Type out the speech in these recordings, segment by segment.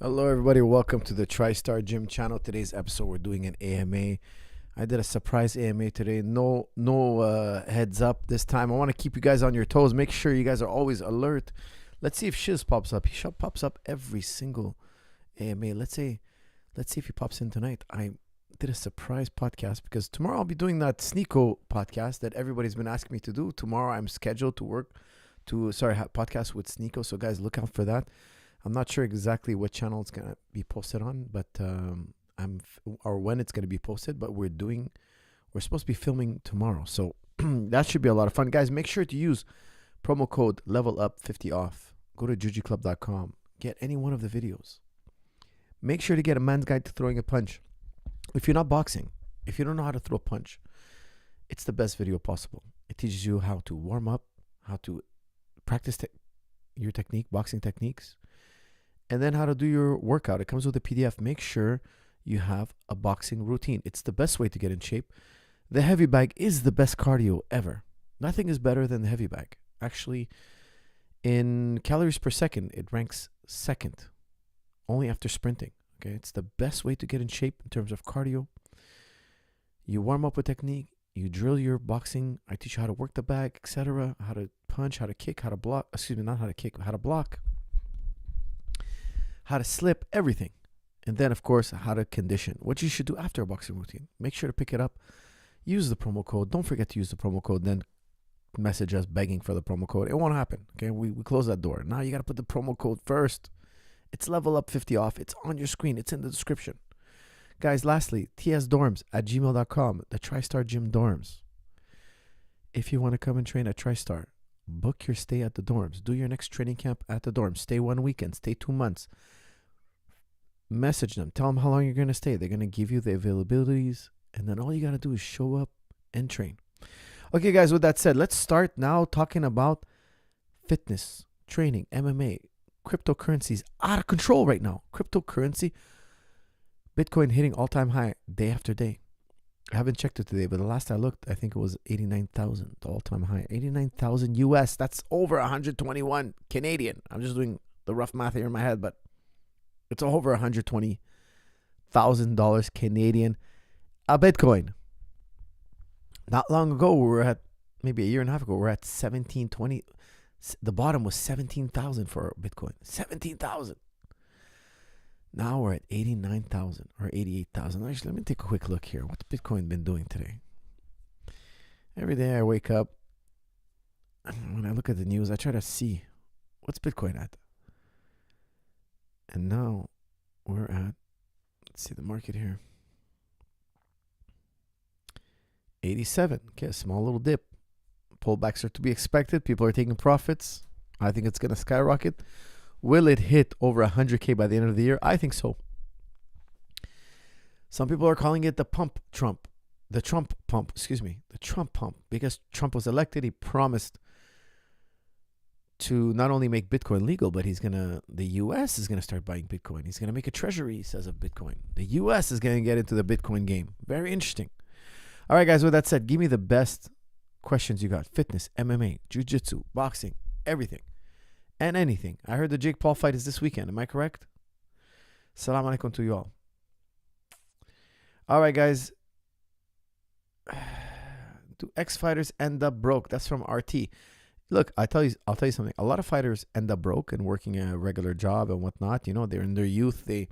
Hello, everybody. Welcome to the TriStar Gym channel. Today's episode, we're doing an AMA. I did a surprise AMA today. No heads up this time. I want to keep you guys on your toes. Make sure you guys are always alert. Let's see if Shiz pops up. He pops up every single AMA. Let's see if he pops in tonight. I did a surprise podcast because tomorrow I'll be doing that Sneeko podcast that everybody's been asking me to do. Tomorrow I'm scheduled to work podcast with Sneeko. So guys, look out for that. I'm not sure exactly what channel it's going to be posted on, but or when it's going to be posted, but we're supposed to be filming tomorrow. So that should be a lot of fun. Guys, make sure to use promo code LevelUp50OFF. Go to jujiclub.com. Get any one of the videos. Make sure to get a man's guide to throwing a punch. If you're not boxing, if you don't know how to throw a punch, it's the best video possible. It teaches you how to warm up, how to practice your technique, boxing techniques, and then how to do your workout. It comes with a PDF. Make sure you have a boxing routine. It's the best way to get in shape. The heavy bag is the best cardio ever. Nothing is better than the heavy bag. Actually, in calories per second, it ranks second, only after sprinting. Okay, it's the best way to get in shape in terms of cardio. You warm up with technique. You drill your boxing. I teach you how to work the bag, etc. How to punch, how to kick, how to block. Excuse me, not how to kick, how to block. How to slip, everything. And then, of course, how to condition. What you should do after a boxing routine. Make sure to pick it up. Use the promo code. Don't forget to use the promo code. Then message us begging for the promo code. It won't happen. Okay, we close that door. Now you got to put the promo code first. It's LevelUp50OFF. It's on your screen. It's in the description. Guys, lastly, tsdorms@gmail.com. The TriStar Gym Dorms. If you want to come and train at TriStar, book your stay at the dorms. Do your next training camp at the dorms. Stay 1 weekend. Stay 2 months. Message them. Tell them how long you're going to stay. They're going to give you the availabilities. And then all you got to do is show up and train. Okay, guys, with that said, let's start now talking about fitness, training, MMA, cryptocurrencies. Out of control right now. Cryptocurrency. Bitcoin hitting all-time high day after day. I haven't checked it today, but the last I looked, I think it was 89,000, the all-time high. 89,000 US. That's over 121 Canadian. I'm just doing the rough math here in my head, but it's over $120,000 Canadian a Bitcoin. Not long ago, we were at, maybe a year and a half ago, we were at 1720. The bottom was 17,000 for Bitcoin. 17,000. Now we're at 89,000 or 88,000. Actually, let me take a quick look here. What's Bitcoin been doing today? Every day I wake up, when I look at the news, I try to see what's Bitcoin at. And now we're at, let's see the market here. 87. Okay, a small little dip. Pullbacks are to be expected. People are taking profits. I think it's going to skyrocket. Will it hit over 100K by the end of the year? I think so. Some people are calling it the Trump pump, because Trump was elected. He promised to not only make Bitcoin legal, but the US is going to start buying Bitcoin. He's going to make a treasury, he says, of Bitcoin. The US is going to get into the Bitcoin game. Very interesting. All right, guys, with that said, give me the best questions you got. Fitness, MMA, jiu-jitsu, boxing, everything. And anything. I heard the Jake Paul fight is this weekend. Am I correct? Salam alaikum to you all. All right, guys. Do ex-fighters end up broke? That's from RT. Look, I'll tell you something. A lot of fighters end up broke and working a regular job and whatnot. You know, they're in their youth. They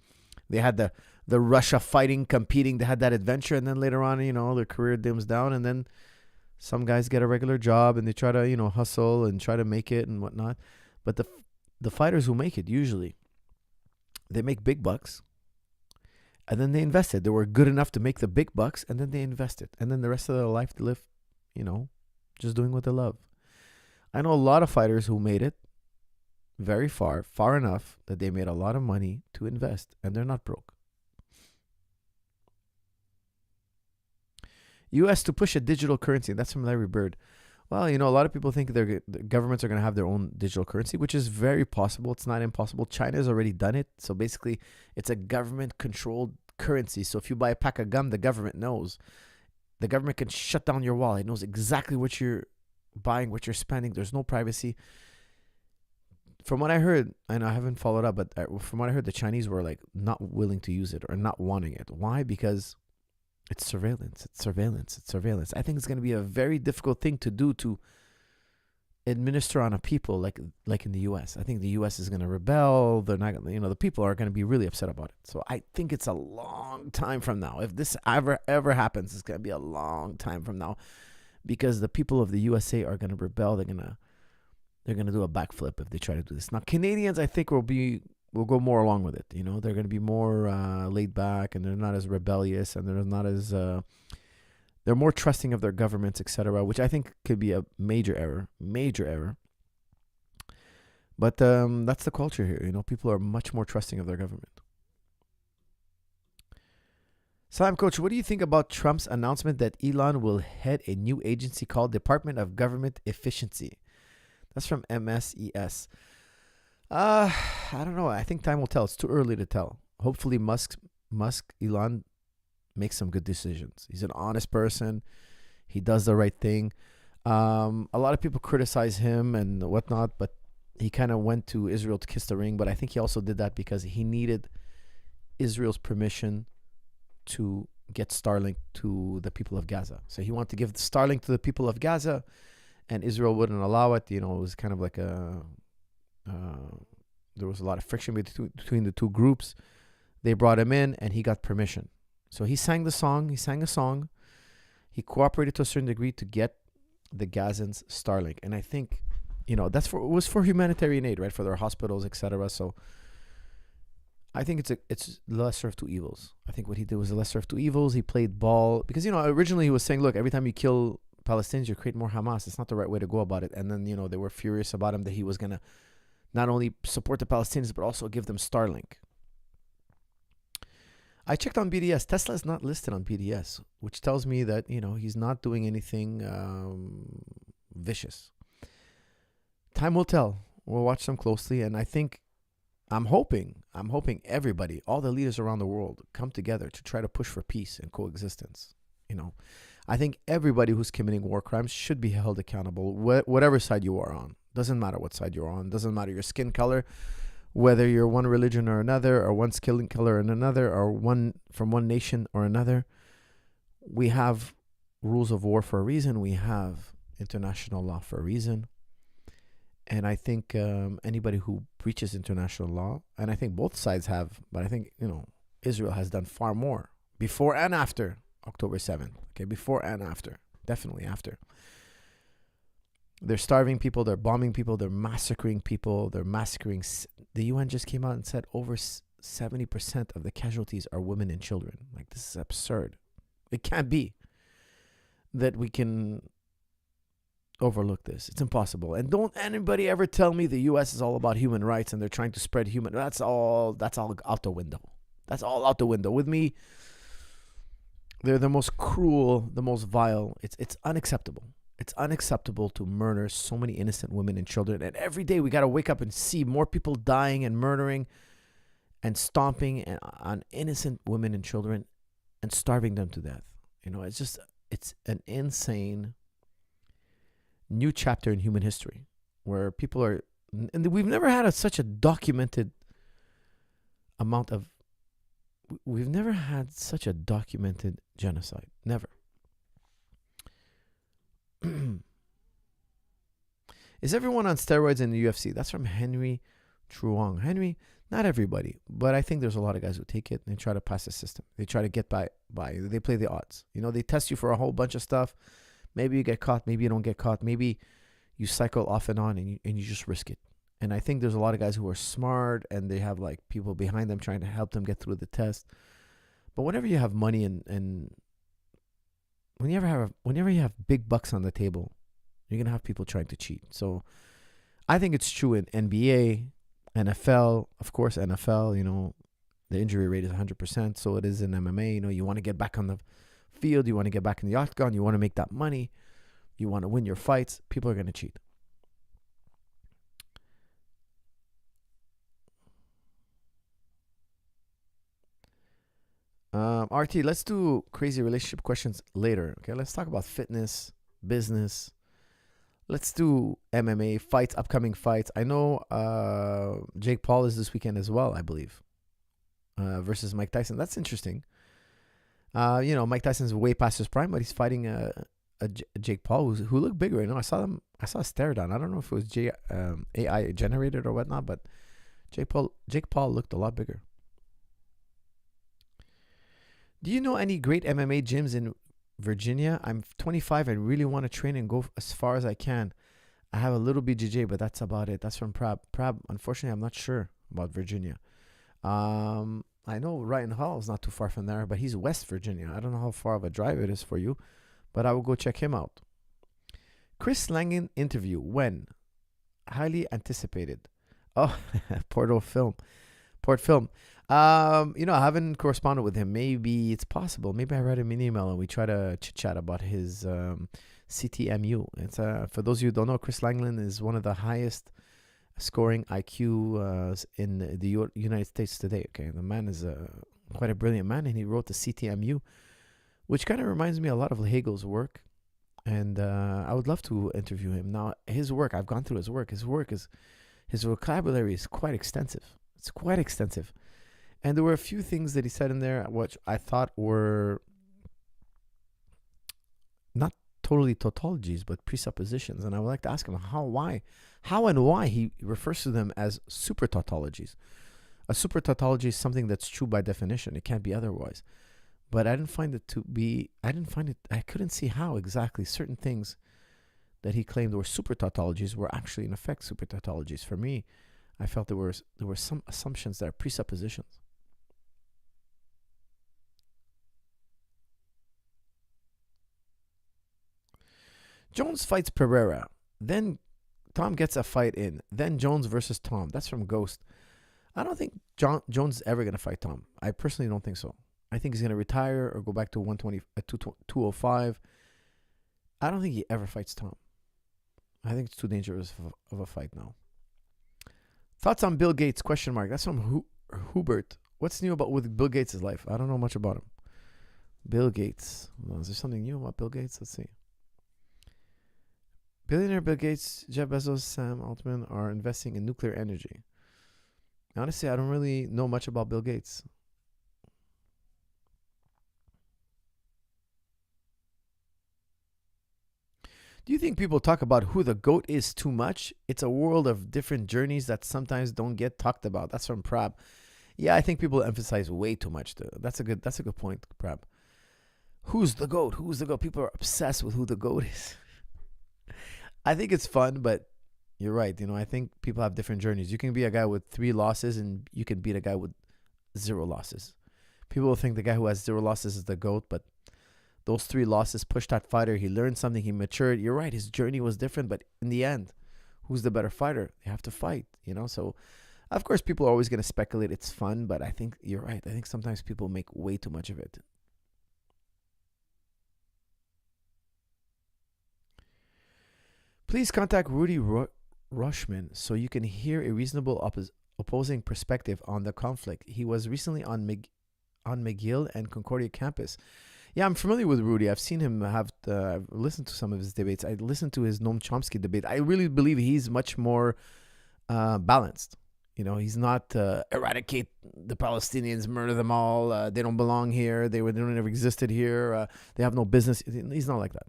had the rush of fighting, competing. They had that adventure, and then later on, you know, their career dims down, and then some guys get a regular job and they try to, you know, hustle and try to make it and whatnot. But the fighters who make it, usually, they make big bucks, and then they invested. They were good enough to make the big bucks, and then they invested. And then the rest of their life, they live, you know, just doing what they love. I know a lot of fighters who made it very far enough that they made a lot of money to invest, and they're not broke. U.S. to push a digital currency. That's from Larry Bird. Well, you know, a lot of people think the governments are going to have their own digital currency, which is very possible. It's not impossible. China has already done it. So basically, it's a government-controlled currency. So if you buy a pack of gum, the government knows. The government can shut down your wallet. It knows exactly what you're buying, what you're spending. There's no privacy. from what I heard, and I haven't followed up, but from what I heard, the Chinese were like not willing to use it or not wanting it. Why? Because it's surveillance. It's surveillance. It's surveillance. I think it's going to be a very difficult thing to do to administer on a people like in the U.S. I think the U.S. is going to rebel. They're not going to, the people are going to be really upset about it. So I think it's a long time from now. If this ever happens, it's going to be a long time from now, because the people of the USA are going to rebel. They're going to do a backflip if they try to do this. Now, Canadians, I think, will go more along with it. They're going to be more laid back, and they're not as rebellious, and they're not as they're more trusting of their governments, etc., which I think could be a major error. But that's the culture here. People are much more trusting of their government. Salam, Coach, what do you think about Trump's announcement that Elon will head a new agency called Department of Government Efficiency? That's from MSES. I don't know. I think time will tell. It's too early to tell. Hopefully Elon makes some good decisions. He's an honest person. He does the right thing. A lot of people criticize him and whatnot, but he kind of went to Israel to kiss the ring. But I think he also did that because he needed Israel's permission to get Starlink to the people of Gaza. So he wanted to give Starlink to the people of Gaza, and Israel wouldn't allow it. It was kind of like there was a lot of friction between the two groups. They brought him in, and he got permission. So he sang a song. He cooperated to a certain degree to get the Gazans Starlink. And I think, it was for humanitarian aid, right? For their hospitals, etc. So I think it's the lesser of two evils. I think what he did was the lesser of two evils. He played ball because, originally he was saying, look, every time you kill Palestinians, you create more Hamas. It's not the right way to go about it. And then, they were furious about him that he was going to not only support the Palestinians, but also give them Starlink. I checked on BDS. Tesla is not listed on BDS, which tells me that, he's not doing anything vicious. Time will tell. We'll watch them closely. And I'm hoping everybody, all the leaders around the world, come together to try to push for peace and coexistence. I think everybody who's committing war crimes should be held accountable, whatever side you are on. Doesn't matter what side you're on. Doesn't matter your skin color, whether you're one religion or another, or one skin color and another, or one from one nation or another. We have rules of war for a reason. We have international law for a reason. And I think anybody who breaches international law, and I think both sides have, but I think, Israel has done far more before and after October 7th. Okay, before and after. Definitely after. They're starving people, they're bombing people, they're massacring people, the UN just came out and said over 70% of the casualties are women and children. Like, this is absurd. It can't be that we can overlook this. It's impossible. And don't anybody ever tell me the US is all about human rights and they're trying to spread that's all out the window. That's all out the window. With me, they're the most cruel, the most vile. It's unacceptable. It's unacceptable to murder so many innocent women and children. And every day we got to wake up and see more people dying and murdering and stomping on innocent women and children and starving them to death. It's an insane new chapter in human history where people are, and we've never had such a documented amount of, we've never had such a documented genocide. Never. Is everyone on steroids in the UFC? That's from Henry Truong. Henry, not everybody, but I think there's a lot of guys who take it and they try to pass the system. They try to get by. They play the odds. They test you for a whole bunch of stuff. Maybe you get caught. Maybe you don't get caught. Maybe you cycle off and on and you just risk it. And I think there's a lot of guys who are smart and they have like people behind them trying to help them get through the test. But whenever you have money and whenever you have big bucks on the table, you're going to have people trying to cheat. So I think it's true in NBA, NFL, of course, NFL, the injury rate is 100%. So it is in MMA. You want to get back on the field. You want to get back in the octagon. You want to make that money. You want to win your fights. People are going to cheat. RT, let's do crazy relationship questions later. Okay, let's talk about fitness, business. Let's do MMA fights, upcoming fights. I know Jake Paul is this weekend as well, I believe, versus Mike Tyson. That's interesting. Mike Tyson's way past his prime, but he's fighting Jake Paul who looked bigger. I saw a stare down. I don't know if it was AI generated or whatnot, but Jake Paul looked a lot bigger. Do you know any great MMA gyms in Virginia? I'm 25 and really want to train and go as far as I can. I have a little BJJ, but that's about it. That's from Prab. Unfortunately, I'm not sure about Virginia. I know Ryan Hall is not too far from there, but he's West Virginia. I don't know how far of a drive it is for you, but I will go check him out. Chris Langan interview. When? Highly anticipated. Oh, Port Film. I haven't corresponded with him. Maybe it's possible. Maybe I read him an email and we try to chit-chat about his CTMU. It's for those of you who don't know, Chris Langland is one of the highest scoring IQ in the United States today. Okay, the man is quite a brilliant man, and he wrote the CTMU, which kind of reminds me a lot of Hegel's work. And I would love to interview him. Now, his work, I've gone through his work. His vocabulary is quite extensive. It's quite extensive. And there were a few things that he said in there which I thought were not totally tautologies, but presuppositions. And I would like to ask him how and why he refers to them as super tautologies. A super tautology is something that's true by definition. It can't be otherwise. But I couldn't see how exactly certain things that he claimed were super tautologies were actually in effect super tautologies. For me, I felt there were some assumptions that are presuppositions. Jones fights Pereira. Then Tom gets a fight in. Then Jones versus Tom. That's from Ghost. I don't think Jones is ever going to fight Tom. I personally don't think so. I think he's going to retire or go back to 205. I don't think he ever fights Tom. I think it's too dangerous of a fight now. Thoughts on Bill Gates? ? That's from Hubert. What's new with Bill Gates' life? I don't know much about him. Bill Gates. Well, is there something new about Bill Gates? Let's see. Billionaire Bill Gates, Jeff Bezos, Sam Altman are investing in nuclear energy. Honestly, I don't really know much about Bill Gates. Do you think people talk about who the GOAT is too much? It's a world of different journeys that sometimes don't get talked about. That's from Prab. Yeah, I think people emphasize way too much. That's a good point, Prab. Who's the GOAT? Who's the GOAT? People are obsessed with who the GOAT is. I think it's fun, but you're right. I think people have different journeys. You can be a guy with 3 losses and you can beat a guy with 0 losses. People will think the guy who has 0 losses is the GOAT, but those 3 losses pushed that fighter. He learned something. He matured. You're right. His journey was different, but in the end, who's the better fighter? They have to fight, So, of course, people are always going to speculate. It's fun, but I think you're right. I think sometimes people make way too much of it. Please contact Rudy Rushman so you can hear a reasonable opposing perspective on the conflict. He was recently on McGill and Concordia campus. Yeah, I'm familiar with Rudy. I've seen him I've listened to some of his debates. I listened to his Noam Chomsky debate. I really believe he's much more balanced. He's not eradicate the Palestinians, murder them all. They don't belong here. They never existed here. They have no business. He's not like that.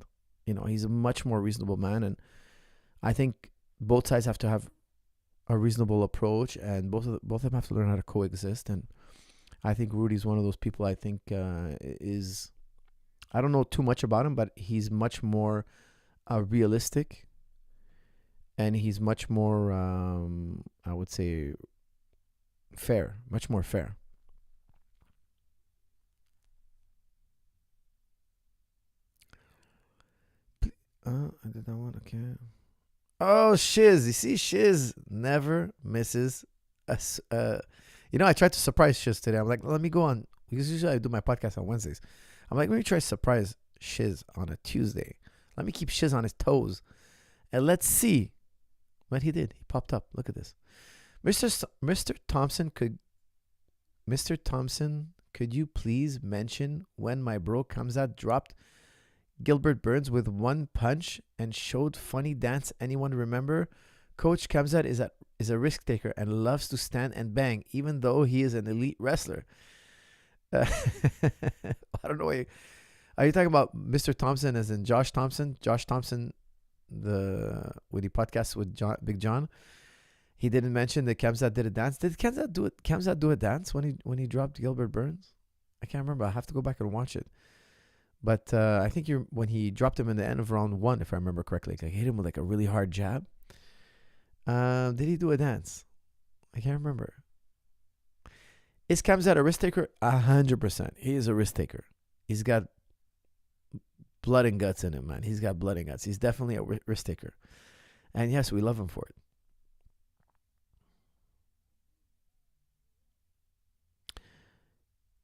He's a much more reasonable man, and I think both sides have to have a reasonable approach, and both of them have to learn how to coexist. And I think Rudy's one of those people. I think is, I don't know too much about him, but he's much more realistic, and he's much more, I would say, fair, much more fair. I did not want. Okay. Oh, Shiz. You see, Shiz never misses I tried to surprise Shiz today. I'm like, let me go on, because usually I do my podcast on Wednesdays. I'm like, let me try to surprise Shiz on a Tuesday. Let me keep Shiz on his toes. And let's see what he did. He popped up. Look at this. Mr. Thompson, could you please mention when my bro Kamzat dropped Gilbert Burns with one punch and showed funny dance. Anyone remember? Coach Kamzat is a risk taker and loves to stand and bang, even though he is an elite wrestler. I don't know. Are you talking about Mr. Thompson as in Josh Thompson? Josh Thompson, with the podcast with Big John. He didn't mention that Kamzat did a dance. Did Kamzat do a dance when he dropped Gilbert Burns? I can't remember. I have to go back and watch it. But I think when he dropped him in the end of round 1, if I remember correctly, like hit him with like a really hard jab. Did he do a dance? I can't remember. Is Kamzat a risk taker? 100%. He is a risk taker. He's got blood and guts in him, man. He's got blood and guts. He's definitely a risk taker. And yes, we love him for it.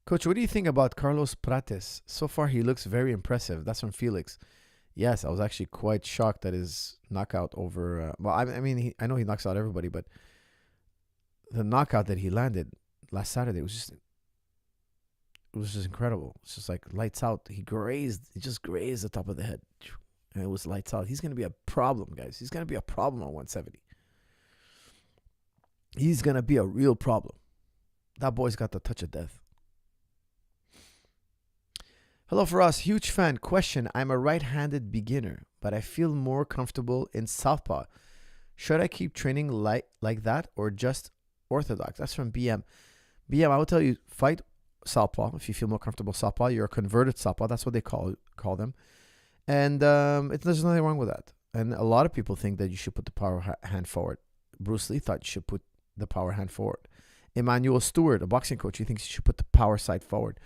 Coach, what do you think about Carlos Prates? So far, he looks very impressive. That's from Felix. Yes, I was actually quite shocked at his knockout over... I mean, I know he knocks out everybody, but the knockout that he landed last Saturday was just incredible. It's just like lights out. He just grazed the top of the head. And it was lights out. He's going to be a problem, guys. He's going to be a problem on 170. He's going to be a real problem. That boy's got the touch of death. Hello for us, huge fan. Question, I'm a right-handed beginner, but I feel more comfortable in southpaw. Should I keep training like that or just orthodox? That's from BM. BM, I will tell you, fight southpaw if you feel more comfortable southpaw. You're a converted southpaw. That's what they call them. And there's nothing wrong with that. And a lot of people think that you should put the power hand forward. Bruce Lee thought you should put the power hand forward. Emmanuel Stewart, a boxing coach, he thinks you should put the power side forward.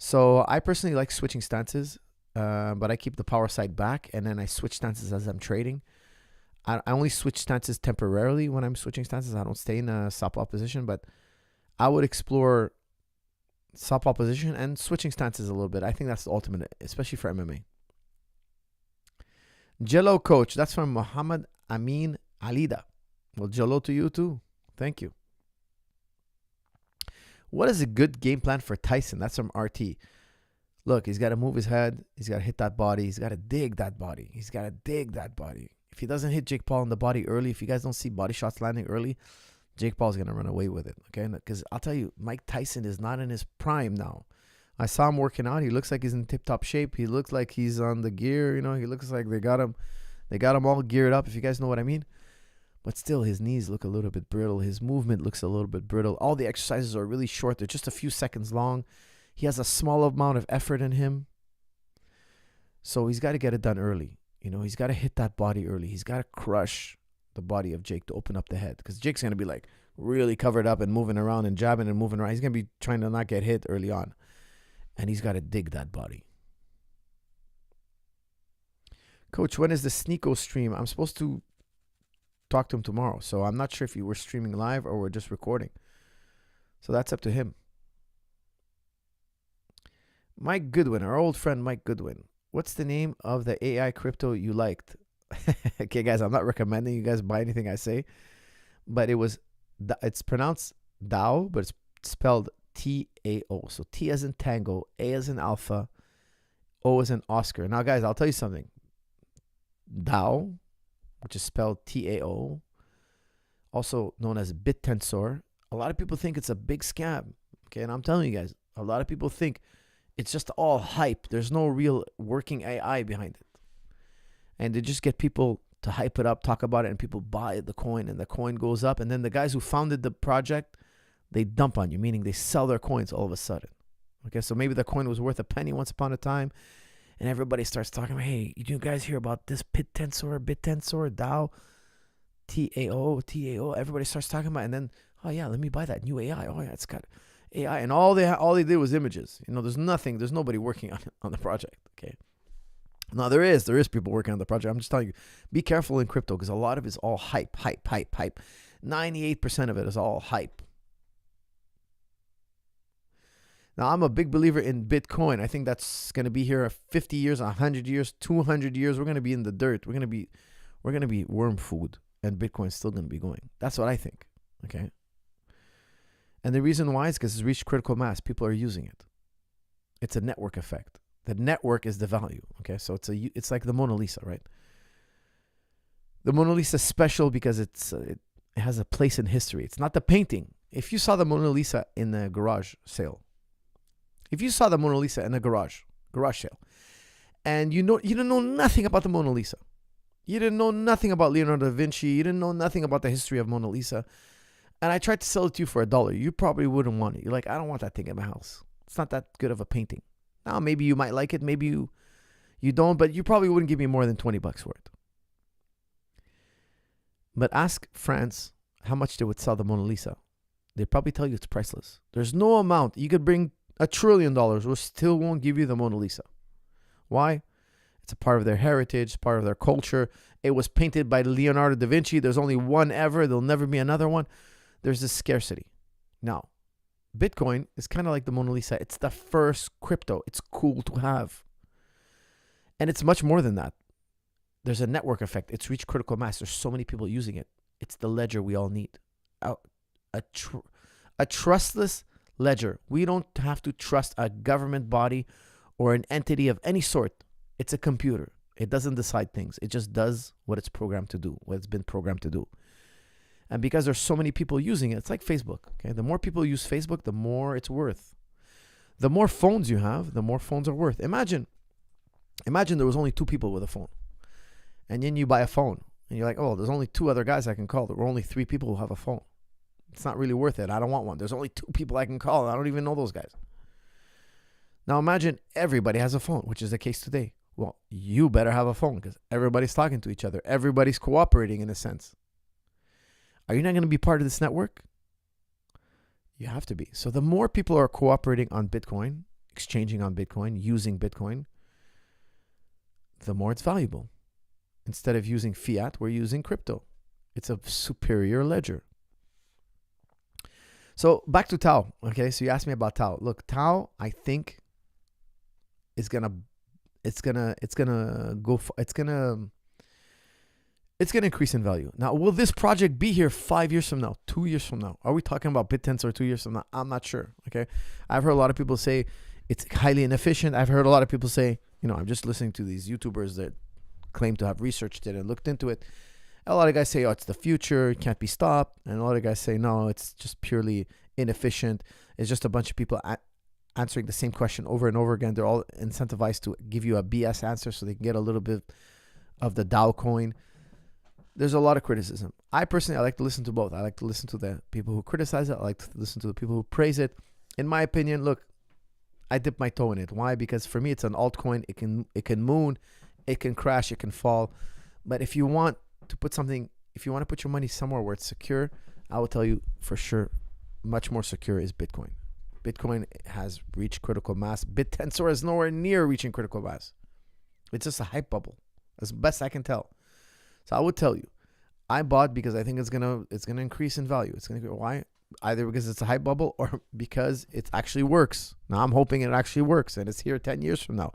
So I personally like switching stances, but I keep the power side back, and then I switch stances as I'm trading. I only switch stances temporarily when I'm switching stances. I don't stay in a southpaw position, but I would explore southpaw position and switching stances a little bit. I think that's the ultimate, especially for MMA. Jello coach, that's from Muhammad Amin Alida. Well, Jello to you too. Thank you. What is a good game plan for Tyson? That's from RT. Look, he's got to move his head. He's got to hit that body. He's got to dig that body. If he doesn't hit Jake Paul in the body early, if you guys don't see body shots landing early, Jake Paul's going to run away with it. Okay? Because I'll tell you, Mike Tyson is not in his prime now. I saw him working out. He looks like he's in tip-top shape. He looks like he's on the gear. You know, he looks like they got him all geared up, if you guys know what I mean. But still, his knees look a little bit brittle. His movement looks a little bit brittle. All the exercises are really short. They're just a few seconds long. He has a small amount of effort in him. So he's got to get it done early. You know, he's got to hit that body early. He's got to crush the body of Jake to open up the head. Because Jake's going to be like really covered up and moving around and jabbing and moving around. He's going to be trying to not get hit early on. And he's got to dig that body. Coach, when is the Sneeko stream? I'm supposed to talk to him tomorrow. So I'm not sure if you were streaming live or we're just recording. So that's up to him. Mike Goodwin, our old friend Mike Goodwin. What's the name of the AI crypto you liked? Okay, guys, I'm not recommending you guys buy anything I say. But it's pronounced DAO, but it's spelled T-A-O. So T as in Tango, A as in Alpha, O as in Oscar. Now, guys, I'll tell you something. DAO, which is spelled T-A-O, also known as BitTensor. A lot of people think it's a big scam. Okay, and I'm telling you guys, a lot of people think it's just all hype. There's no real working AI behind it. And they just get people to hype it up, talk about it, and people buy the coin, and the coin goes up. And then the guys who founded the project, they dump on you, meaning they sell their coins all of a sudden. Okay, so maybe the coin was worth a penny once upon a time, and everybody starts talking, hey, you guys hear about this BitTensor, DAO, T-A-O? Everybody starts talking about it, and then, oh yeah, let me buy that new AI. Oh yeah, it's got AI. And all they did was images. You know, there's nobody working on the project, okay? Now, there is people working on the project. I'm just telling you, be careful in crypto because a lot of it's all hype. 98% of it is all hype. Now, I'm a big believer in Bitcoin. I think that's going to be here 50 years, 100 years, 200 years. We're going to be in the dirt. We're going to be worm food, and Bitcoin's still going to be going. That's what I think, okay? And the reason why is because it's reached critical mass. People are using it. It's a network effect. The network is the value. Okay, so it's like the Mona Lisa, right? The Mona Lisa is special because it has a place in history. It's not the painting. If you saw the Mona Lisa in a garage sale, if you saw the Mona Lisa in a garage sale, and you didn't know nothing about the Mona Lisa, you didn't know nothing about Leonardo da Vinci, you didn't know nothing about the history of Mona Lisa, and I tried to sell it to you for $1, you probably wouldn't want it. You're like, I don't want that thing in my house. It's not that good of a painting. Now, maybe you might like it, maybe you don't, but you probably wouldn't give me more than $20 for it. But ask France how much they would sell the Mona Lisa. They'd probably tell you it's priceless. There's no amount. You could bring $1 trillion, we still won't give you the Mona Lisa. Why? It's a part of their heritage, part of their culture. It was painted by Leonardo da Vinci. There's only one ever. There'll never be another one. There's this scarcity. Now, Bitcoin is kind of like the Mona Lisa. It's the first crypto. It's cool to have. And it's much more than that. There's a network effect. It's reached critical mass. There's so many people using it. It's the ledger we all need. A trustless ledger. We don't have to trust a government body or an entity of any sort. It's a computer. It doesn't decide things. It just does what it's programmed to do, what it's been programmed to do. And because there's so many people using it, it's like Facebook. Okay, the more people use Facebook, the more it's worth. The more phones you have, the more phones are worth. Imagine there was only 2 people with a phone. And then you buy a phone. And you're like, oh, there's only 2 other guys I can call. There were only 3 people who have a phone. It's not really worth it. I don't want one. There's only 2 people I can call. I don't even know those guys. Now imagine everybody has a phone, which is the case today. Well, you better have a phone because everybody's talking to each other. Everybody's cooperating in a sense. Are you not going to be part of this network? You have to be. So the more people are cooperating on Bitcoin, exchanging on Bitcoin, using Bitcoin, the more it's valuable. Instead of using fiat, we're using crypto. It's a superior ledger. So back to Tau. Okay, so you asked me about Tau. Look, Tau, I think, is gonna increase in value. Now, will this project be here 5 years from now, 2 years from now? Are we talking about BitTensor 2 years from now? I'm not sure. Okay, I've heard a lot of people say it's highly inefficient. I've heard a lot of people say, I'm just listening to these YouTubers that claim to have researched it and looked into it. A lot of guys say, oh, it's the future, it can't be stopped. And a lot of guys say, no, it's just purely inefficient. It's just a bunch of people answering the same question over and over again. They're all incentivized to give you a BS answer so they can get a little bit of the Dow coin. There's a lot of criticism. I like to listen to both. I like to listen to the people who criticize it. I like to listen to the people who praise it. In my opinion, look, I dip my toe in it. Why? Because for me, it's an altcoin. It can moon, it can crash, it can fall. But if you want to put your money somewhere where it's secure, I will tell you for sure, much more secure is Bitcoin. Bitcoin has reached critical mass. BitTensor is nowhere near reaching critical mass. It's just a hype bubble, as best I can tell. So I would tell you, I bought because I think it's gonna increase in value. It's gonna go. Why? Either because it's a hype bubble or because it actually works. Now I'm hoping it actually works and it's here 10 years from now,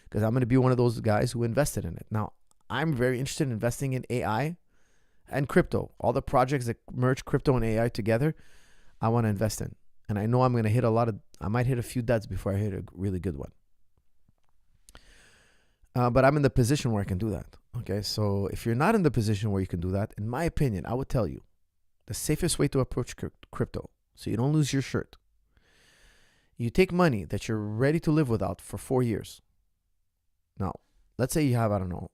because I'm gonna be one of those guys who invested in it. Now I'm very interested in investing in AI and crypto. All the projects that merge crypto and AI together, I want to invest in. And I know I'm going to hit I might hit a few duds before I hit a really good one. But I'm in the position where I can do that. Okay, so if you're not in the position where you can do that, in my opinion, I would tell you the safest way to approach crypto, so you don't lose your shirt. You take money that you're ready to live without for 4 years. Now, let's say you have, I don't know,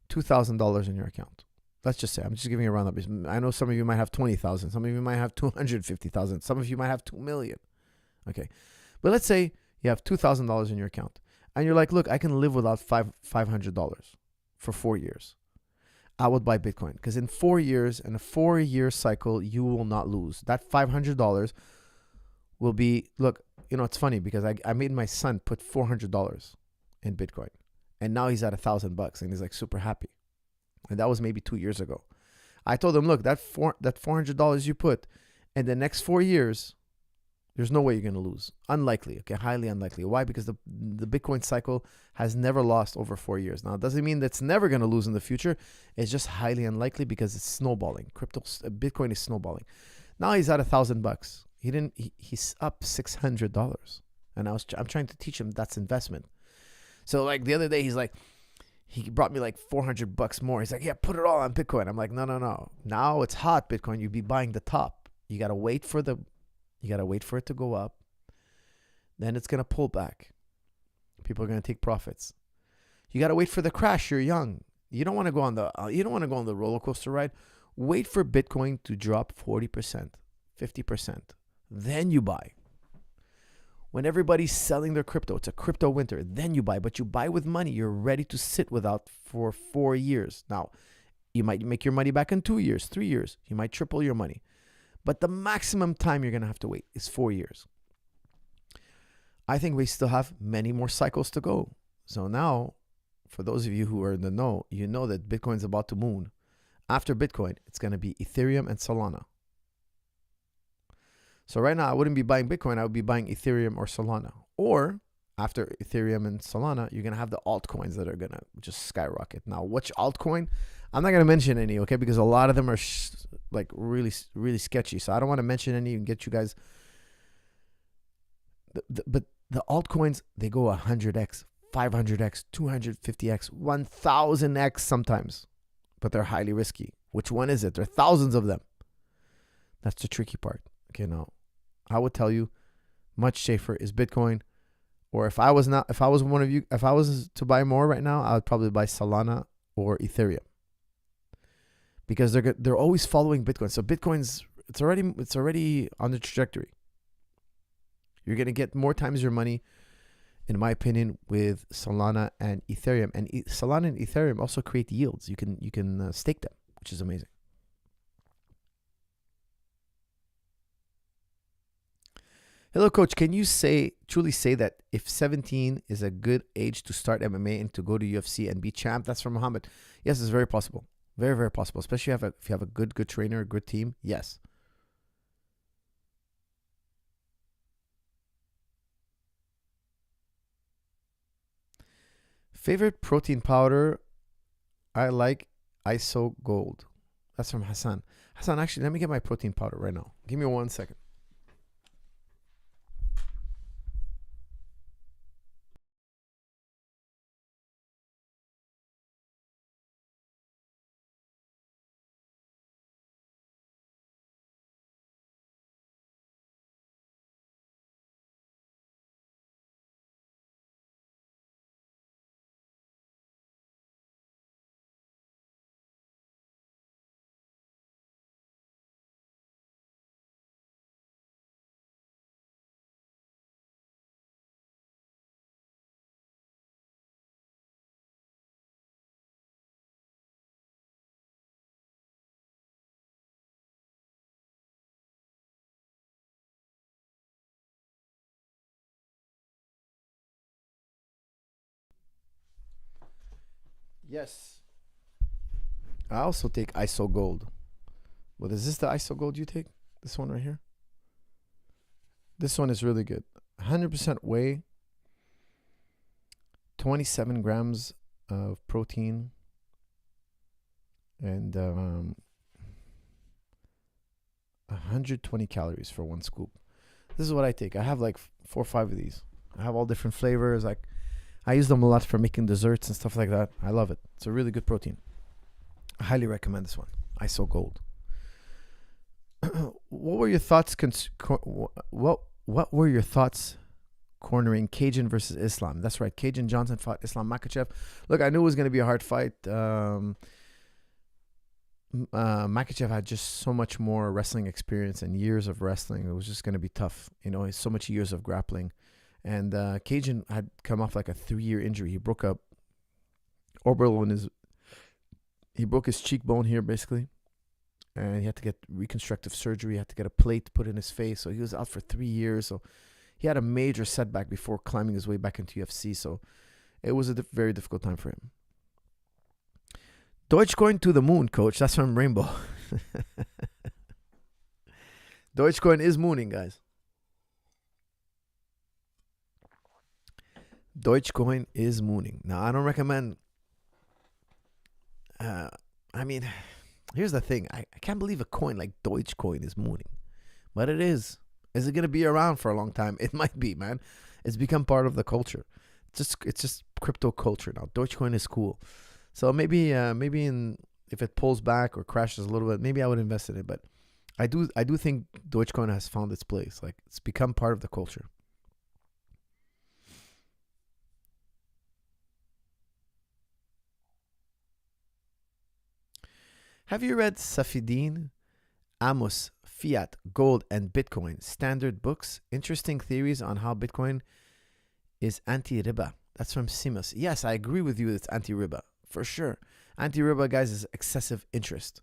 $2,000 in your account. Let's just say, I'm just giving you a round numbers. I know some of you might have 20,000. Some of you might have 250,000. Some of you might have 2 million. Okay. But let's say you have $2,000 in your account and you're like, look, I can live without $500 for 4 years. I would buy Bitcoin because in 4 years, in a 4-year cycle, you will not lose. That $500 will be, look, it's funny because I made my son put $400 in Bitcoin and now he's at $1,000 and he's like super happy. And that was maybe 2 years ago. I told him, look, that $400 you put in the next 4 years, there's no way you're going to lose. Unlikely, okay, highly unlikely. Why? Because the Bitcoin cycle has never lost over 4 years. Now, it doesn't mean that's never going to lose in the future. It's just highly unlikely because it's snowballing. Bitcoin is snowballing. Now he's at $1,000. He's up $600. And I'm trying to teach him that's investment. So like the other day, he brought me like $400 more. He's like, yeah, put it all on Bitcoin. I'm like, no. Now it's hot Bitcoin. You'd be buying the top. You gotta wait for it to go up. Then it's gonna pull back. People are gonna take profits. You gotta wait for the crash. You're young. You don't want to go on the roller coaster ride. Wait for Bitcoin to drop 40%, 50%. Then you buy. When everybody's selling their crypto, it's a crypto winter, then you buy. But you buy with money you're ready to sit without for 4 years. Now, you might make your money back in 2 years, 3 years. You might triple your money. But the maximum time you're going to have to wait is 4 years. I think we still have many more cycles to go. So now, for those of you who are in the know, you know that Bitcoin's about to moon. After Bitcoin, it's going to be Ethereum and Solana. So right now, I wouldn't be buying Bitcoin. I would be buying Ethereum or Solana. Or after Ethereum and Solana, you're going to have the altcoins that are going to just skyrocket. Now, which altcoin? I'm not going to mention any, okay? Because a lot of them are like really, really sketchy. So I don't want to mention any and get you guys. But the altcoins, they go 100x, 500x, 250x, 1000x sometimes. But they're highly risky. Which one is it? There are thousands of them. That's the tricky part. Okay, now I would tell you much safer is Bitcoin. Or if I was to buy more right now, I would probably buy Solana or Ethereum. Because they're always following Bitcoin. So Bitcoin's it's already on the trajectory. You're going to get more times your money, in my opinion, with Solana and Ethereum. And Solana and Ethereum also create yields. You can stake them, which is amazing. Hello, Coach. Can you truly say that if 17 is a good age to start MMA and to go to UFC and be champ? That's from Muhammad. Yes, it's very possible. Very, very possible. Especially if you have a good trainer, a good team. Yes. Favorite protein powder? I like ISO Gold. That's from Hassan. Hassan, actually, let me get my protein powder right now. Give me 1 second. Yes. I also take ISO Gold. Well, is this the ISO Gold you take? This one right here? This one is really good. 100% whey. 27 grams of protein. And 120 calories for 1 scoop. This is what I take. I have like 4 or 5 of these. I have all different flavors. Like, I use them a lot for making desserts and stuff like that. I love it. It's a really good protein. I highly recommend this one. ISO Gold. What were your thoughts? What were your thoughts cornering Cajun versus Islam? That's right. Cajun Johnson fought Islam Makhachev. Look, I knew it was going to be a hard fight. Makhachev had just so much more wrestling experience and years of wrestling. It was just going to be tough. You know, so much years of grappling. And Cajun had come off like a 3-year injury. He broke up orbital he broke his cheekbone here basically. And he had to get reconstructive surgery. He had to get a plate put in his face. So he was out for 3 years. So he had a major setback before climbing his way back into UFC. So it was a very difficult time for him. Dogecoin to the moon, Coach. That's from Rainbow. Dogecoin is mooning, guys. Dogecoin is mooning. Now, I don't recommend... here's the thing. I can't believe a coin like Dogecoin is mooning. But it is. Is it going to be around for a long time? It might be, man. It's become part of the culture. It's just crypto culture now. Dogecoin is cool. So maybe if it pulls back or crashes a little bit, maybe I would invest in it. But I do think Dogecoin has found its place. Like, it's become part of the culture. Have you read Safidin, Amos, Fiat, Gold, and Bitcoin Standard Books? Interesting theories on how Bitcoin is anti-riba. That's from Simas. Yes, I agree with you. It's anti-riba for sure. Anti-riba, guys, is excessive interest.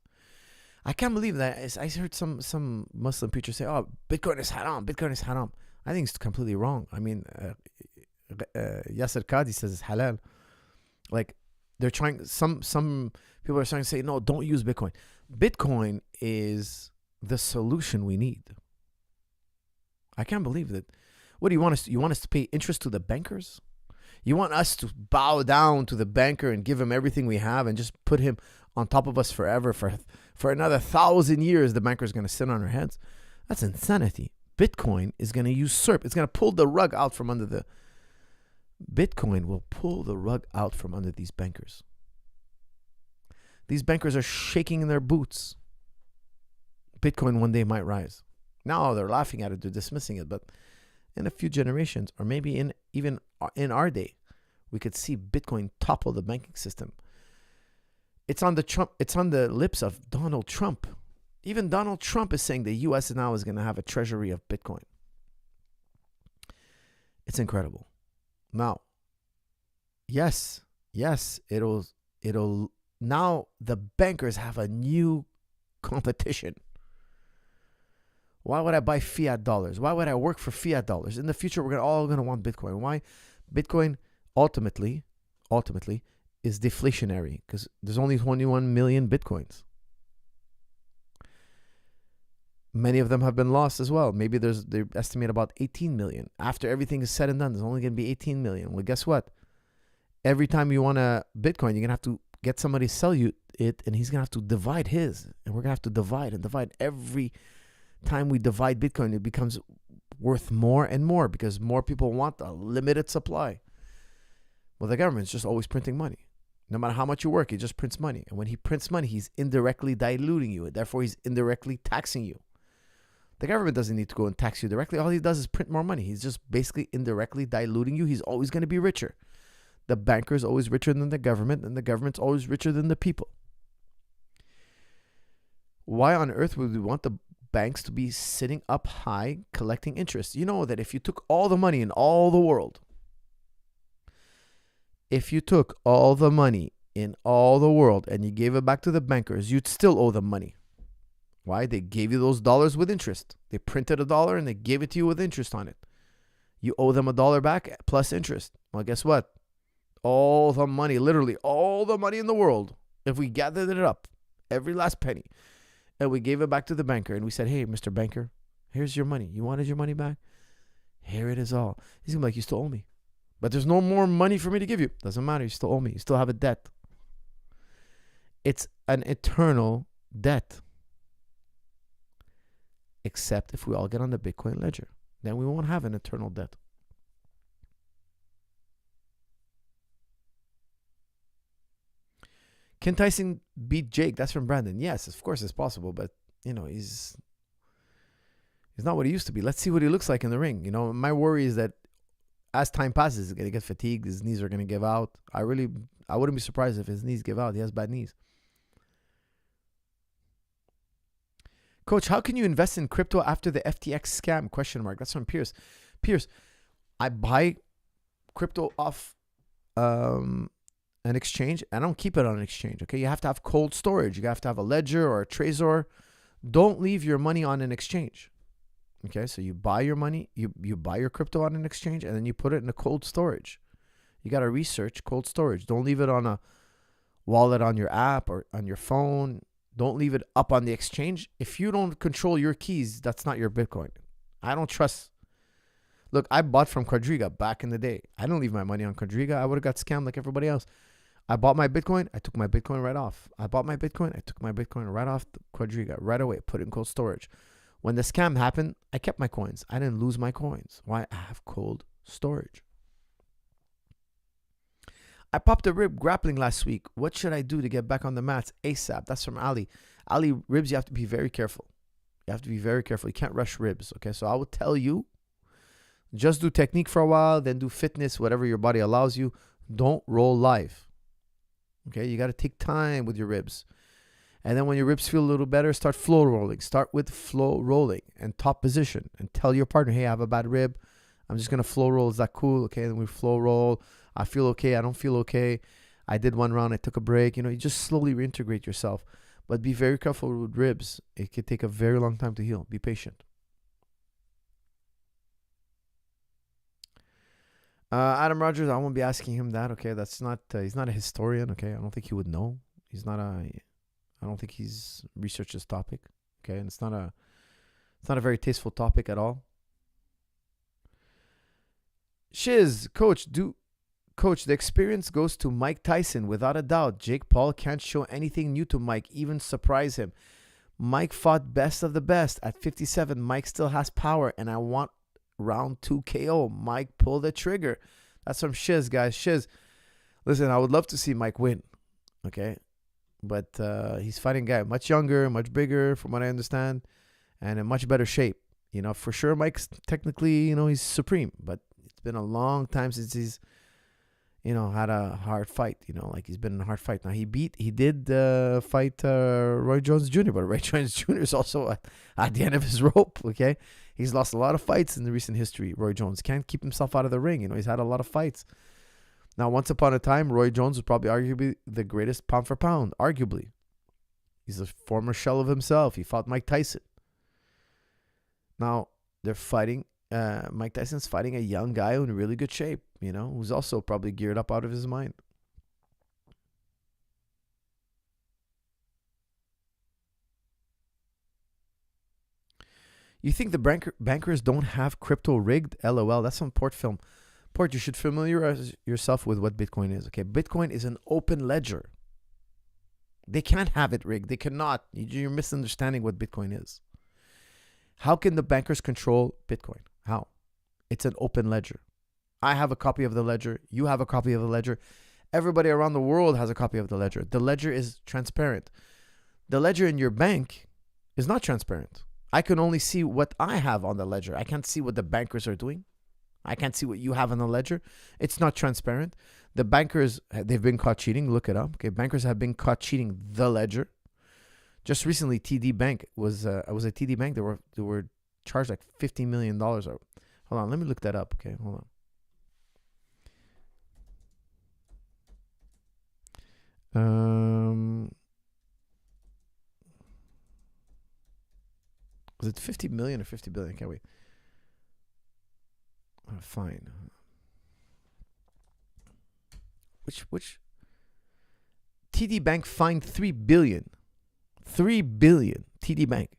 I can't believe that. I heard some Muslim preachers say, "Oh, Bitcoin is haram. Bitcoin is haram." I think it's completely wrong. I mean, Yasser Qadi says it's halal. Like, they're trying. Some people are trying to say, "No, don't use Bitcoin." Bitcoin is the solution we need. I can't believe that. What do you want us to? You want us to pay interest to the bankers? You want us to bow down to the banker and give him everything we have and just put him on top of us forever for another 1,000 years? The banker's going to sit on our heads. That's insanity. Bitcoin is going to usurp. It's going to pull the rug out from under the. Bitcoin will pull the rug out from under these bankers. These bankers are shaking in their boots. Bitcoin one day might rise. Now they're laughing at it, they're dismissing it, but in a few generations, or maybe even in our day, we could see Bitcoin topple the banking system. It's on the lips of Donald Trump. Even Donald Trump is saying the U.S. now is going to have a treasury of Bitcoin. It's incredible. Now, yes, it'll now the bankers have a new competition. Why would I buy fiat dollars? Why would I work for fiat dollars? In the future, we're all going to want Bitcoin. Why? Bitcoin ultimately is deflationary because there's only 21 million Bitcoins. Many of them have been lost as well. Maybe they estimate about 18 million. After everything is said and done, there's only going to be 18 million. Well, guess what? Every time you want a Bitcoin, you're going to have to get somebody to sell you it, and he's going to have to divide his. And we're going to have to divide and divide. Every time we divide Bitcoin, it becomes worth more and more because more people want a limited supply. Well, the government's just always printing money. No matter how much you work, he just prints money. And when he prints money, he's indirectly diluting you. And therefore, he's indirectly taxing you. The government doesn't need to go and tax you directly. All he does is print more money. He's just basically indirectly diluting you. He's always going to be richer. The banker is always richer than the government, and the government's always richer than the people. Why on earth would we want the banks to be sitting up high collecting interest? You know that if you took all the money in all the world, and you gave it back to the bankers, you'd still owe them money. Why? They gave you those dollars with interest. They printed $1 and they gave it to you with interest on it. You owe them $1 back plus interest. Well, guess what? All the money, literally all the money in the world, if we gathered it up, every last penny, and we gave it back to the banker and we said, "Hey, Mr. Banker, here's your money. You wanted your money back? Here it is all." He's going to be like, "You still owe me. But there's no more money for me to give you." Doesn't matter. You still owe me. You still have a debt. It's an eternal debt. Except if we all get on the Bitcoin ledger. Then we won't have an eternal debt. Can Tyson beat Jake? That's from Brandon. Yes, of course it's possible, but he's not what he used to be. Let's see what he looks like in the ring. My worry is that as time passes, he's gonna get fatigued, his knees are gonna give out. I wouldn't be surprised if his knees give out. He has bad knees. Coach, how can you invest in crypto after the FTX scam? ? That's from Pierce. Pierce, I buy crypto off an exchange. I don't keep it on an exchange. Okay, you have to have cold storage. You have to have a ledger or a Trezor. Don't leave your money on an exchange. Okay, so you buy your money, you buy your crypto on an exchange, and then you put it in a cold storage. You got to research cold storage. Don't leave it on a wallet on your app or on your phone. Don't leave it up on the exchange. If you don't control your keys, that's not your Bitcoin. I don't trust. Look, I bought from Quadriga back in the day. I didn't leave my money on Quadriga. I would have got scammed like everybody else. I bought my Bitcoin. I took my Bitcoin right off. I bought my Bitcoin. I took my Bitcoin right off Quadriga right away. Put it in cold storage. When the scam happened, I kept my coins. I didn't lose my coins. Why? I have cold Storage. I popped a rib grappling last week. What should I do to get back on the mats ASAP? That's from Ali. Ali, ribs, you have to be very careful. You have to be very careful. You can't rush ribs, okay? So I would tell you, just do technique for a while, then do fitness, whatever your body allows you. Don't roll live, okay? You got to take time with your ribs. And then when your ribs feel a little better, start flow rolling. Start with flow rolling and top position. And tell your partner, hey, I have a bad rib. I'm just going to flow roll. Is that cool? Okay, then we flow roll. I feel okay. I don't feel okay. I did one round. I took a break. You just slowly reintegrate yourself. But be very careful with ribs. It could take a very long time to heal. Be patient. Adam Rogers, I won't be asking him that. Okay, that's not. He's not a historian. Okay, I don't think he would know. He's not a. I don't think he's researched this topic. Okay, and it's not a very tasteful topic at all. Shiz, Coach, the experience goes to Mike Tyson without a doubt. Jake Paul can't show anything new to Mike, even surprise him. Mike fought best of the best. At 57, Mike still has power, and I want round 2 KO. Mike, pull the trigger. That's from Shiz, guys. Shiz, listen, I would love to see Mike win, okay? But he's fighting a guy much younger, much bigger, from what I understand, and in much better shape. For sure, Mike's technically, he's supreme, but it's been a long time since he's had a hard fight, he's been in a hard fight. Now, he did fight Roy Jones Jr., but Roy Jones Jr. is also at the end of his rope, okay? He's lost a lot of fights in the recent history. Roy Jones can't keep himself out of the ring. He's had a lot of fights. Now, once upon a time, Roy Jones was probably arguably the greatest pound for pound, arguably. He's a former shell of himself. He fought Mike Tyson. Now, they're fighting. Mike Tyson's fighting a young guy in really good shape, who's also probably geared up out of his mind. You think the bankers don't have crypto rigged? LOL. That's some Port film. Port, you should familiarize yourself with what Bitcoin is. Okay, Bitcoin is an open ledger. They can't have it rigged. They cannot. You're misunderstanding what Bitcoin is. How can the bankers control Bitcoin? How? It's an open ledger. I have a copy of the ledger. You have a copy of the ledger. Everybody around the world has a copy of the ledger. The ledger is transparent. The ledger in your bank is not transparent. I can only see what I have on the ledger. I can't see what the bankers are doing. I can't see what you have on the ledger. It's not transparent. The bankers, they've been caught cheating. Look it up. Okay, bankers have been caught cheating the ledger. Just recently, TD Bank was a TD Bank. They were charged like $50 million. Hold on, let me look that up. Okay, hold on. Was it 50 million or 50 billion? Can't wait. Fine. Which? TD Bank fined $3 billion. $3 billion. TD Bank.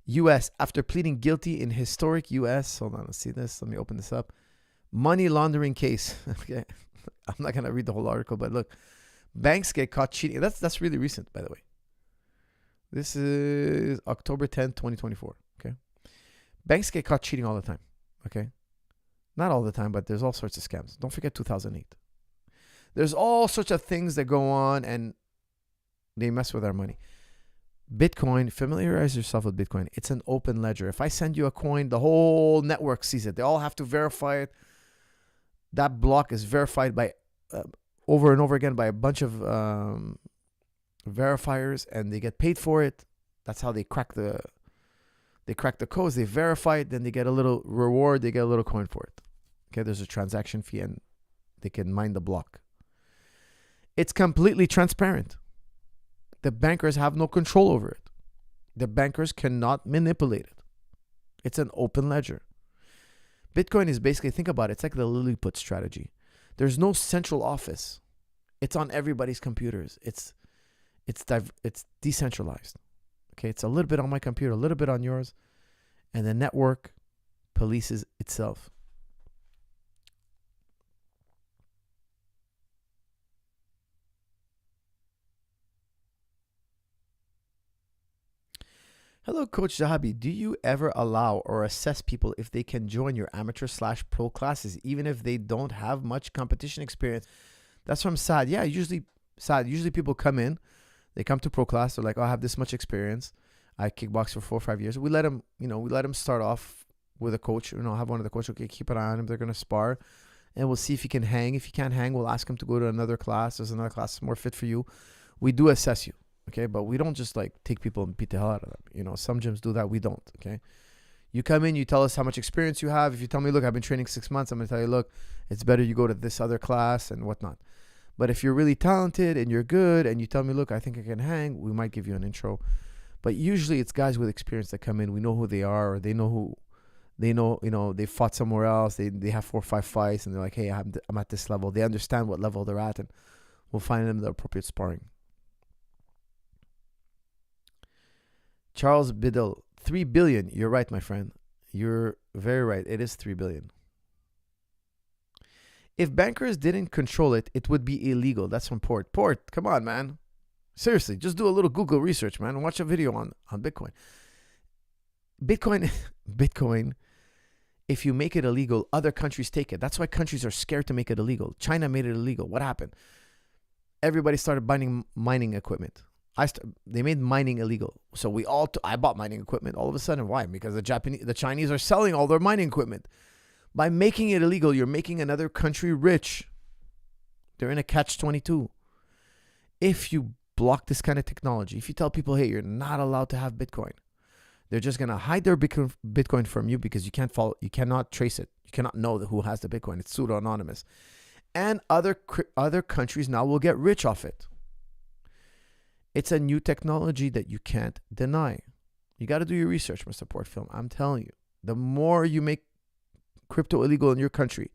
U.S. after pleading guilty in historic U.S. Hold on, let's see this. Let me open this up. Money laundering case. Okay. I'm not going to read the whole article, but look. Banks get caught cheating. That's really recent, by the way. This is October 10th, 2024. Okay. Banks get caught cheating all the time. Okay. Not all the time, but there's all sorts of scams. Don't forget 2008. There's all sorts of things that go on and they mess with our money. Bitcoin, familiarize yourself with Bitcoin. It's an open ledger. If I send you a coin, the whole network sees it. They all have to verify it. That block is verified by over and over again by a bunch of verifiers, and they get paid for it. That's how they crack the codes. They verify it, then they get a little reward. They get a little coin for it. Okay, there's a transaction fee, and they can mine the block. It's completely transparent. The bankers have no control over it. The bankers cannot manipulate it. It's an open ledger. Bitcoin is basically, think about it, it's like the Lilliput strategy. There's no central office. It's on everybody's computers. It's decentralized. Okay, it's a little bit on my computer, a little bit on yours, and the network polices itself. Hello, Coach Zahabi. Do you ever allow or assess people if they can join your amateur/pro classes, even if they don't have much competition experience? That's from Sad. Yeah, usually people come in, they come to pro class. They're like, oh, I have this much experience. I kickbox for 4 or 5 years. We let them, start off with a coach. Have one of the coaches. Okay, keep an eye on him. They're gonna spar, and we'll see if he can hang. If he can't hang, we'll ask him to go to another class. There's another class that's more fit for you. We do assess you. Okay, but we don't just like take people and beat the hell out of them. Some gyms do that. We don't. Okay, you come in, you tell us how much experience you have. If you tell me, look, I've been training 6 months, I'm gonna tell you, look, it's better you go to this other class and whatnot. But if you're really talented and you're good, and you tell me, look, I think I can hang, we might give you an intro. But usually it's guys with experience that come in. We know who they are, or they know they fought somewhere else. They have 4 or 5 fights, and they're like, hey, I'm at this level. They understand what level they're at, and we'll find them the appropriate sparring. Charles Biddle, 3 billion. You're right, my friend. You're very right. It is 3 billion. If bankers didn't control it, it would be illegal. That's from Port. Port, come on, man. Seriously, just do a little Google research, man, and watch a video on Bitcoin. Bitcoin, if you make it illegal, other countries take it. That's why countries are scared to make it illegal. China made it illegal. What happened? Everybody started buying mining equipment. They made mining illegal. So I bought mining equipment all of a sudden. Why? Because the Chinese are selling all their mining equipment. By making it illegal, you're making another country rich. They're in a catch-22. If you block this kind of technology, if you tell people, hey, you're not allowed to have Bitcoin, they're just going to hide their Bitcoin from you because you cannot trace it. You cannot know who has the Bitcoin. It's pseudo-anonymous. And other countries now will get rich off it. It's a new technology that you can't deny. You got to do your research, Mr. Portfilm. I'm telling you, the more you make crypto illegal in your country,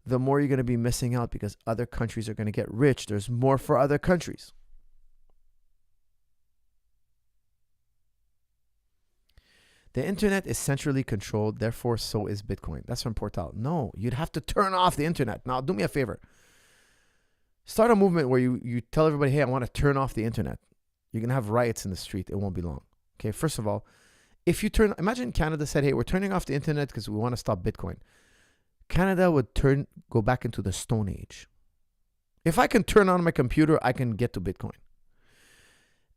the more you're going to be missing out because other countries are going to get rich. There's more for other countries. The internet is centrally controlled, therefore so is Bitcoin. That's from Portal. No, you'd have to turn off the internet. Now, do me a favor. Start a movement where you tell everybody, hey, I want to turn off the internet. You're going to have riots in the street. It won't be long. Okay, first of all, imagine Canada said, hey, we're turning off the internet because we want to stop Bitcoin. Canada would go back into the Stone Age. If I can turn on my computer, I can get to Bitcoin.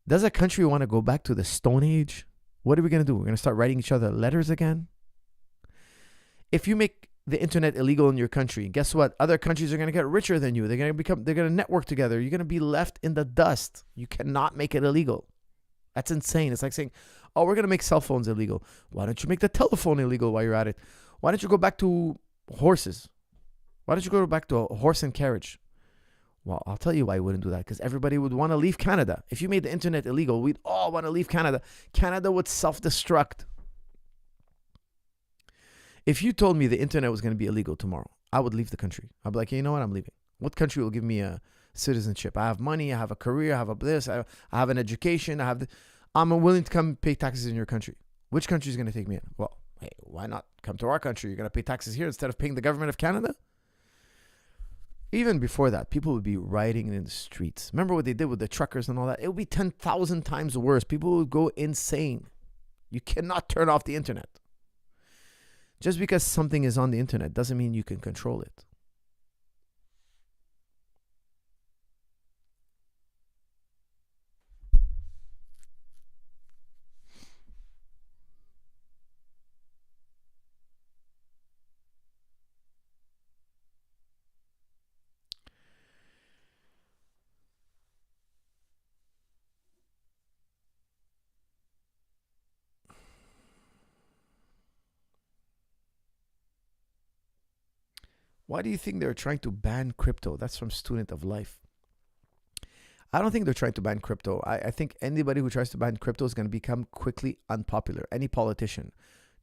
Does a country want to go back to the Stone Age? What are we going to do? We're going to start writing each other letters again? If you make the internet illegal in your country, guess what? Other countries are going to get richer than you. They're going to network together. You're going to be left in the dust. You cannot make it illegal. That's insane. It's like saying, oh, we're going to make cell phones illegal. Why don't you make the telephone illegal while you're at it? Why don't you go back to horses? Why don't you go back to a horse and carriage? Well, I'll tell you why I wouldn't do that. Because everybody would want to leave Canada. If you made the internet illegal, we'd all want to leave Canada. Canada would self-destruct. If you told me the internet was going to be illegal tomorrow, I would leave the country. I'd be like, hey, you know what? I'm leaving. What country will give me a citizenship? I have money. I have a career. I have an education. I'm willing to come pay taxes in your country. Which country is going to take me in? Well, hey, why not come to our country? You're going to pay taxes here instead of paying the government of Canada? Even before that, people would be rioting in the streets. Remember what they did with the truckers and all that? It would be 10,000 times worse. People would go insane. You cannot turn off the internet. Just because something is on the internet doesn't mean you can control it. Why do you think they're trying to ban crypto? That's from Student of Life. I don't think they're trying to ban crypto. I think anybody who tries to ban crypto is going to become quickly unpopular. Any politician.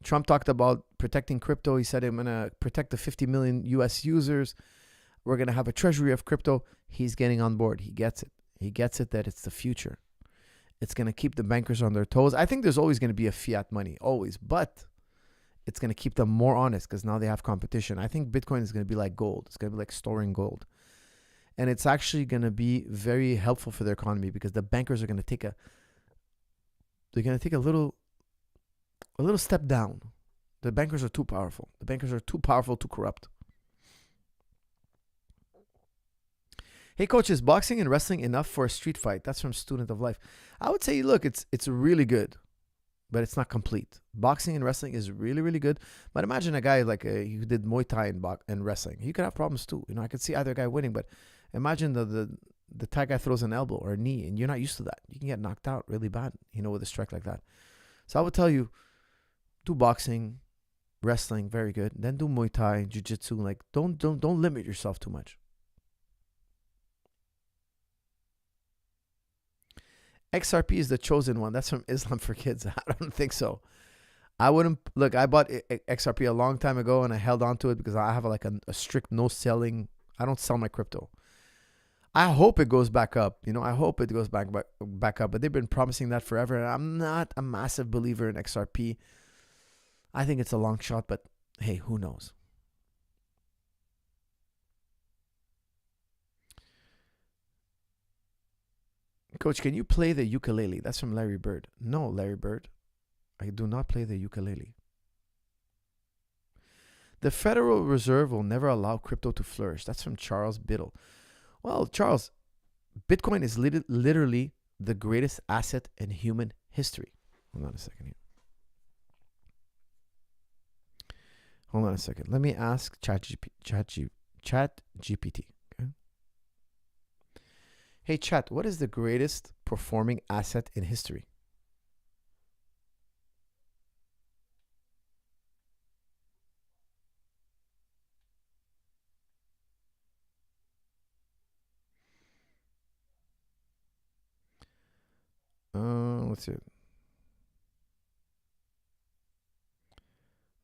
Trump talked about protecting crypto. He said, I'm going to protect the 50 million US users. We're going to have a treasury of crypto. He's getting on board. He gets it. He gets it that it's the future. It's going to keep the bankers on their toes. I think there's always going to be a fiat money, always. But it's going to keep them more honest because now they have competition. I think Bitcoin is going to be like gold. It's going to be like storing gold. And it's actually going to be very helpful for their economy because the bankers are going to take they're going to take a little step down. The bankers are too powerful. The bankers are too powerful, too corrupt. Hey, coach, is boxing and wrestling enough for a street fight? That's from Student of Life. I would say, look, it's really good, but it's not complete. Boxing and wrestling is really, really good. But imagine a guy like who did Muay Thai and wrestling. He could have problems too. I could see either guy winning, but imagine the Thai guy throws an elbow or a knee, and you're not used to that. You can get knocked out really bad, with a strike like that. So I would tell you, do boxing, wrestling, very good. Then do Muay Thai, Jiu-Jitsu. Like, don't limit yourself too much. XRP is the chosen one. That's from Islam for Kids. I don't think so. I wouldn't look. I bought XRP a long time ago, and I held on to it because I have a strict no selling. I don't sell my crypto. I hope it goes back up. I hope it goes back up. But they've been promising that forever, and I'm not a massive believer in XRP. I think it's a long shot, but hey, who knows? Coach, can you play the ukulele? That's from Larry Bird. No, Larry Bird. I do not play the ukulele. The Federal Reserve will never allow crypto to flourish. That's from Charles Biddle. Well, Charles, Bitcoin is literally the greatest asset in human history. Hold on a second here. Hold on a second. Let me ask ChatGPT. Okay. Hey, Chat, what is the greatest performing asset in history? Let's see.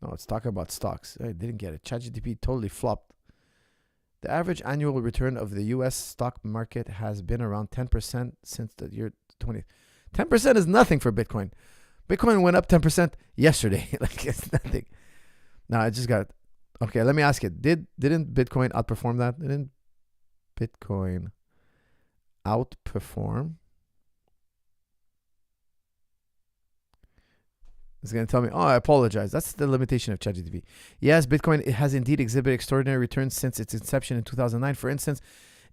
No, it's talking about stocks. I didn't get it. ChatGPT totally flopped. The average annual return of the U.S. stock market has been around 10% since the year 20. 10% is nothing for Bitcoin. Bitcoin went up 10% yesterday. Like, it's nothing. No, I just got it. Okay, let me ask you. Didn't Bitcoin outperform that? Didn't Bitcoin outperform? It's going to tell me, oh, I apologize. That's the limitation of ChatGPT. Yes, Bitcoin has indeed exhibited extraordinary returns since its inception in 2009. For instance,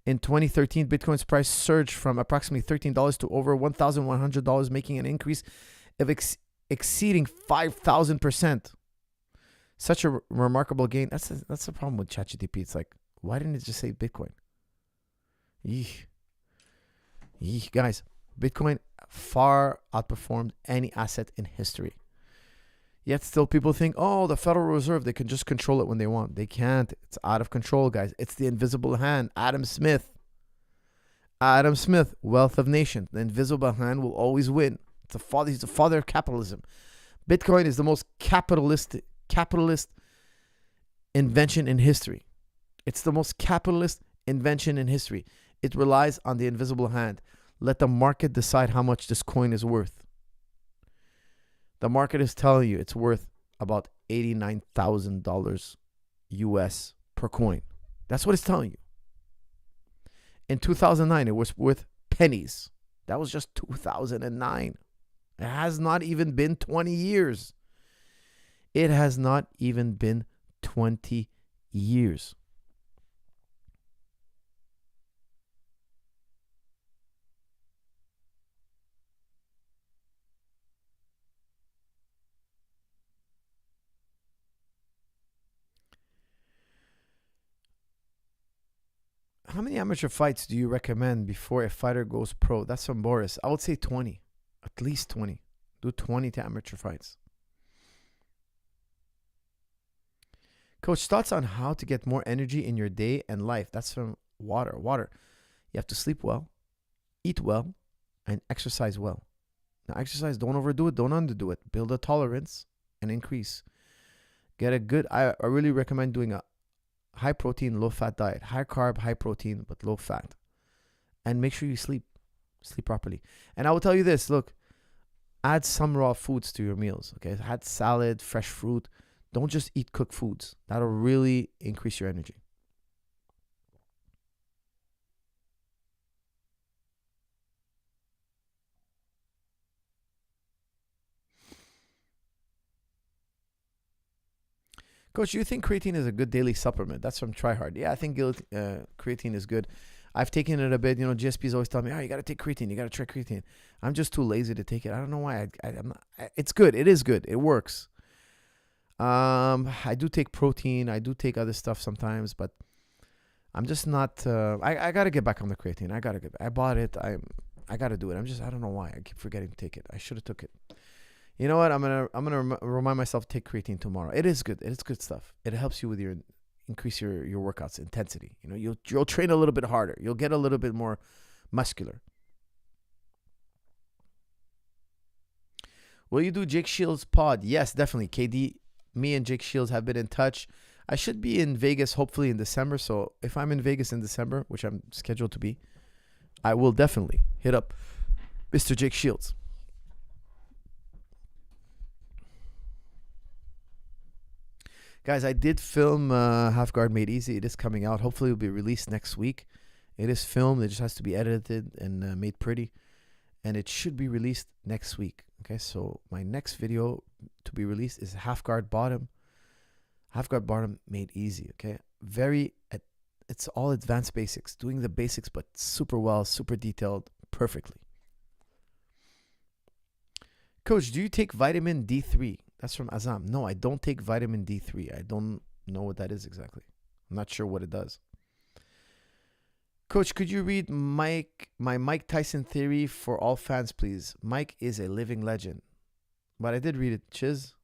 in 2013, Bitcoin's price surged from approximately $13 to over $1,100, making an increase of exceeding 5,000%. Such a remarkable gain. That's the problem with ChatGPT. It's like, why didn't it just say Bitcoin? Yeesh. Guys, Bitcoin far outperformed any asset in history. Yet still people think, oh, the Federal Reserve, they can just control it when they want. They can't. It's out of control, guys. It's the invisible hand. Adam Smith, Wealth of Nations. The invisible hand will always win. He's the father of capitalism. Bitcoin is the most capitalist invention in history. It's the most capitalist invention in history. It relies on the invisible hand. Let the market decide how much this coin is worth. The market is telling you it's worth about $89,000 US per coin. That's what it's telling you. In 2009, it was worth pennies. That was just 2009. It has not even been 20 years. It has not even been 20 years. How many amateur fights do you recommend before a fighter goes pro? That's from Boris. I would say 20. At least 20. Do 20 to amateur fights. Coach, thoughts on how to get more energy in your day and life? That's from Water. You have to sleep well, eat well, and exercise well. Now, exercise, don't overdo it, don't underdo it. Build a tolerance and increase. Get a good, I really recommend doing a high protein, low fat diet. High carb, high protein, but low fat. And make sure you sleep properly. And I will tell you this, look, add some raw foods to your meals. Okay, add salad, fresh fruit. Don't just eat cooked foods. That'll really increase your energy. Coach, do you think creatine is a good daily supplement? That's from Tryhard. Yeah, I think creatine is good. I've taken it a bit. GSP's always telling me, you got to take creatine. You got to try creatine. I'm just too lazy to take it. I don't know why. I'm not, it's good. It is good. It works. I do take protein. I do take other stuff sometimes, but I'm just not. I got to get back on the creatine. I bought it. I got to do it. I don't know why. I keep forgetting to take it. I should have took it. You know what? I'm gonna remind myself to take creatine tomorrow. It is good. It is good stuff. It helps you with increase your workouts intensity. You'll train a little bit harder. You'll get a little bit more muscular. Will you do Jake Shields pod? Yes, definitely. KD, me and Jake Shields have been in touch. I should be in Vegas hopefully in December. So if I'm in Vegas in December, which I'm scheduled to be, I will definitely hit up Mr. Jake Shields. Guys, I did film Half Guard Made Easy. It is coming out. Hopefully it will be released next week. It is filmed. It just has to be edited and made pretty. And it should be released next week. Okay, so my next video to be released is Half Guard Bottom. Half Guard Bottom Made Easy. Okay, it's all advanced basics. Doing the basics, but super well, super detailed, perfectly. Coach, do you take vitamin D3? That's from Azam. No, I don't take vitamin D3. I don't know what that is exactly. I'm not sure what it does. Coach, could you read my Mike Tyson theory for all fans, please? Mike is a living legend. But I did read it. Chiz?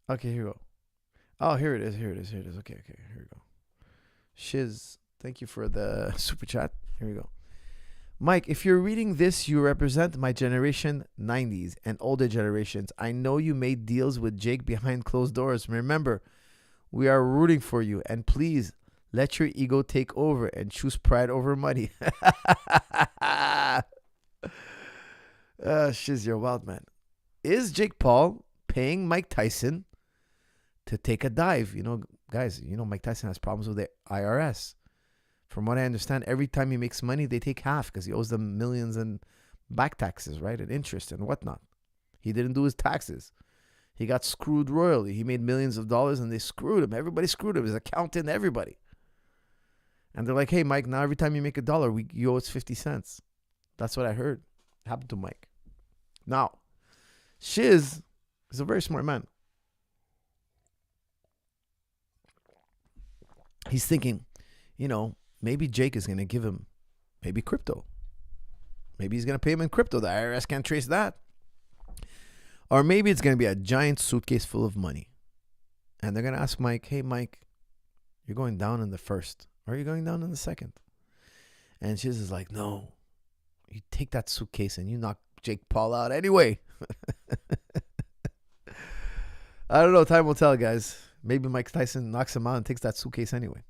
Okay, here we go. Oh, here it is. Okay, here we go. Shiz, thank you for the super chat. Here we go. Mike, if you're reading this, you represent my generation, 90s, and older generations. I know you made deals with Jake behind closed doors. Remember, we are rooting for you. And please, let your ego take over and choose pride over money. Shiz, you're wild, man. Is Jake Paul paying Mike Tyson to take a dive? Guys, Mike Tyson has problems with the IRS. From what I understand, every time he makes money, they take half because he owes them millions in back taxes, right? And interest and whatnot. He didn't do his taxes. He got screwed royally. He made millions of dollars and they screwed him. Everybody screwed him. His accountant, everybody. And they're like, hey, Mike, now every time you make $1, you owe us 50 cents. That's what I heard. It happened to Mike. Now, Shiz is a very smart man. He's thinking, maybe Jake is going to give him maybe crypto. Maybe he's going to pay him in crypto. The IRS can't trace that. Or maybe it's going to be a giant suitcase full of money. And they're going to ask Mike, hey, Mike, you're going down in the first. Or are you going down in the second? And Shiz is like, no. You take that suitcase and you knock Jake Paul out anyway. I don't know. Time will tell, guys. Maybe Mike Tyson knocks him out and takes that suitcase anyway.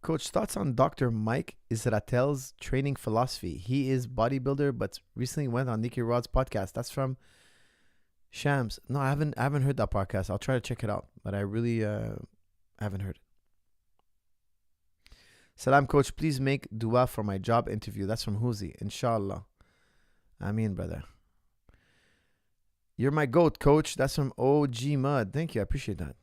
Coach, thoughts on Dr. Mike Isratel's training philosophy? He is bodybuilder, but recently went on Nicky Rod's podcast. That's from Shams. No, I haven't heard that podcast. I'll try to check it out, but I really haven't heard it. Salam, Coach. Please make dua for my job interview. That's from Huzi. Inshallah. Ameen, brother. You're my goat, Coach. That's from OG Mud. Thank you. I appreciate that.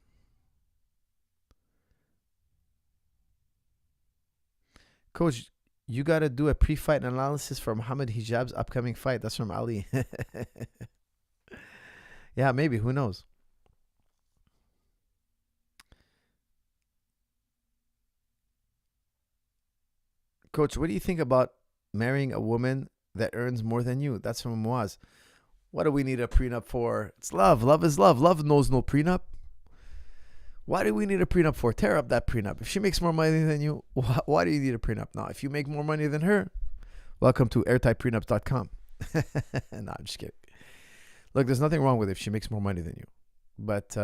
Coach, you got to do a pre-fight analysis for Muhammad Hijab's upcoming fight. That's from Ali. Yeah, maybe. Who knows? Coach, what do you think about marrying a woman that earns more than you? That's from Muaz. What do we need a prenup for? It's love. Love is love. Love knows no prenup. Why do we need a prenup for? Tear up that prenup. If she makes more money than you, why do you need a prenup? Now, if you make more money than her, welcome to airtightprenups.com. No, I'm just kidding. Look, there's nothing wrong with it if she makes more money than you. But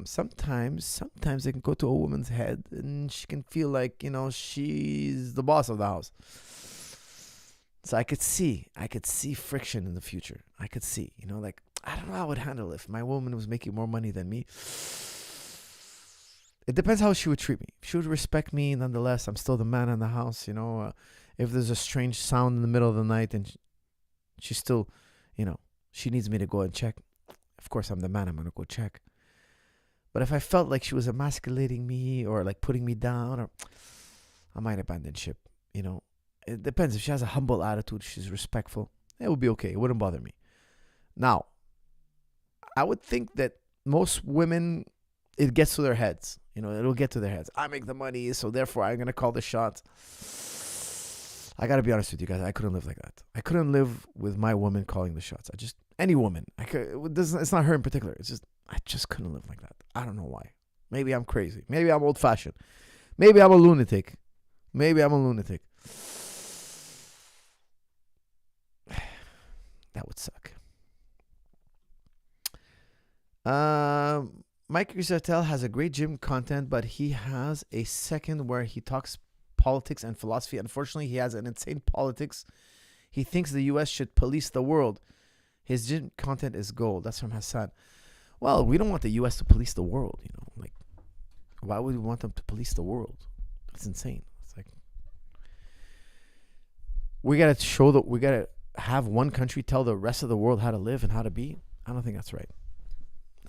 sometimes it can go to a woman's head and she can feel like, she's the boss of the house. So I could see friction in the future. I could see, I don't know how I would handle it if my woman was making more money than me. it depends how she would treat me. If she would respect me, nonetheless, I'm still the man in the house, if there's a strange sound in the middle of the night and she still, she needs me to go and check, of course I'm the man, I'm going to go check. But if I felt like she was emasculating me or like putting me down, or I might abandon ship, It depends. If she has a humble attitude, she's respectful, it would be okay. It wouldn't bother me. Now, I would think that most women, it gets to their heads. It'll get to their heads. I make the money, so therefore I'm going to call the shots. I got to be honest with you guys. I couldn't live like that. I couldn't live with my woman calling the shots. Any woman. It's not her in particular. I just couldn't live like that. I don't know why. Maybe I'm crazy. Maybe I'm old-fashioned. Maybe I'm a lunatic. That would suck. Mike Rizatel has a great gym content, but he has a second where he talks politics and philosophy. Unfortunately, he has an insane politics. He thinks the U.S. should police the world. His gym content is gold. That's from Hassan. Well, we don't want the U.S. to police the world, Like, why would we want them to police the world? That's insane. It's like, we got to have one country tell the rest of the world how to live and how to be. I don't think that's right.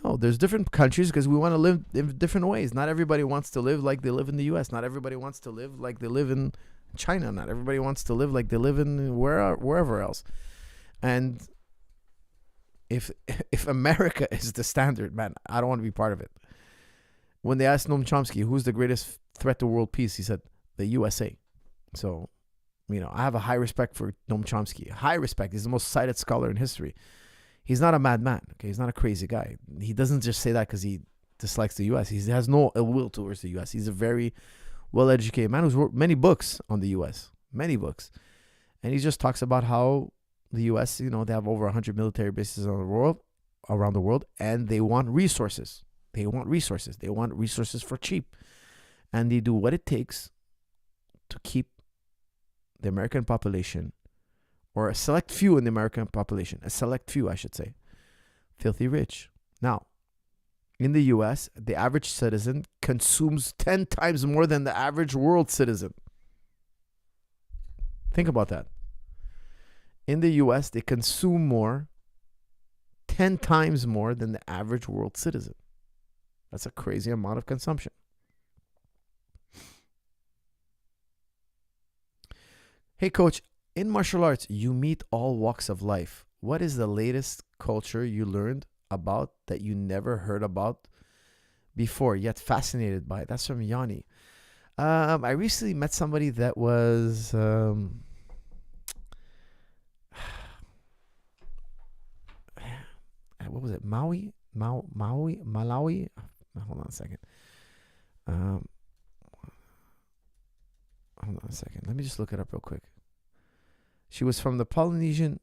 No, there's different countries because we want to live in different ways. Not everybody wants to live like they live in the U.S. Not everybody wants to live like they live in China. Not everybody wants to live like they live in wherever else. And if America is the standard, man, I don't want to be part of it. When they asked Noam Chomsky, who's the greatest threat to world peace, he said, the USA. So, I have a high respect for Noam Chomsky. High respect. He's the most cited scholar in history. He's not a madman. Okay, he's not a crazy guy. He doesn't just say that because he dislikes the U.S. He has no ill will towards the U.S. He's a very well-educated man who's wrote many books on the U.S. Many books, and he just talks about how the U.S. They have over 100 military bases around the world, and they want resources. They want resources for cheap, and they do what it takes to keep the American population, or a select few in the American population, filthy rich. Now, in the U.S., the average citizen consumes 10 times more than the average world citizen. Think about that. In the U.S., they consume 10 times more than the average world citizen. That's a crazy amount of consumption. Hey, Coach, in martial arts, you meet all walks of life. What is the latest culture you learned about that you never heard about before, yet fascinated by? That's from Yanni. I recently met somebody that was... what was it? Malawi? Hold on a second. Let me just look it up real quick. She was from the Polynesian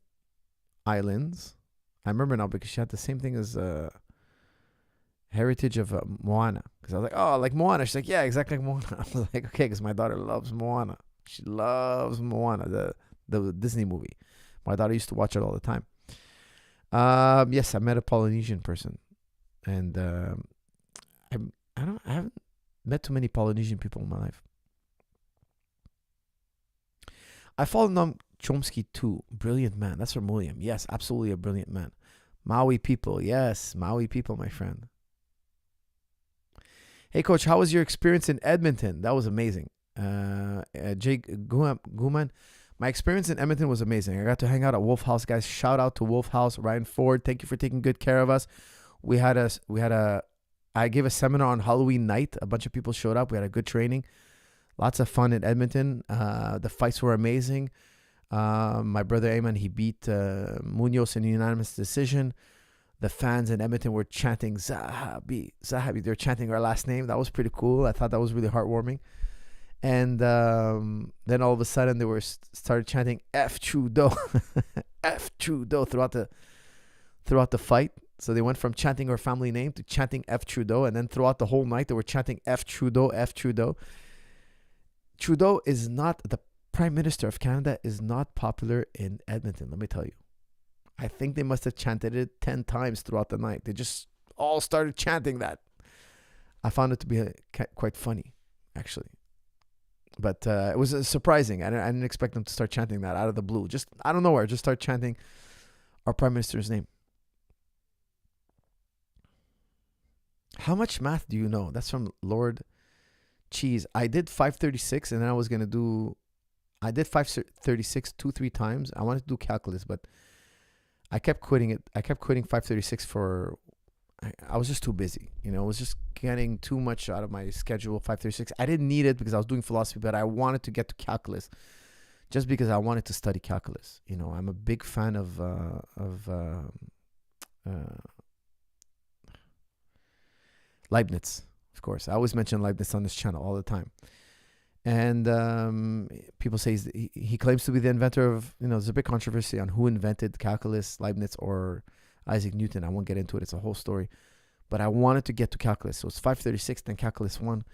Islands. I remember now because she had the same thing as heritage of Moana. Because I was like, oh, like Moana. She's like, yeah, exactly like Moana. I was like, okay, because my daughter loves Moana. She loves Moana, the Disney movie. My daughter used to watch it all the time. Yes, I met a Polynesian person, and I haven't met too many Polynesian people in my life. I followed Noam Chomsky too. Brilliant man. That's from William. Yes, absolutely a brilliant man. Maui people. Yes, Maui people, my friend. Hey, Coach, how was your experience in Edmonton? That was amazing. Jake Guman. My experience in Edmonton was amazing. I got to hang out at Wolf House, guys. Shout out to Wolf House. Ryan Ford, thank you for taking good care of us. I gave a seminar on Halloween night. A bunch of people showed up. We had a good training. Lots of fun in Edmonton. The fights were amazing. My brother Ayman, he beat Munoz in a unanimous decision. The fans in Edmonton were chanting Zahabi. They're chanting our last name. That was pretty cool. I thought that was really heartwarming. And then all of a sudden they started chanting F Trudeau, F Trudeau throughout the fight. So they went from chanting our family name to chanting F Trudeau, and then throughout the whole night they were chanting F Trudeau, F Trudeau. Trudeau is not, the Prime Minister of Canada is not popular in Edmonton, let me tell you. I think they must have chanted it 10 times throughout the night. They just all started chanting that. I found it to be quite funny, actually. But it was surprising. I didn't expect them to start chanting that out of the blue. Just out of nowhere, just start chanting our Prime Minister's name. How much math do you know? That's from Lord Cheese. I did 536, and then I did 536 2-3 times. I wanted to do calculus, but I kept quitting it. I kept quitting 536 I was just too busy. It was just getting too much out of my schedule, 536. I didn't need it because I was doing philosophy, but I wanted to get to calculus just because I wanted to study calculus. I'm a big fan of Leibniz, of course. I always mention Leibniz on this channel all the time. And people say he claims to be the inventor of, there's a big controversy on who invented calculus, Leibniz or Isaac Newton. I won't get into it. It's a whole story. But I wanted to get to calculus. So it's 536, then calculus 1.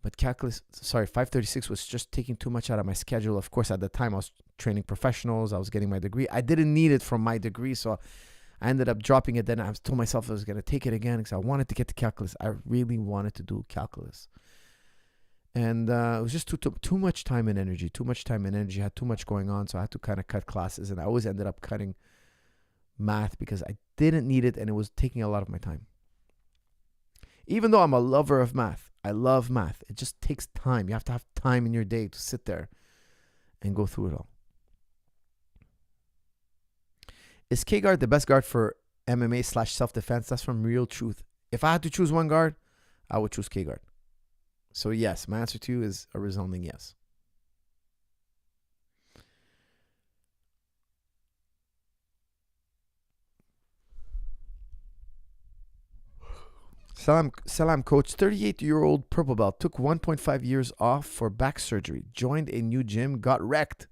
But 536 was just taking too much out of my schedule. Of course, at the time, I was training professionals. I was getting my degree. I didn't need it from my degree, so I ended up dropping it. Then I told myself I was going to take it again because I wanted to get to calculus. I really wanted to do calculus. And it was just too much time and energy. I had too much going on, so I had to kind of cut classes. And I always ended up cutting math because I didn't need it, and it was taking a lot of my time. Even though I'm a lover of math, I love math. It just takes time. You have to have time in your day to sit there and go through it all. Is K-guard the best guard for MMA/self-defense? That's from Real Truth. If I had to choose one guard, I would choose K-guard. So yes, my answer to you is a resounding yes. Salam coach, 38-year-old purple belt, took 1.5 years off for back surgery, joined a new gym, got wrecked.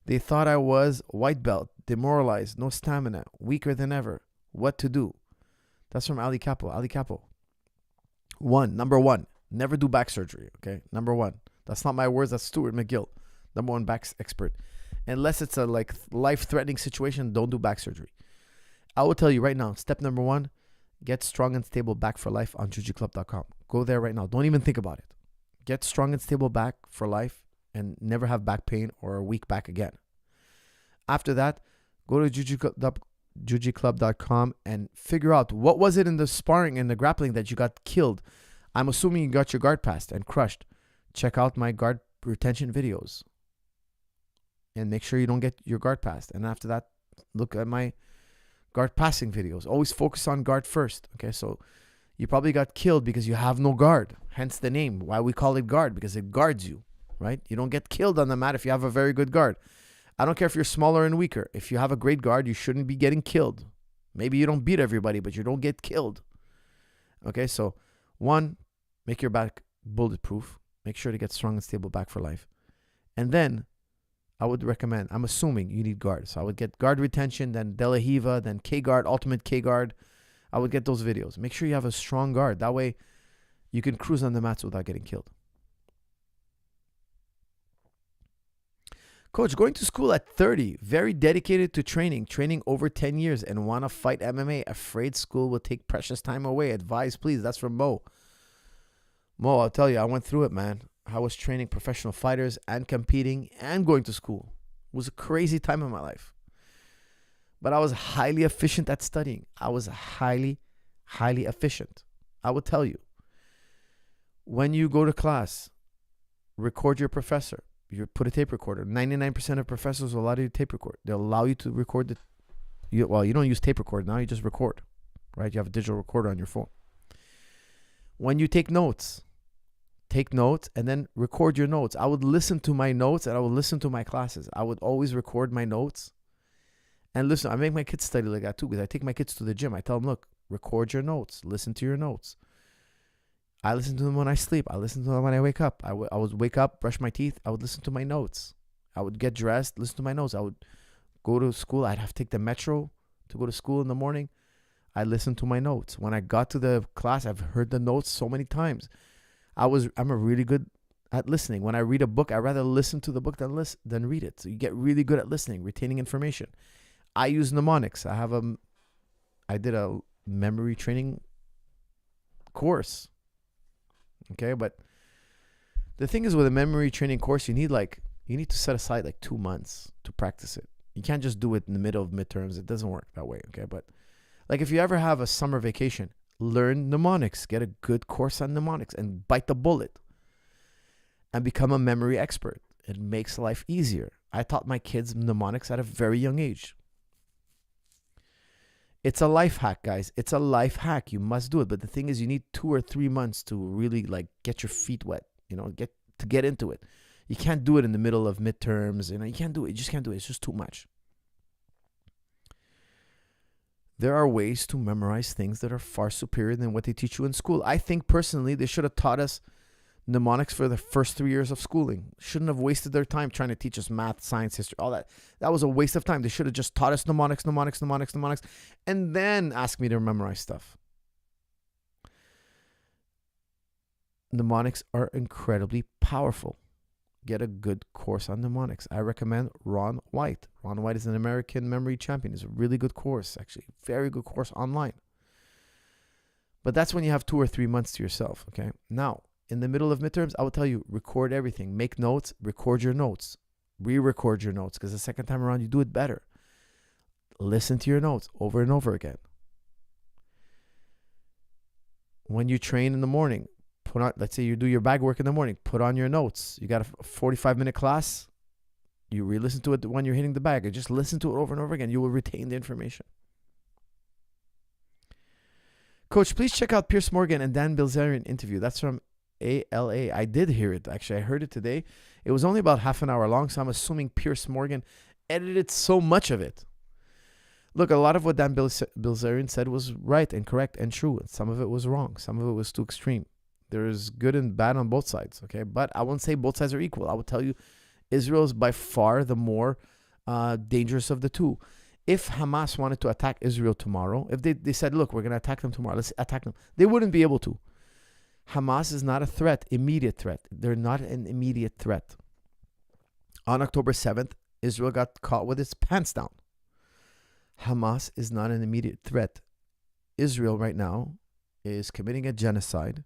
They thought I was white belt, demoralized, no stamina, weaker than ever. What to do? That's from Ali Capo. Ali Capo. Number one, never do back surgery, okay? Number one. That's not my words, that's Stuart McGill, number one back expert. Unless it's a life-threatening situation, don't do back surgery. I will tell you right now, step number one, get strong and stable back for life on jujiclub.com. Go there right now. Don't even think about it. Get strong and stable back for life and never have back pain or a weak back again. After that, go to jujiclub.com and figure out what was it in the sparring and the grappling that you got killed. I'm assuming you got your guard passed and crushed. Check out my guard retention videos and make sure you don't get your guard passed. And after that, look at my guard passing videos. Always focus on guard first. Okay, so you probably got killed because you have no guard. Hence the name. Why we call it guard, because it guards you, right? You don't get killed on the mat if you have a very good guard. I don't care if you're smaller and weaker. If you have a great guard, you shouldn't be getting killed. Maybe you don't beat everybody, but you don't get killed. Okay, so one, make your back bulletproof. Make sure to get strong and stable back for life. And then I would recommend, I'm assuming you need guard. So I would get guard retention, then De La Hiva, then K-guard, ultimate K-guard. I would get those videos. Make sure you have a strong guard. That way you can cruise on the mats without getting killed. Coach, going to school at 30, very dedicated to training over 10 years and want to fight MMA. Afraid school will take precious time away. Advise, please. That's from Mo. Mo, I'll tell you, I went through it, man. I was training professional fighters and competing and going to school. It was a crazy time in my life. But I was highly efficient at studying. I was highly efficient. I would tell you. When you go to class, record your professor. You put a tape recorder. 99% of professors will allow you to tape record. They'll allow you to record you don't use tape record now. You just record, right? You have a digital recorder on your phone. When you take notes and then record your notes. I would listen to my notes and I would listen to my classes. I would always record my notes and listen. I make my kids study like that too, because I take my kids to the gym. I tell them, look, record your notes. Listen to your notes. I listen to them when I sleep. I listen to them when I wake up. I would wake up, brush my teeth. I would listen to my notes. I would get dressed, listen to my notes. I would go to school. I'd have to take the metro to go to school in the morning. I listened to my notes. When I got to the class, I've heard the notes so many times. I'm a really good at listening. When I read a book, I'd rather listen to the book than read it. So you get really good at listening, retaining information. I use mnemonics. I did a memory training course. Okay, but the thing is with a memory training course, you need to set aside like 2 months to practice it. You can't just do it in the middle of midterms. It doesn't work that way. Okay, but like if you ever have a summer vacation, learn mnemonics, get a good course on mnemonics and bite the bullet and become a memory expert. It makes life easier. I taught my kids mnemonics at a very young age. It's a life hack, guys. It's a life hack. You must do it. But the thing is, you need 2 or 3 months to really like get your feet wet, get into it. You can't do it in the middle of midterms. You can't do it. You just can't do it. It's just too much. There are ways to memorize things that are far superior than what they teach you in school. I think personally, they should have taught us mnemonics for the first 3 years of schooling. Shouldn't have wasted their time trying to teach us math, science, history, all that. That was a waste of time. They should have just taught us mnemonics, and then asked me to memorize stuff. Mnemonics are incredibly powerful. Get a good course on mnemonics. I recommend Ron White. Ron White is an American memory champion. It's a really good course, actually. Very good course online. But that's when you have 2 or 3 months to yourself, okay? Now, in the middle of midterms, I will tell you, record everything. Make notes, record your notes. Re-record your notes, because the second time around, you do it better. Listen to your notes over and over again. When you train in the morning, let's say you do your bag work in the morning, put on your notes. You got a 45-minute class. You re-listen to it when you're hitting the bag. And just listen to it over and over again. You will retain the information. Coach, please check out Piers Morgan and Dan Bilzerian interview. That's from ALA. I did hear it. Actually, I heard it today. It was only about half an hour long, so I'm assuming Piers Morgan edited so much of it. Look, a lot of what Dan Bilzerian said was right and correct and true. Some of it was wrong. Some of it was too extreme. There's good and bad on both sides, okay? But I won't say both sides are equal. I will tell you Israel is by far the more dangerous of the two. If Hamas wanted to attack Israel tomorrow, if they said, look, we're going to attack them tomorrow, let's attack them, they wouldn't be able to. Hamas is not a threat, immediate threat. They're not an immediate threat. On October 7th, Israel got caught with its pants down. Hamas is not an immediate threat. Israel right now is committing a genocide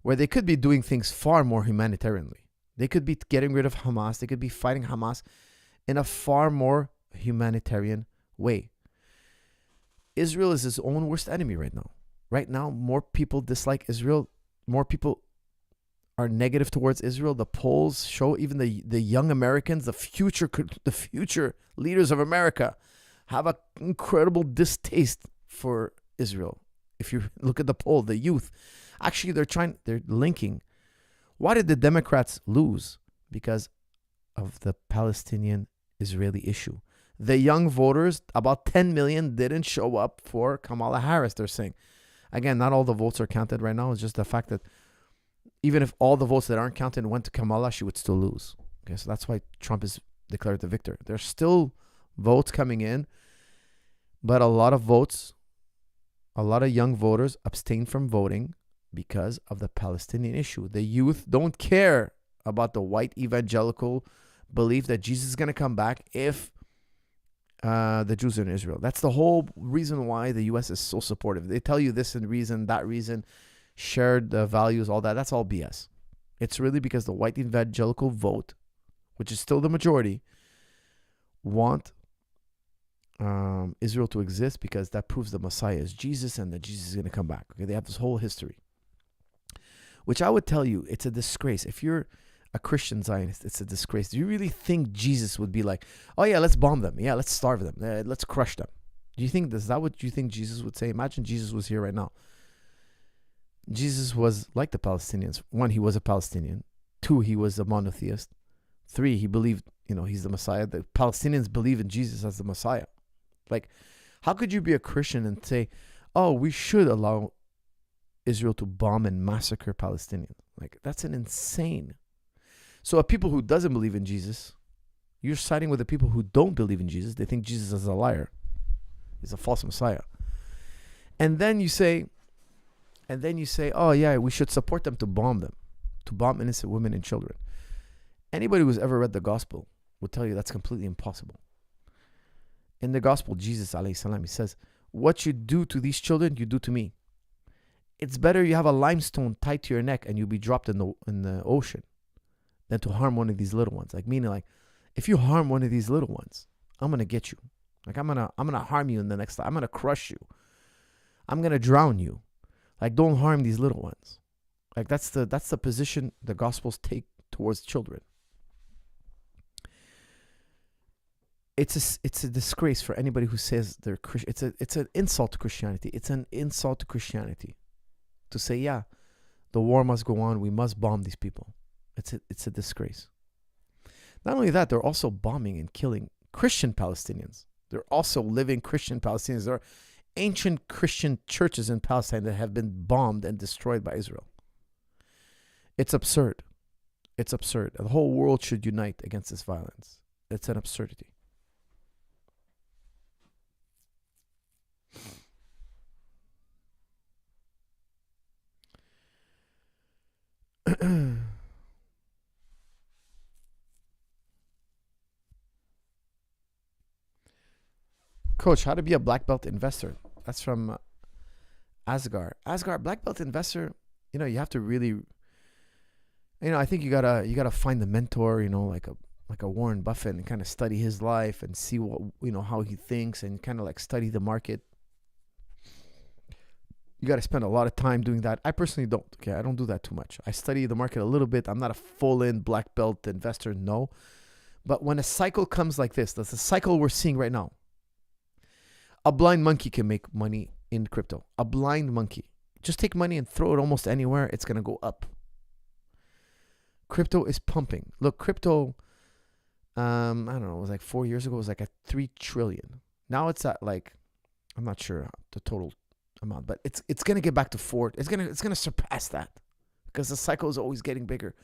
where they could be doing things far more humanitarianly. They could be getting rid of Hamas. They could be fighting Hamas in a far more humanitarian way. Israel is its own worst enemy right now. Right now, more people dislike Israel. More people are negative towards Israel. The polls show even the young Americans, the future leaders of America, have an incredible distaste for Israel. If you look at the poll, the youth, actually they're linking. Why did the Democrats lose? Because of the Palestinian-Israeli issue. The young voters, about 10 million, didn't show up for Kamala Harris, they're saying. Again, not all the votes are counted right now. It's just the fact that even if all the votes that aren't counted went to Kamala, she would still lose. Okay, so that's why Trump is declared the victor. There's still votes coming in, but a lot of young voters abstain from voting because of the Palestinian issue. The youth don't care about the white evangelical belief that Jesus is going to come back if the Jews are in Israel. That's the whole reason why the U.S. is so supportive. They tell you this and reason, that reason, shared values, all that. That's all BS. It's really because the white evangelical vote, which is still the majority, want Israel to exist because that proves the Messiah is Jesus and that Jesus is going to come back. Okay, they have this whole history, which I would tell you, it's a disgrace. If you're a Christian Zionist, it's a disgrace. Do you really think Jesus would be like, oh yeah, let's bomb them. Yeah, let's starve them. Let's crush them. Do you think is that what you think Jesus would say? Imagine Jesus was here right now. Jesus was like the Palestinians. 1, he was a Palestinian. 2, he was a monotheist. 3, he believed, he's the Messiah. The Palestinians believe in Jesus as the Messiah. Like, how could you be a Christian and say, oh, we should allow Israel to bomb and massacre Palestinians? Like, that's an insane. So a people who doesn't believe in Jesus, you're siding with the people who don't believe in Jesus. They think Jesus is a liar. He's a false Messiah. And then you say, oh yeah, we should support them to bomb innocent women and children. Anybody who's ever read the gospel will tell you that's completely impossible. In the gospel, Jesus, alayhi salam, he says, what you do to these children, you do to me. It's better you have a limestone tied to your neck and you'll be dropped in the ocean than to harm one of these little ones. Like, meaning, like, if you harm one of these little ones, I'm gonna get you. Like, I'm gonna harm you in the next time. I'm gonna crush you. I'm gonna drown you. Like, don't harm these little ones. Like, that's the position the Gospels take towards children. It's a disgrace for anybody who says they're Christian. It's an insult to Christianity. It's an insult to Christianity to say, yeah, the war must go on. We must bomb these people. It's a disgrace. Not only that, they're also bombing and killing Christian Palestinians. They're also living Christian Palestinians. There are ancient Christian churches in Palestine that have been bombed and destroyed by Israel. It's absurd. It's absurd. The whole world should unite against this violence. It's an absurdity. Coach, how to be a black belt investor? That's from Asgar. Asgar, black belt investor. You have to really. I think you gotta find the mentor. Like a Warren Buffett, and kind of study his life and see what how he thinks, and kind of like study the market. You got to spend a lot of time doing that. I personally don't. Okay, I don't do that too much. I study the market a little bit. I'm not a full-in black belt investor, no. But when a cycle comes like this, that's the cycle we're seeing right now. A blind monkey can make money in crypto. A blind monkey. Just take money and throw it almost anywhere. It's going to go up. Crypto is pumping. Look, crypto, I don't know, it was like 4 years ago, it was like at 3 trillion. Now it's at like, I'm not sure the total amount, but it's going to get back to 4. It's going to surpass that because the cycle is always getting bigger.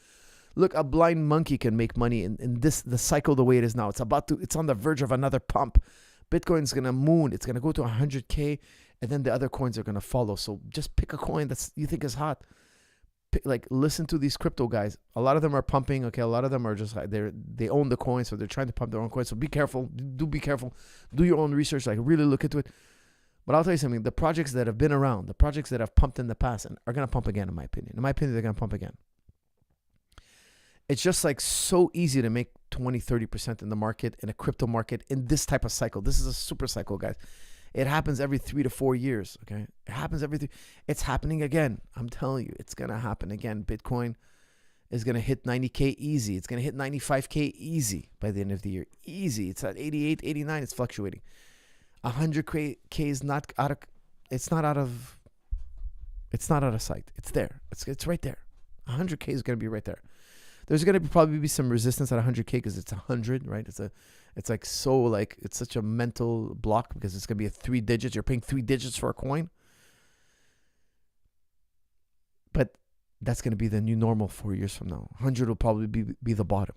Look, a blind monkey can make money in the cycle the way it is now. It's on the verge of another pump. Bitcoin's going to moon. It's going to go to 100K, and then the other coins are going to follow. So just pick a coin that you think is hot. Listen to these crypto guys. A lot of them are pumping. Okay, a lot of them are just like they own the coin, so they're trying to pump their own coins. So be careful. Do be careful. Do your own research. Like, really look into it. But I'll tell you something. The projects that have been around, the projects that have pumped in the past, and are going to pump again, in my opinion. In my opinion, they're going to pump again. It's just like so easy to make 20-30% in the market, in a crypto market, in this type of cycle. This is a super cycle, guys. It happens every 3 to 4 years, okay? It happens every 3. It's happening again. I'm telling you, it's going to happen again. Bitcoin is going to hit 90K easy. It's going to hit 95K easy by the end of the year. Easy. It's at 88, 89. It's fluctuating. 100K is not out of, it's not out of sight. It's there. It's right there. 100K is going to be right there. There's going to probably be some resistance at 100K because it's 100, right? It's like so like it's such a mental block because it's going to be 3 digits. You're paying 3 digits for a coin. But that's going to be the new normal 4 years from now. 100 will probably be the bottom.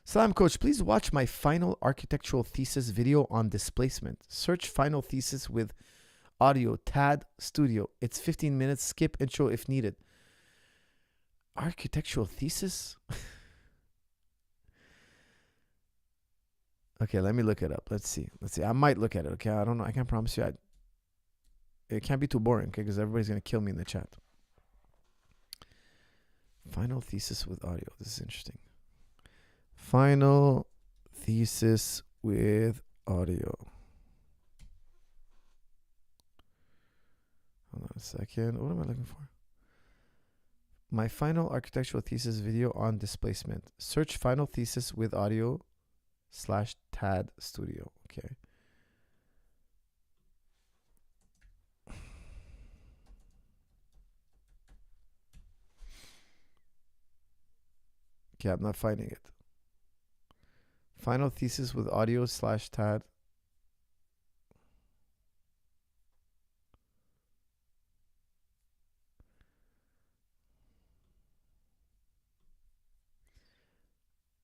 Salam, Coach. Please watch my final architectural thesis video on displacement. Search final thesis with audio, TAD Studio. It's 15 minutes. Skip intro if needed. Architectural thesis? Okay, let me look it up. Let's see. I might look at it, okay? I don't know. I can't promise you. It can't be too boring, okay? Because everybody's going to kill me in the chat. Final thesis with audio. This is interesting. Final thesis with audio. Hold on a second. What am I looking for? My final architectural thesis video on displacement. Search final thesis with audio / TAD Studio. Okay. Okay, I'm not finding it. Final thesis with audio / TAD.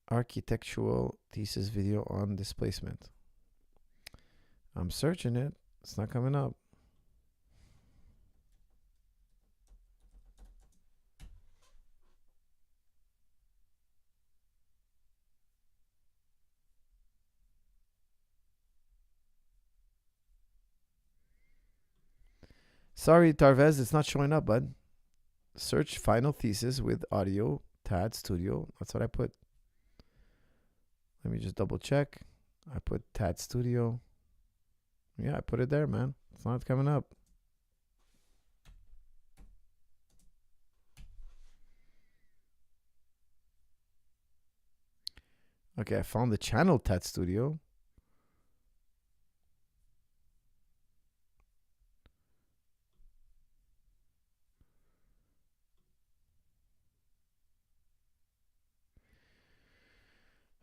Architectural thesis video on displacement. I'm searching it. It's not coming up. Sorry, Tarvez, it's not showing up, bud. Search final thesis with audio, TAD Studio. That's what I put. Let me just double check. I put TAD Studio. Yeah, I put it there, man. It's not coming up. Okay, I found the channel TAD Studio.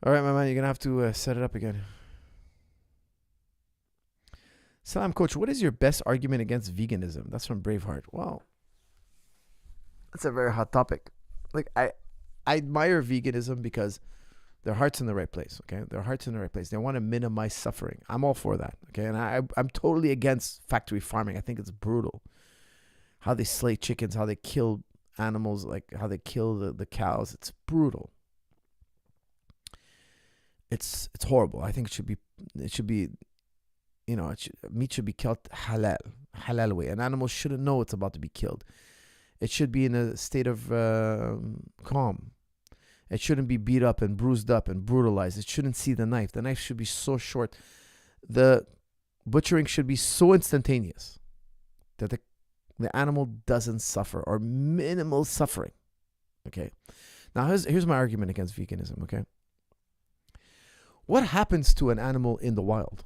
All right, my man, you're going to have to set it up again. Salam, Coach, what is your best argument against veganism? That's from Braveheart. Wow. That's a very hot topic. Like, I admire veganism because their heart's in the right place, okay? Their heart's in the right place. They want to minimize suffering. I'm all for that, okay? And I'm totally against factory farming. I think it's brutal. How they slay chickens, how they kill animals, like how they kill the cows. It's brutal. It's horrible. I think it should be, meat should be killed halal way. An animal shouldn't know it's about to be killed. It should be in a state of calm. It shouldn't be beat up and bruised up and brutalized. It shouldn't see the knife. The knife should be so short. The butchering should be so instantaneous that the animal doesn't suffer or minimal suffering. Okay. Now here's my argument against veganism. Okay. What happens to an animal in the wild?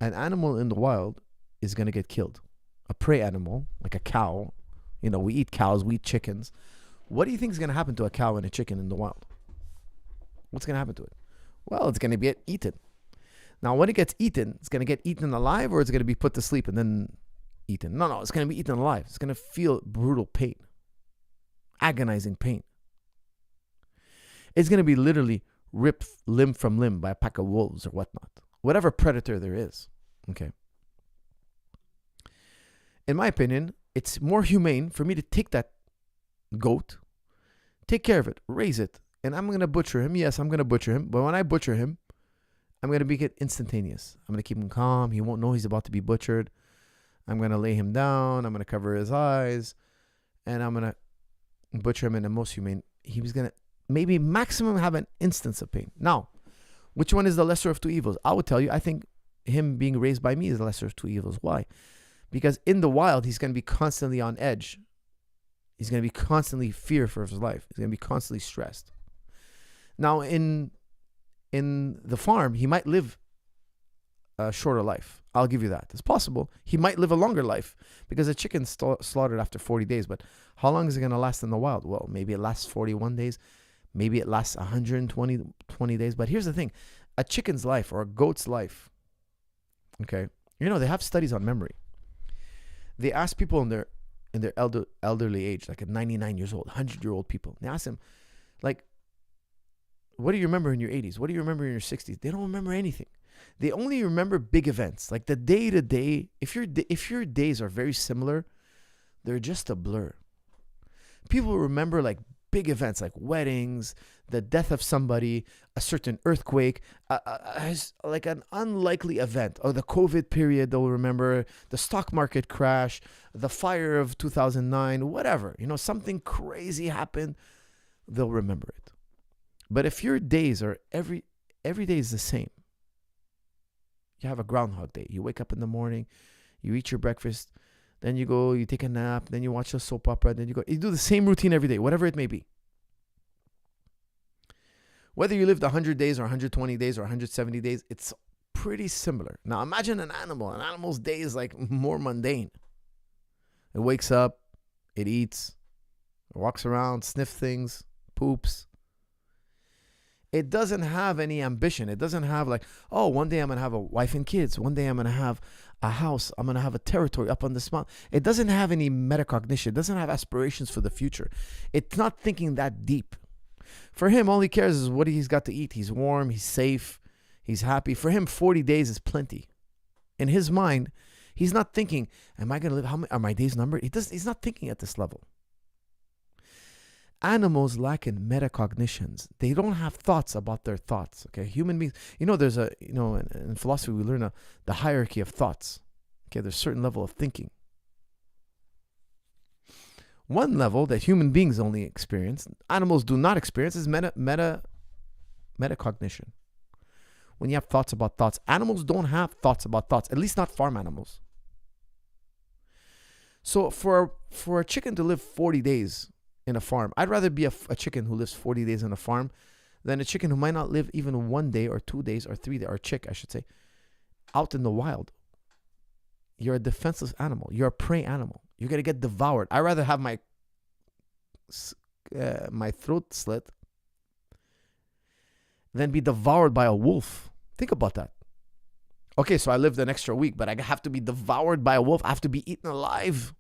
An animal in the wild is going to get killed. A prey animal, like a cow. We eat cows, we eat chickens. What do you think is going to happen to a cow and a chicken in the wild? What's going to happen to it? Well, it's going to get eaten. Now, when it gets eaten, it's going to get eaten alive or it's going to be put to sleep and then eaten? No, it's going to be eaten alive. It's going to feel brutal pain, agonizing pain. It's going to be literally ripped limb from limb by a pack of wolves or whatnot. Whatever predator there is. Okay. In my opinion, it's more humane for me to take that goat, take care of it, raise it, and I'm going to butcher him. Yes, I'm going to butcher him. But when I butcher him, I'm going to make it instantaneous. I'm going to keep him calm. He won't know he's about to be butchered. I'm going to lay him down. I'm going to cover his eyes. And I'm going to butcher him in the most humane. He was going to maybe maximum have an instance of pain. Now, which one is the lesser of two evils? I would tell you, I think him being raised by me is the lesser of two evils. Why? Because in the wild, he's going to be constantly on edge. He's going to be constantly fear for his life. He's going to be constantly stressed. Now, in the farm, he might live a shorter life. I'll give you that. It's possible. He might live a longer life because a chicken's slaughtered after 40 days. But how long is it going to last in the wild? Well, maybe it lasts 41 days. Maybe it lasts 120 days. But here's the thing. A chicken's life or a goat's life, okay, they have studies on memory. They ask people in their elderly age, like at 99 years old, 100-year-old people. They ask them, like, what do you remember in your 80s? What do you remember in your 60s? They don't remember anything. They only remember big events, like the day-to-day. If your days are very similar, they're just a blur. People remember like big events, like weddings, the death of somebody, a certain earthquake, like an unlikely event, or the COVID period. They'll remember the stock market crash, the fire of 2009, whatever. Something crazy happened. They'll remember it. But if your days are every day is the same, you have a Groundhog Day. You wake up in the morning, you eat your breakfast, then you go, you take a nap, then you watch a soap opera, then you do the same routine every day, whatever it may be. Whether you lived 100 days or 120 days or 170 days, it's pretty similar. Now imagine an animal. An animal's day is like more mundane. It wakes up, it eats, it walks around, sniffs things, poops. It doesn't have any ambition. It doesn't have like, oh, one day I'm going to have a wife and kids. One day I'm going to have a house. I'm going to have a territory up on this mountain. It doesn't have any metacognition. It doesn't have aspirations for the future. It's not thinking that deep. For him, all he cares is what he's got to eat. He's warm. He's safe. He's happy. For him, 40 days is plenty. In his mind, he's not thinking, am I going to live? How many, are my days numbered? He's not thinking at this level. Animals lack in metacognitions. They don't have thoughts about their thoughts. Okay, human beings. There's in philosophy we learn the hierarchy of thoughts. Okay, there's a certain level of thinking. One level that human beings only experience, animals do not experience, is metacognition. When you have thoughts about thoughts, animals don't have thoughts about thoughts, at least not farm animals. So for a chicken to live 40 days in a farm, I'd rather be a chicken who lives 40 days in a farm than a chicken who might not live even 1 day or 2 days or 3 days, or a chick, I should say, out in the wild. You're a defenseless animal. You're a prey animal. You're going to get devoured. I'd rather have my throat slit than be devoured by a wolf. Think about that. Okay, so I lived an extra week, but I have to be devoured by a wolf. I have to be eaten alive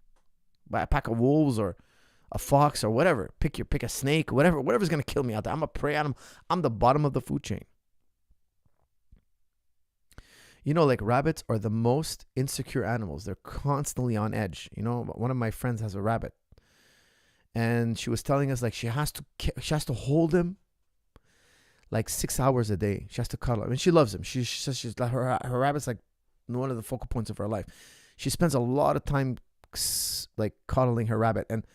by a pack of wolves or a fox or whatever. Pick a snake, whatever's going to kill me out there. I'm a prey animal. I'm the bottom of the food chain. You know, like rabbits are the most insecure animals. They're constantly on edge. You know, one of my friends has a rabbit, and she was telling us like she has to hold him like 6 hours a day. She has to cuddle him. I mean, she loves him. She says she's like her rabbit's like one of the focal points of her life. She spends a lot of time like coddling her rabbit. And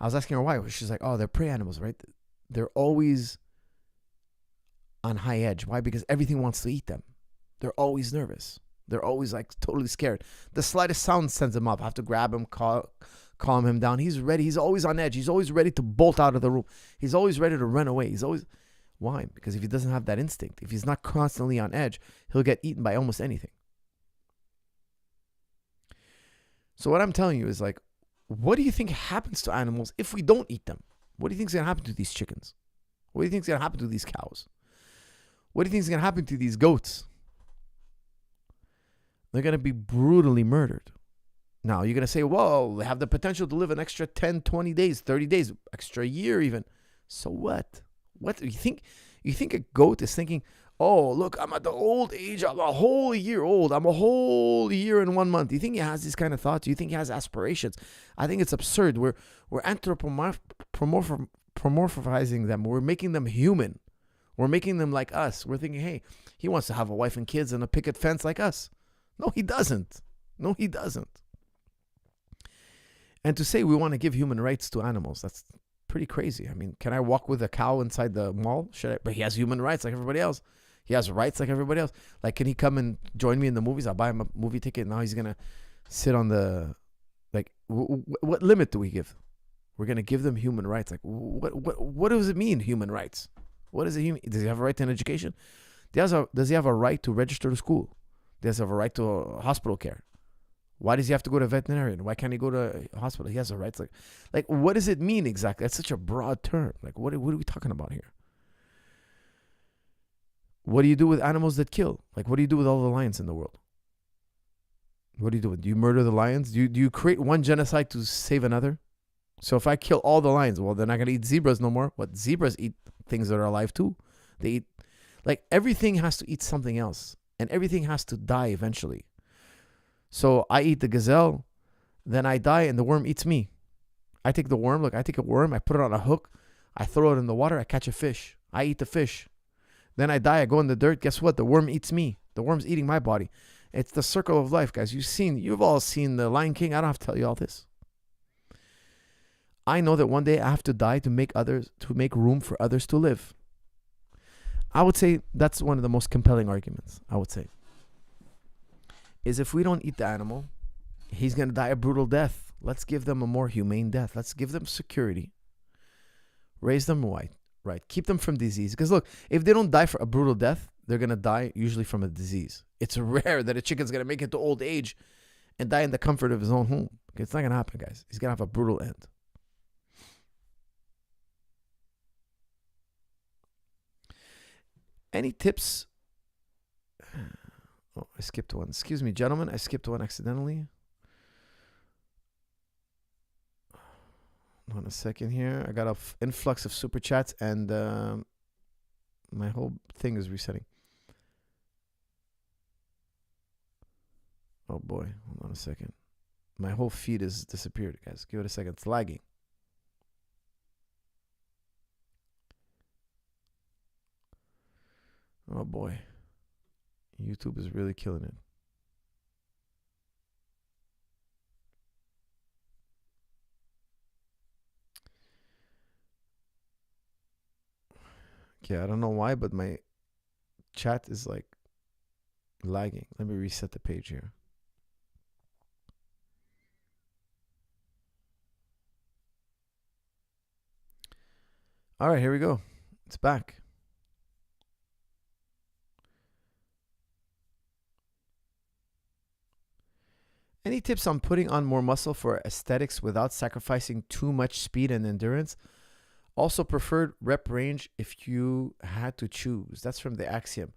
I was asking her why. She's like, oh, they're prey animals, right? They're always on high edge. Why? Because everything wants to eat them. They're always nervous. They're always like totally scared. The slightest sound sends him up. I have to grab him, calm him down. He's ready. He's always on edge. He's always ready to bolt out of the room. He's always ready to run away. Why? Because if he doesn't have that instinct, if he's not constantly on edge, he'll get eaten by almost anything. So what I'm telling you is like, what do you think happens to animals if we don't eat them? What do you think is going to happen to these chickens? What do you think is going to happen to these cows? What do you think is going to happen to these goats? They're going to be brutally murdered. Now, you're going to say, well, they have the potential to live an extra 10, 20 days, 30 days, extra year even. So what? What do you think? You think a goat is thinking, oh, look, I'm at the old age. I'm a whole year old. I'm a whole year and 1 month. Do you think he has these kind of thoughts? Do you think he has aspirations? I think it's absurd. We're anthropomorphizing them. We're making them human. We're making them like us. We're thinking, hey, he wants to have a wife and kids and a picket fence like us. No, he doesn't. No, he doesn't. And to say we want to give human rights to animals, that's pretty crazy. I mean, can I walk with a cow inside the mall? Should I? But he has human rights like everybody else. He has rights like everybody else. Like, can he come and join me in the movies? I'll buy him a movie ticket. Now he's going to sit on the, like, what limit do we give? We're going to give them human rights. Like, what does it mean, human rights? What is it? Does he have a right to an education? Does he have a right to register to school? Does he have a right to hospital care? Why does he have to go to a veterinarian? Why can't he go to a hospital? He has a right. Like, what does it mean exactly? That's such a broad term. Like, what are we talking about here? What do you do with animals that kill? Like, what do you do with all the lions in the world? What do you do? Do you murder the lions? Do you create one genocide to save another? So if I kill all the lions, well, they're not going to eat zebras no more. What? Zebras eat things that are alive too. They eat, like, everything has to eat something else. And everything has to die eventually. So I eat the gazelle, then I die, and the worm eats me. I take the worm. Look, I take a worm, I put it on a hook, I throw it in the water, I catch a fish. I eat the fish. Then I die, I go in the dirt. Guess what? The worm eats me. The worm's eating my body. It's the circle of life, guys. You've all seen The Lion King. I don't have to tell you all this. I know that one day I have to die to make room for others to live. I would say that's one of the most compelling arguments, I would say. Is if we don't eat the animal, he's going to die a brutal death. Let's give them a more humane death. Let's give them security. Raise them right. Keep them from disease. Because look, if they don't die for a brutal death, they're going to die usually from a disease. It's rare that a chicken's going to make it to old age and die in the comfort of his own home. It's not going to happen, guys. He's going to have a brutal end. Any tips? Oh, I skipped one. Excuse me, gentlemen. I skipped one accidentally. Hold on a second here. I got an influx of super chats and my whole thing is resetting. Oh boy. Hold on a second. My whole feed has disappeared, guys. Give it a second. It's lagging. Oh boy. YouTube is really killing it. Okay, I don't know why, but my chat is like lagging. Let me reset the page here. All right, here we go. It's back. Any tips on putting on more muscle for aesthetics without sacrificing too much speed and endurance? Also, preferred rep range if you had to choose. That's from the Axiom.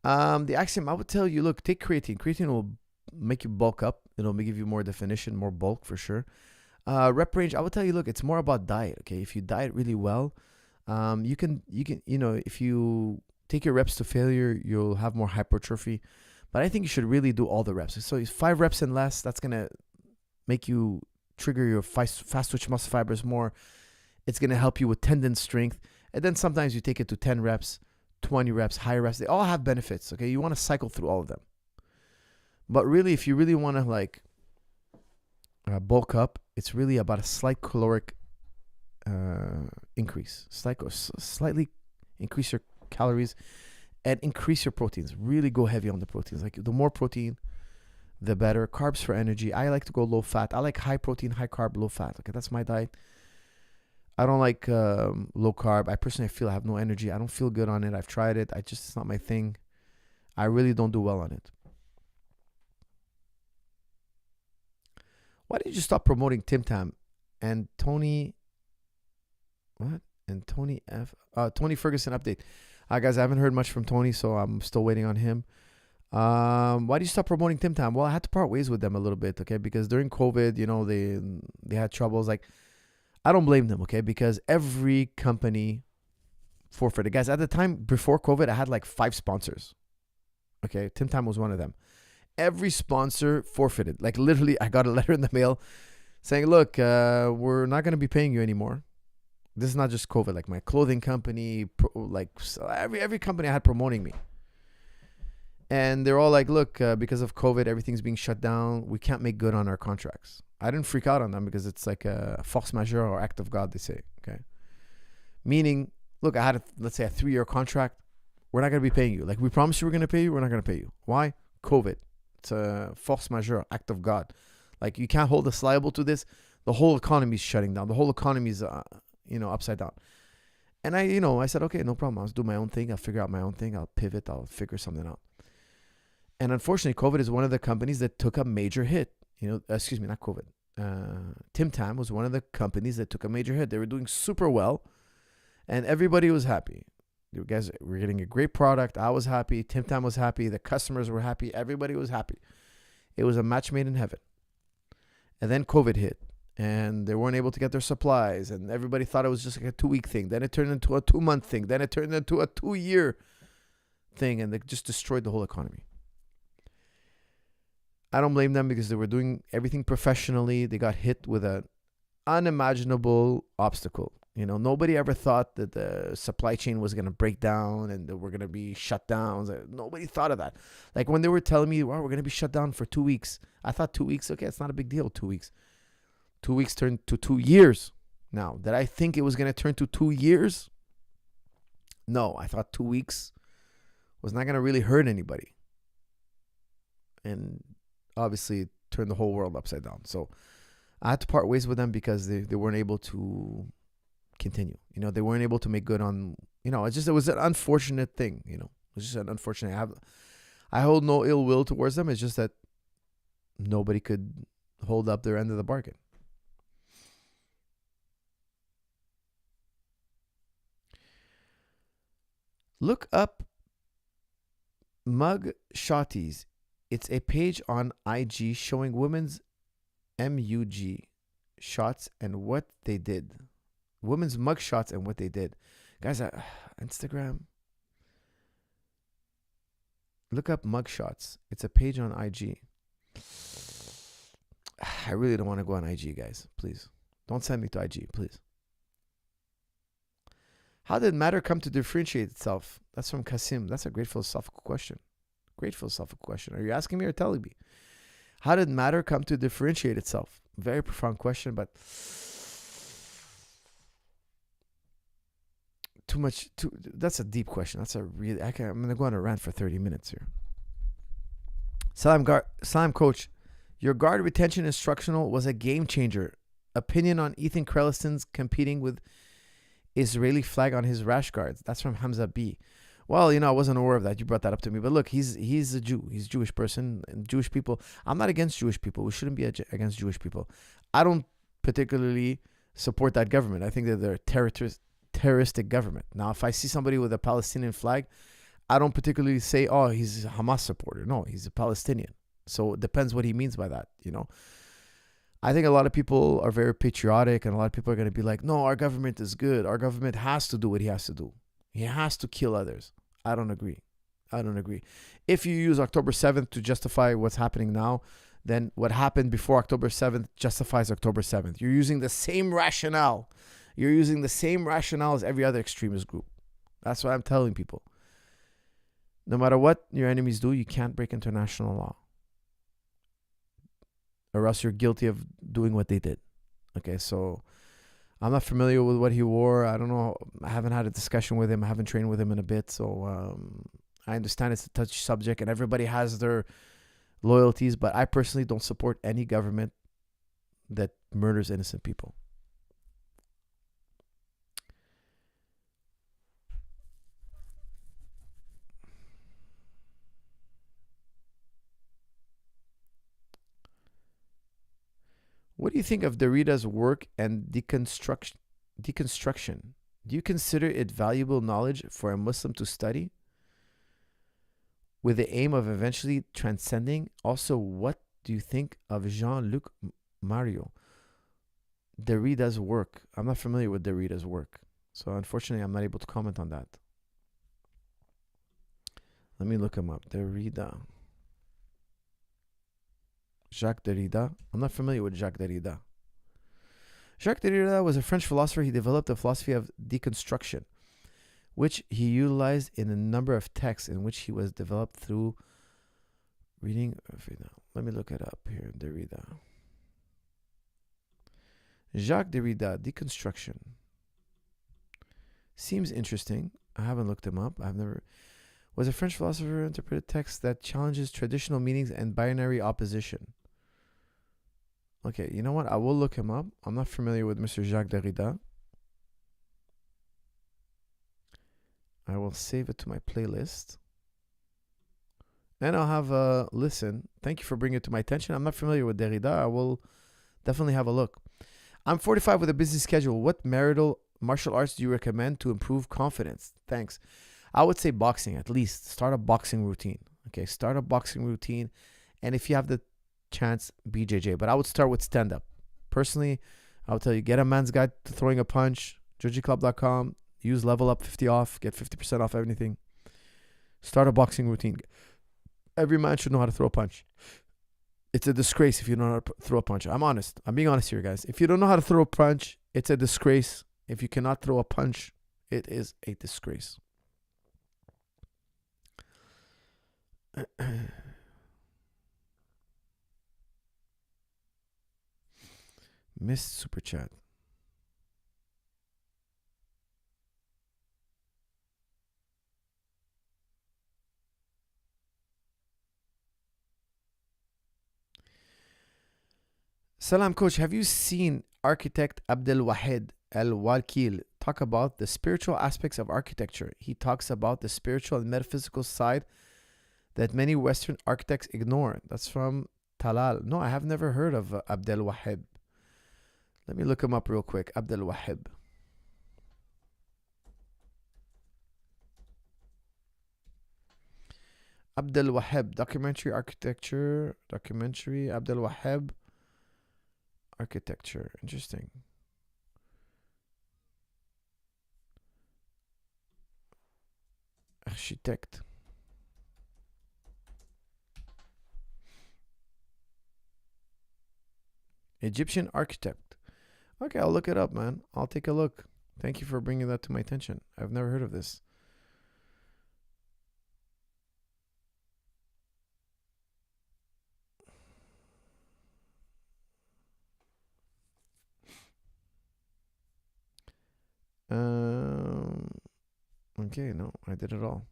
The Axiom, I would tell you, look, take creatine. Creatine will make you bulk up. It'll give you more definition, more bulk for sure. Rep range, I would tell you, look, it's more about diet. Okay, if you diet really well, you can, if you take your reps to failure, you'll have more hypertrophy. But I think you should really do all the reps. So 5 reps and less, that's gonna make you trigger your fast twitch muscle fibers more. It's gonna help you with tendon strength. And then sometimes you take it to 10 reps, 20 reps, high reps. They all have benefits. Okay, you want to cycle through all of them. But really, if you really want to bulk up, it's really about a slight caloric increase, slightly increase your calories and increase your proteins. Really go heavy on the proteins. Like the more protein, the better. Carbs for energy. I like to go low fat. I like high protein, high carb, low fat. Okay, that's my diet. I don't like low carb. I personally feel I have no energy. I don't feel good on it. I've tried it. It's not my thing. I really don't do well on it. Why did you stop promoting Tim Tam and Tony? What? And Tony F. Tony Ferguson update. Guys, I haven't heard much from Tony, so I'm still waiting on him. Why do you stop promoting Tim Tam? Well, I had to part ways with them a little bit, okay? Because during COVID, they had troubles. Like, I don't blame them, okay? Because every company forfeited. Guys, at the time before COVID, I had like 5 sponsors. Okay, Tim Tam was one of them. Every sponsor forfeited. Like literally, I got a letter in the mail saying, look, we're not going to be paying you anymore. This is not just COVID. Like my clothing company, every company I had promoting me. And they're all like, look, because of COVID, everything's being shut down. We can't make good on our contracts. I didn't freak out on them because it's like a force majeure or act of God, they say. Okay. Meaning, look, I had, let's say, a 3-year contract. We're not going to be paying you. Like we promised you we're going to pay you. We're not going to pay you. Why? COVID. It's a force majeure, act of God. Like you can't hold us liable to this. The whole economy is shutting down. The whole economy is, upside down. And I said, okay, no problem. I'll do my own thing. I'll figure out my own thing. I'll pivot. I'll figure something out. And unfortunately, COVID is one of the companies that took a major hit. Excuse me, not COVID. Tim Tam was one of the companies that took a major hit. They were doing super well, and everybody was happy. You guys were getting a great product. I was happy. Tim Tam was happy. The customers were happy. Everybody was happy. It was a match made in heaven. And then COVID hit, and they weren't able to get their supplies, and everybody thought it was just like a 2-week thing. Then it turned into a 2-month thing. Then it turned into a 2-year thing, and they just destroyed the whole economy. I don't blame them because they were doing everything professionally. They got hit with an unimaginable obstacle. Nobody ever thought that the supply chain was going to break down and that we're going to be shut down. Nobody thought of that. Like when they were telling me, wow, we're going to be shut down for 2 weeks. I thought 2 weeks, okay, it's not a big deal, 2 weeks. 2 weeks turned to 2 years. Now, did I think it was going to turn to 2 years? No, I thought 2 weeks was not going to really hurt anybody. And obviously turned the whole world upside down. So I had to part ways with them because they weren't able to continue. They weren't able to make good on, it was an unfortunate thing, it was just an unfortunate. I hold no ill will towards them. It's just that nobody could hold up their end of the bargain. Look up Mug Shotties. It's a page on IG showing women's MUG shots and what they did. Women's mug shots and what they did. Guys, Instagram. Look up mug shots. It's a page on IG. I really don't want to go on IG, guys. Please. Don't send me to IG, please. How did matter come to differentiate itself? That's from Kasim. That's a great philosophical question. Great philosophical question. Are you asking me or telling me? How did matter come to differentiate itself? Very profound question, but too much. That's a deep question. That's a really. I'm gonna go on a rant for 30 minutes here. Salam coach, your guard retention instructional was a game changer. Opinion on Ethan Creliston's competing with Israeli flag on his rash guards. That's from Hamza B. Well, I wasn't aware of that. You brought that up to me. But look, he's a Jew. He's a Jewish person. And Jewish people. I'm not against Jewish people. We shouldn't be against Jewish people. I don't particularly support that government. I think that they're a terroristic government. Now, if I see somebody with a Palestinian flag, I don't particularly say, oh, he's a Hamas supporter. No, he's a Palestinian. So it depends what he means by that, I think a lot of people are very patriotic, and a lot of people are going to be like, no, our government is good. Our government has to do what he has to do. He has to kill others. I don't agree. If you use October 7th to justify what's happening now, then what happened before October 7th justifies October 7th. You're using the same rationale. As every other extremist group. That's what I'm telling people. No matter what your enemies do, you can't break international law, or else you're guilty of doing what they did. Okay, so I'm not familiar with what he wore. I don't know. I haven't had a discussion with him. I haven't trained with him in a bit. So I understand it's a touchy subject and everybody has their loyalties, but I personally don't support any government that murders innocent people. What do you think of Derrida's work and deconstruction? Do you consider it valuable knowledge for a Muslim to study with the aim of eventually transcending? Also, what do you think of Jean-Luc Mario? Derrida's work. I'm not familiar with Derrida's work, so unfortunately I'm not able to comment on that. Let me look him up. Derrida. Jacques Derrida. I'm not familiar with Jacques Derrida. Jacques Derrida was a French philosopher. He developed a philosophy of deconstruction, which he utilized in a number of texts in which he was developed through reading. Let me look it up here. Derrida. Jacques Derrida, deconstruction. Seems interesting. I haven't looked him up. Was a French philosopher who interpreted texts that challenges traditional meanings and binary opposition. Okay, you know what? I will look him up. I'm not familiar with Mr. Jacques Derrida. I will save it to my playlist. And I'll have a listen. Thank you for bringing it to my attention. I'm not familiar with Derrida. I will definitely have a look. I'm 45 with a busy schedule. What martial arts do you recommend to improve confidence? Thanks. I would say boxing, at least. Start a boxing routine. Okay, start a boxing routine. And if you have the chance, BJJ. But I would start with stand-up. Personally, I would tell you, get a man's guide to throwing a punch. JojiClub.com. Use level up 50 off. Get 50% off everything. Start a boxing routine. Every man should know how to throw a punch. It's a disgrace if you don't know how to throw a punch. I'm honest. I'm being honest here, guys. If you don't know how to throw a punch, it's a disgrace. If you cannot throw a punch, it is a disgrace. Missed super chat. Salam coach, have you seen architect Abdel Wahid Al-Wakil talk about the spiritual aspects of architecture? He talks about the spiritual and metaphysical side that many Western architects ignore. That's from Talal. No, I have never heard of Abdel Wahid. Let me look him up real quick. Abdel Wahid. Abdel Wahid, documentary architecture. Documentary, Abdel Wahid, architecture. Interesting. Architect. Egyptian architect. Okay, I'll look it up, man. I'll take a look. Thank you for bringing that to my attention. I've never heard of this. Okay, no, I did it all.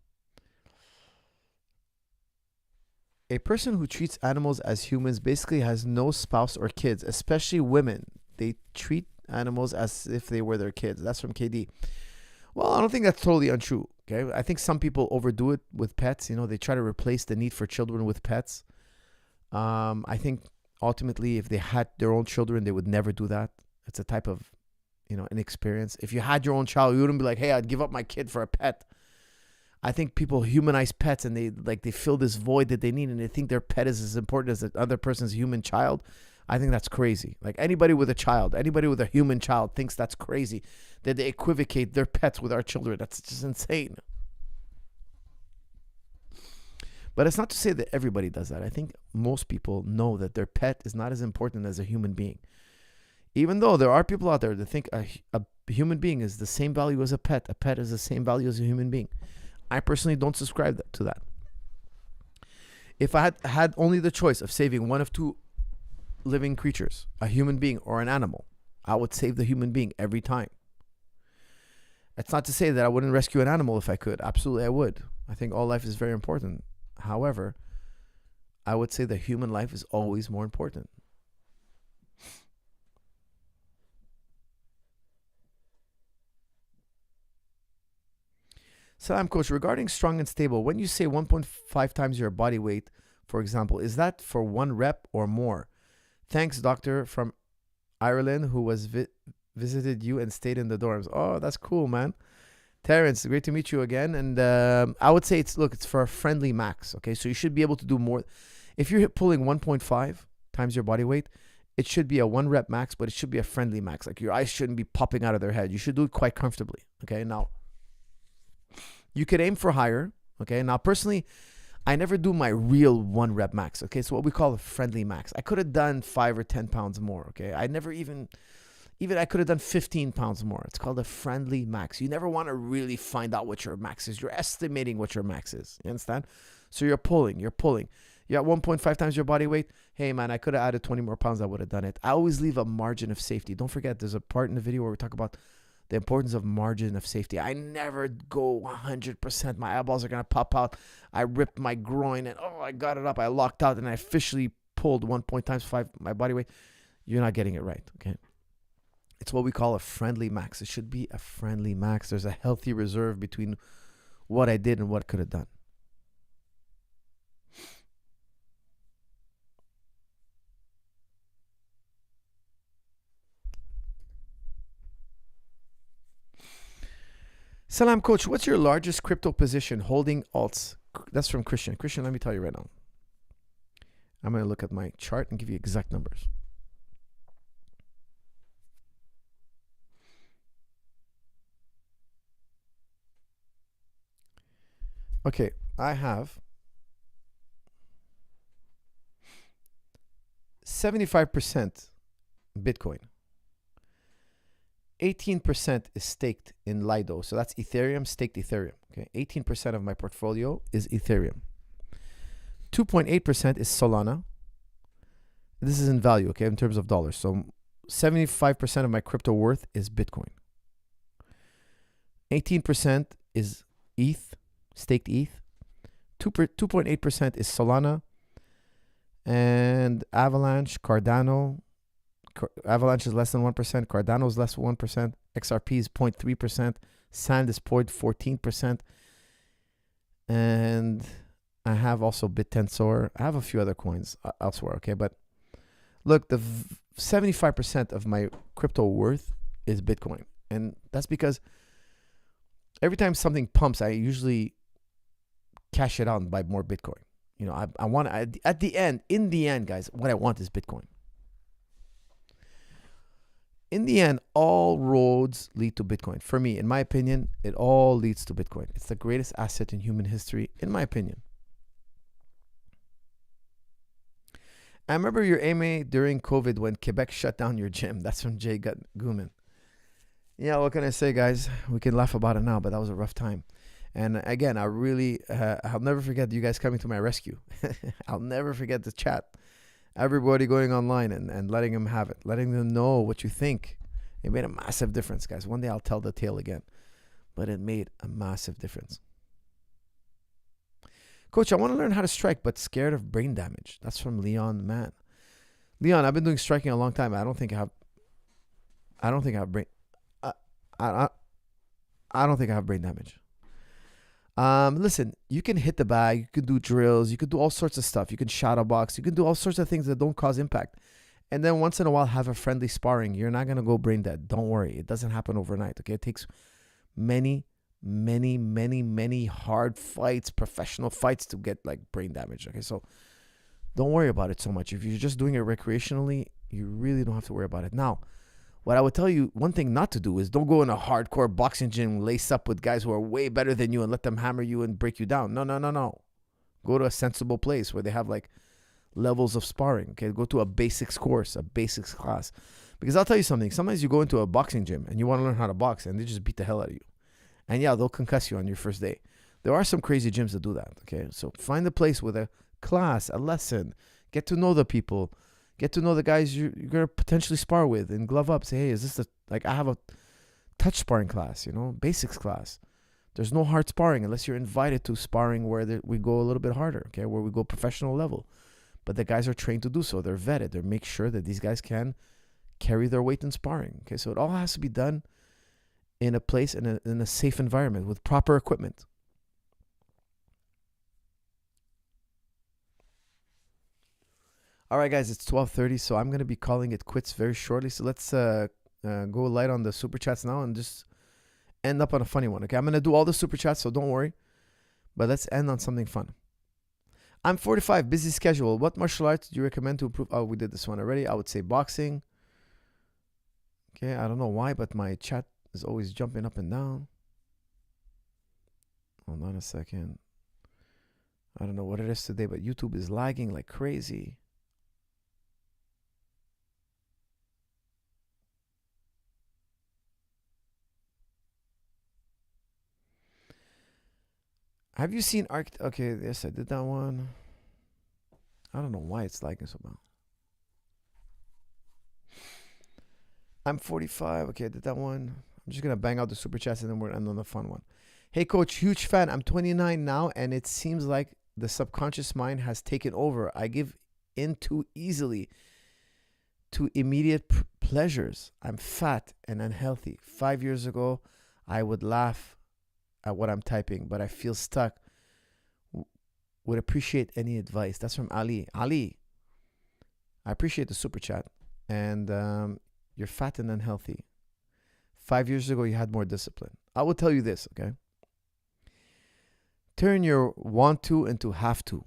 A person who treats animals as humans basically has no spouse or kids, especially women. They treat animals as if they were their kids. That's from KD. Well, I don't think that's totally untrue. Okay, I think some people overdo it with pets. They try to replace the need for children with pets. I think ultimately, if they had their own children, they would never do that. It's a type of, inexperience. If you had your own child, you wouldn't be like, hey, I'd give up my kid for a pet. I think people humanize pets and they fill this void that they need, and they think their pet is as important as the other person's human child. I think that's crazy. Like anybody with a human child thinks that's crazy, that they equivocate their pets with our children. That's just insane. But it's not to say that everybody does that. I think most people know that their pet is not as important as a human being. Even though there are people out there that think a human being is the same value as a pet is the same value as a human being. I personally don't subscribe to that. If I had only the choice of saving one of two living creatures, a human being or an animal, I would save the human being every time. It's not to say that I wouldn't rescue an animal if I could. Absolutely, I would. I think all life is very important. However, I would say that human life is always more important. Salam, coach. Regarding strong and stable, when you say 1.5 times your body weight, for example, is that for one rep or more? Thanks, doctor from Ireland, who was visited you and stayed in the dorms. Oh, that's cool, man. Terrence, great to meet you again. And I would say it's for a friendly max. Okay, so you should be able to do more. If you're pulling 1.5 times your body weight, it should be a 1 rep max, but it should be a friendly max. Like your eyes shouldn't be popping out of their head. You should do it quite comfortably. Okay, now you could aim for higher. Okay, now personally, I never do my real 1 rep max. Okay, so what we call a friendly max. I could have done 5 or 10 pounds more. Okay, I never even I could have done 15 pounds more. It's called a friendly max. You never want to really find out what your max is. You're estimating what your max is. You understand? So you're pulling. You're at 1.5 times your body weight. Hey, man, I could have added 20 more pounds. I would have done it. I always leave a margin of safety. Don't forget, there's a part in the video where we talk about the importance of margin of safety. I never go 100%. My eyeballs are going to pop out. I ripped my groin and, I got it up. I locked out and I officially pulled 1 times 5 my body weight. You're not getting it right, okay? It's what we call a friendly max. It should be a friendly max. There's a healthy reserve between what I did and what I could have done. Salam, coach. What's your largest crypto position holding alts? That's from Christian. Christian, let me tell you right now. I'm going to look at my chart and give you exact numbers. Okay, I have 75% Bitcoin. 18% is staked in Lido. So that's Ethereum, staked Ethereum. Okay, 18% of my portfolio is Ethereum. 2.8% is Solana. This is in value, okay, in terms of dollars. So 75% of my crypto worth is Bitcoin. 18% is ETH, staked ETH. 2.8% is Solana. And Avalanche, Cardano. Avalanche is less than 1%. Cardano is less than 1%. XRP is 0.3%. Sand is 0.14%. And I have also BitTensor. I have a few other coins elsewhere, okay? But look, the 75% of my crypto worth is Bitcoin. And that's because every time something pumps, I usually cash it out and buy more Bitcoin. You know, I want to, in the end, guys, what I want is Bitcoin. In the end, all roads lead to Bitcoin. For me, in my opinion, it all leads to Bitcoin. It's the greatest asset in human history, in my opinion. I remember your AMA during COVID when Quebec shut down your gym. That's from Jay Guman. Yeah, what can I say, guys? We can laugh about it now, but that was a rough time. And again, I really, I'll never forget you guys coming to my rescue. I'll never forget the chat. Everybody going online and letting them have it, letting them know what you think. It made a massive difference, guys. One day I'll tell the tale again. but it made a massive difference. Coach, I want to learn how to strike, but scared of brain damage. That's from Leon Man. Leon, I've been doing striking a long time. I don't think I have brain. I don't think I have brain damage. Listen, you can hit the bag, you can do drills, you can do all sorts of stuff. You can shadow box, you can do all sorts of things that don't cause impact. And then once in a while have a friendly sparring. You're not gonna go brain dead. Don't worry. It doesn't happen overnight. Okay. It takes many hard fights, professional fights to get like brain damage. Okay. So don't worry about it so much. If you're just doing it recreationally, you really don't have to worry about it. Now, what I would tell you, one thing not to do is don't go in a hardcore boxing gym, lace up with guys who are way better than you and let them hammer you and break you down. No. Go to a sensible place where they have like levels of sparring. Okay, go to a basics course, a basics class. Because I'll tell you something. Sometimes you go into a boxing gym and you want to learn how to box and they just beat the hell out of you. And yeah, they'll concuss you on your first day. There are some crazy gyms that do that. Okay, so find a place with a class, a lesson. Get to know the people. Get to know the guys you're going to potentially spar with and glove up. Say, hey, is this I have a touch sparring class, basics class. There's no hard sparring unless you're invited to sparring where we go a little bit harder, okay, where we go professional level. But the guys are trained to do so. They're vetted. They make sure that these guys can carry their weight in sparring. Okay, so it all has to be done in a place, in a safe environment with proper equipment. All right, guys, it's 12:30, so I'm going to be calling it quits very shortly. So let's go light on the super chats now and just end up on a funny one. Okay, I'm going to do all the super chats, so don't worry. But let's end on something fun. I'm 45, busy schedule. What martial arts do you recommend to improve? Oh, we did this one already. I would say boxing. Okay, I don't know why, but my chat is always jumping up and down. Hold on a second. I don't know what it is today, but YouTube is lagging like crazy. Have you seen Okay, yes, I did that one. I don't know why it's lagging so bad. I'm 45. Okay, I did that one. I'm just going to bang out the super chats and then we'll end on the fun one. Hey, coach, huge fan. I'm 29 now, and it seems like the subconscious mind has taken over. I give in too easily to immediate pleasures. I'm fat and unhealthy. 5 years ago, I would laugh at what I'm typing, but I feel stuck. Would appreciate any advice. That's from Ali. Ali, I appreciate the super chat. And you're fat and unhealthy. 5 years ago, you had more discipline. I will tell you this, okay? Turn your want to into have to,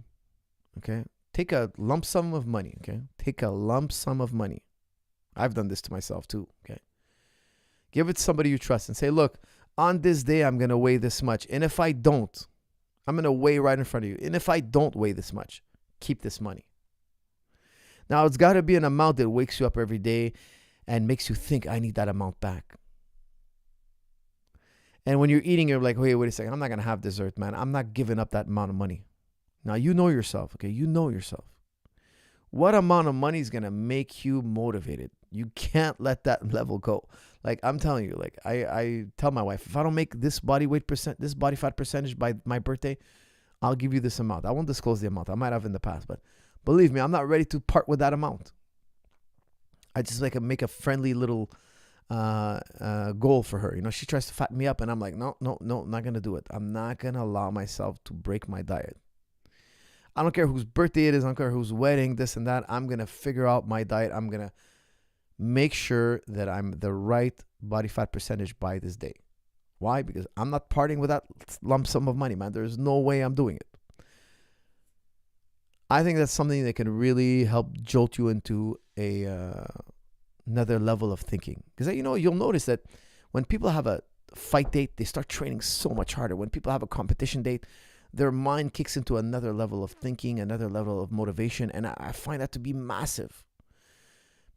okay? Take a lump sum of money, okay? Take a lump sum of money. I've done this to myself too, okay? Give it to somebody you trust and say, look, on this day, I'm going to weigh this much. And if I don't, I'm going to weigh right in front of you. And if I don't weigh this much, keep this money. Now, it's got to be an amount that wakes you up every day and makes you think, I need that amount back. And when you're eating, you're like, wait a second. I'm not going to have dessert, man. I'm not giving up that amount of money. Now, you know yourself, okay? You know yourself. What amount of money is going to make you motivated? You can't let that level go. Like, I'm telling you, like, I tell my wife, if I don't make this body fat percentage by my birthday, I'll give you this amount. I won't disclose the amount. I might have in the past, but believe me, I'm not ready to part with that amount. I just like make a friendly little goal for her. She tries to fatten me up, and I'm like, no, I'm not going to do it. I'm not going to allow myself to break my diet. I don't care whose birthday it is. I don't care whose wedding, this and that. I'm going to figure out my diet. I'm going to make sure that I'm the right body fat percentage by this day. Why? Because I'm not parting with that lump sum of money, man. There's no way I'm doing it. I think that's something that can really help jolt you into another level of thinking. Because, you'll notice that when people have a fight date, they start training so much harder. When people have a competition date, their mind kicks into another level of thinking, another level of motivation. And I find that to be massive.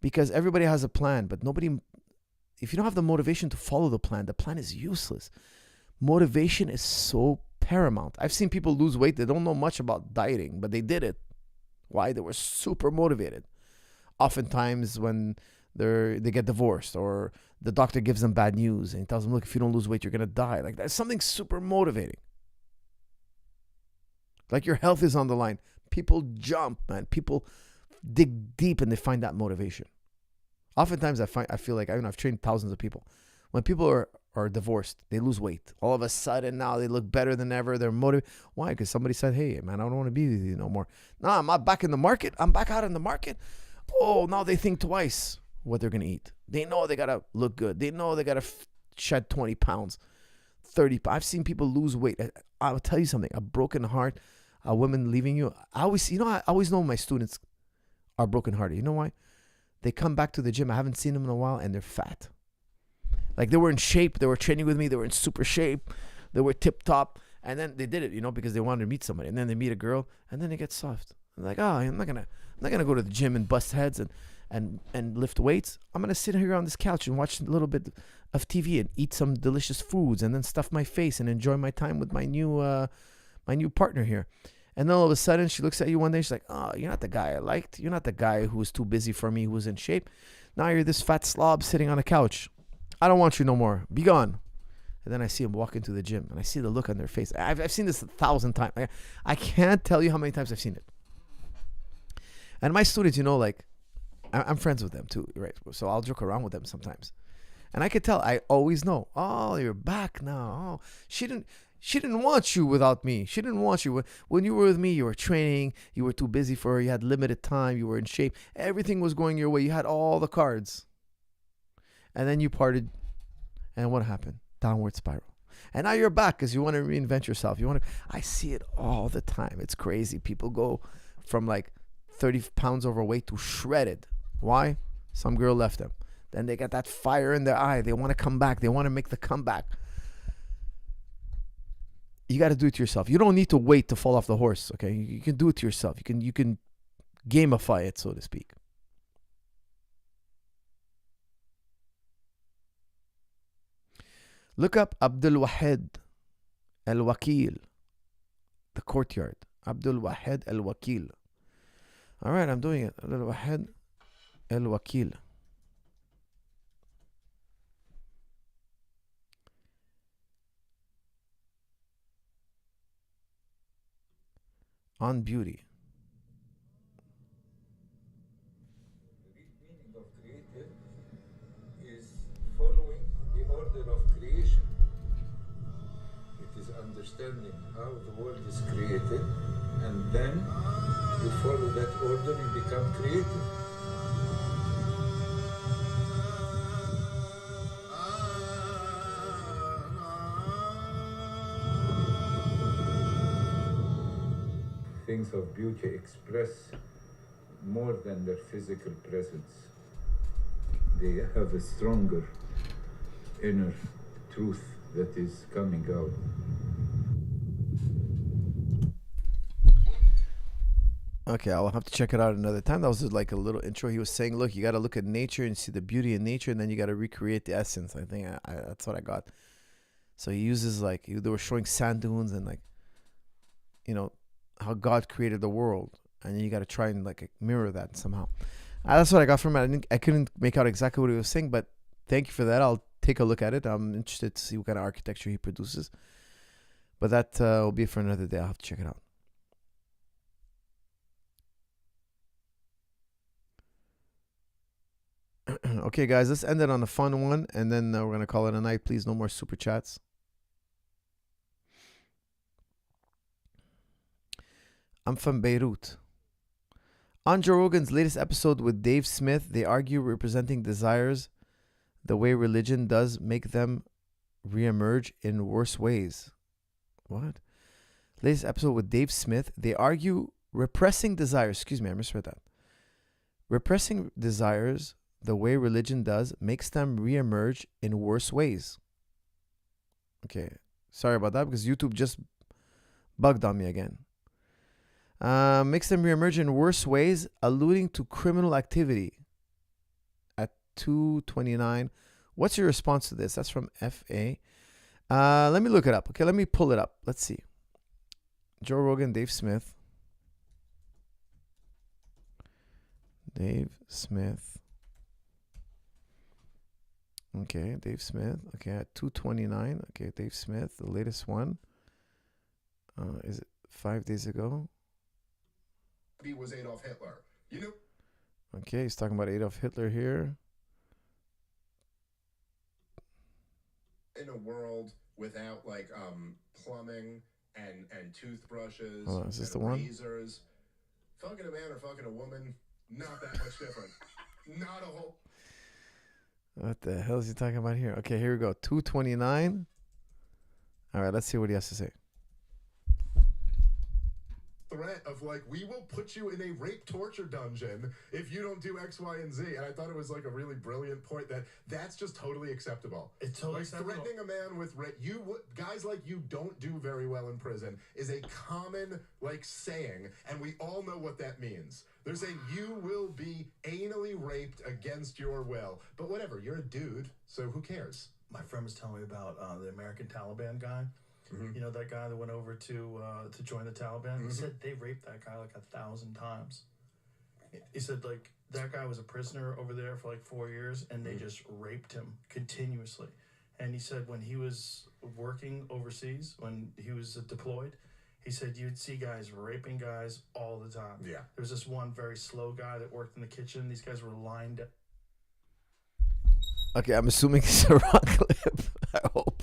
Because everybody has a plan, but if you don't have the motivation to follow the plan is useless. Motivation is so paramount. I've seen people lose weight. They don't know much about dieting, but they did it. Why? They were super motivated. Oftentimes when they get divorced or the doctor gives them bad news and he tells them, look, if you don't lose weight, you're going to die. Like, that's something super motivating. Like, your health is on the line. People jump, man. People dig deep and they find that motivation. Oftentimes, I feel like, I've trained thousands of people. When people are divorced, they lose weight. All of a sudden, now they look better than ever. They're motivated. Why? Because somebody said, hey, man, I don't want to be with you no more. Nah, I'm not back in the market. I'm back out in the market. Oh, now they think twice what they're going to eat. They know they got to look good. They know they got to shed 20 pounds, 30 pounds. I've seen people lose weight. I'll tell you something. A broken heart, a woman leaving you. I always know my students are brokenhearted. You know why? They come back to the gym. I haven't seen them in a while, and they're fat. Like, they were in shape. They were training with me. They were in super shape. They were tip top. And then they did it, because they wanted to meet somebody. And then they meet a girl, and then they get soft. They're like, oh, I'm not gonna go to the gym and bust heads and lift weights. I'm gonna sit here on this couch and watch a little bit of TV and eat some delicious foods, and then stuff my face and enjoy my time with my new partner here. And then all of a sudden, she looks at you one day. She's like, oh, you're not the guy I liked. You're not the guy who was too busy for me, who was in shape. Now you're this fat slob sitting on a couch. I don't want you no more. Be gone. And then I see them walk into the gym, and I see the look on their face. I've seen this 1,000 times. I can't tell you how many times I've seen it. And my students, like, I'm friends with them too, right? So I'll joke around with them sometimes. And I could tell, I always know, oh, you're back now. Oh, she didn't want you without me. She didn't want you. When you were with me, you were training. You were too busy for her. You had limited time. You were in shape. Everything was going your way. You had all the cards. And then you parted. And what happened? Downward spiral. And now you're back because you want to reinvent yourself. I see it all the time. It's crazy. People go from like 30 pounds overweight to shredded. Why? Some girl left them. Then they got that fire in their eye. They want to come back. They want to make the comeback. You got to do it to yourself. You don't need to wait to fall off the horse, okay? You can do it to yourself. You can gamify it, so to speak. Look up Abdul Wahid Al-Wakil, the courtyard. Abdul Wahid Al-Wakil. All right, I'm doing it. Abdul Wahid Al-Wakil. On beauty. The meaning of creative is following the order of creation. It is understanding how the world is created, and then you follow that order, you become creative. Things of beauty express more than their physical presence. They have a stronger inner truth that is coming out. Okay, I'll have to check it out another time. That was just like a little intro. He was saying, look, you got to look at nature and see the beauty in nature, and then you got to recreate the essence. I think that's what I got. So he uses they were showing sand dunes and how God created the world, and then you got to try and mirror that somehow. That's what I got from it. I couldn't make out exactly what he was saying, but thank you for that. I'll take a look at it. I'm interested to see what kind of architecture he produces. But that will be for another day. I'll have to check it out. Okay, guys, let's end it on a fun one, and then we're going to call it a night. Please, no more super chats. I'm from Beirut. On Joe Rogan's latest episode with Dave Smith, they argue representing desires the way religion does make them reemerge in worse ways. What? Latest episode with Dave Smith, they argue repressing desires. Excuse me, I misread that. Repressing desires the way religion does makes them reemerge in worse ways. Okay, sorry about that because YouTube just bugged on me again. Makes them reemerge in worse ways, alluding to criminal activity. At 2:29, what's your response to this? That's from FA. Let me look it up. Okay, let me pull it up. Let's see. Joe Rogan, Dave Smith. Dave Smith. Okay, Dave Smith. Okay, at 2:29. Okay, Dave Smith, the latest one. Is it 5 days ago? He was Adolf Hitler. You know. Okay, he's talking about Adolf Hitler here. In a world without like plumbing and toothbrushes Is this and the one? razors, fucking a man or fucking a woman, not that much different. Not a whole. What the hell is he talking about here? Okay, here we go. 2:29. All right, let's see what he has to say. Threat of like, we will put you in a rape torture dungeon if you don't do X, Y, and Z. And I thought it was like a really brilliant point that's just totally acceptable. It's totally like acceptable. Threatening a man with rape, guys like you don't do very well in prison is a common like saying, and we all know what that means. They're saying you will be anally raped against your will, but whatever. You're a dude, so who cares? My friend was telling me about the American Taliban guy. Mm-hmm. You know, that guy that went over to join the Taliban? He said they raped that guy like 1,000 times. He said, like, that guy was a prisoner over there for like 4 years, and they just raped him continuously. And he said when he was working overseas, when he was deployed, he said you'd see guys raping guys all the time. Yeah. There was this one very slow guy that worked in the kitchen. These guys were lined up. Okay, I'm assuming it's a wrong clip. I hope.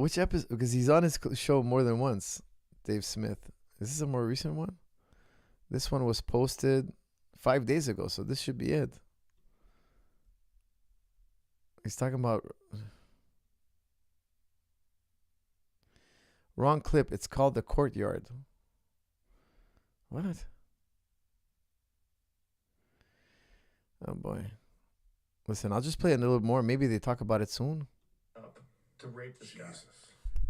Which episode? Because he's on his show more than once. Dave Smith. Is this a more recent one? This one was posted 5 days ago, so this should be it. He's talking about wrong clip. It's called The Courtyard. What? Oh boy. Listen, I'll just play a little more. Maybe they talk about it soon. To rape this guy.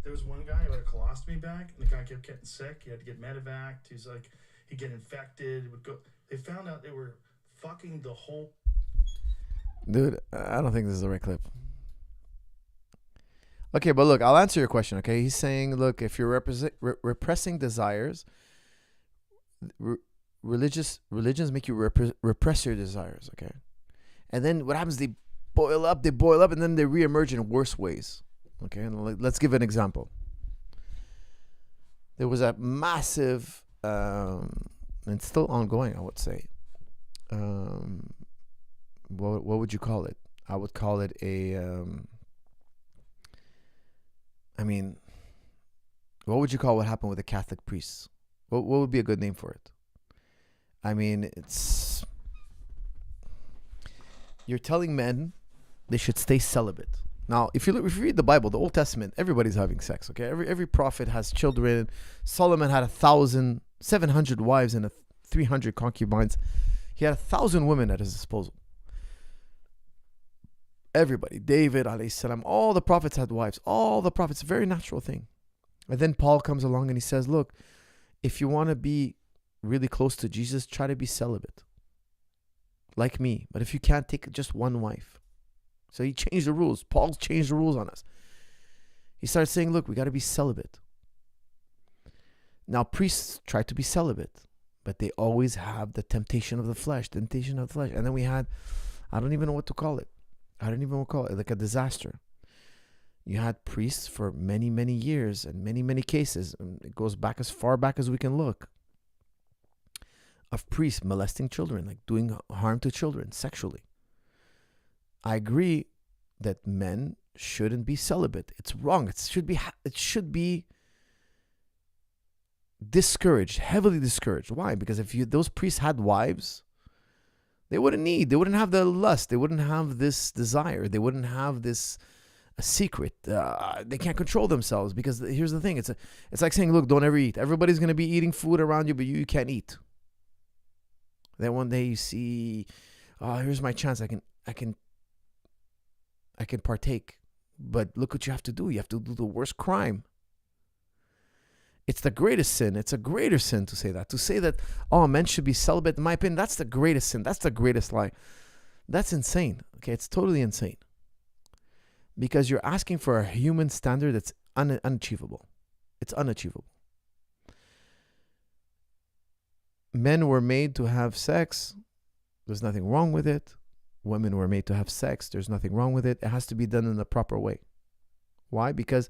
There was one guy who had a colostomy bag, and the guy kept getting sick. He had to get medevaced. He's like, he'd get infected. It would go. They found out they were fucking the whole. Dude, I don't think this is the right clip. Okay, but look, I'll answer your question, okay? He's saying, look, if you're repressing desires, religions make you repress your desires, okay? And then what happens, they boil up, and then they reemerge in worse ways, okay? And let's give an example. There was a massive, and still ongoing, I would say, what would you call it? I would call it what would you call what happened with the Catholic priests? What would be a good name for it? I mean, you're telling men they should stay celibate. Now, if you read the Bible, the Old Testament, everybody's having sex, okay? Every prophet has children. Solomon had 1,700 wives and 300 concubines. He had 1,000 women at his disposal. Everybody, David, alayhi salam, all the prophets had wives. All the prophets, very natural thing. And then Paul comes along and he says, look, if you want to be really close to Jesus, try to be celibate. Like me. But if you can't, take just one wife. So he changed the rules. Paul changed the rules on us. He started saying, look, we got to be celibate. Now, priests try to be celibate, but they always have the temptation of the flesh. And then we had, I don't even know what to call it. Like a disaster. You had priests for many, many years and many, many cases. And it goes back as far back as we can look. Of priests molesting children, like doing harm to children sexually. I agree that men shouldn't be celibate. It's wrong. It should be discouraged, heavily discouraged. Why? Because if those priests had wives, they wouldn't have the lust, they wouldn't have this desire, they wouldn't have this secret. They can't control themselves, because here's the thing: it's like saying, look, don't ever eat. Everybody's gonna be eating food around you, but you can't eat. Then one day you see, here's my chance. I can partake, but look what you have to do. You have to do the worst crime. It's the greatest sin. It's a greater sin to say that. To say that, men should be celibate, in my opinion, that's the greatest sin. That's the greatest lie. That's insane. Okay, it's totally insane. Because you're asking for a human standard that's unachievable. It's unachievable. Men were made to have sex. There's nothing wrong with it. Women were made to have sex. There's nothing wrong with it. It has to be done in the proper way. Why? Because,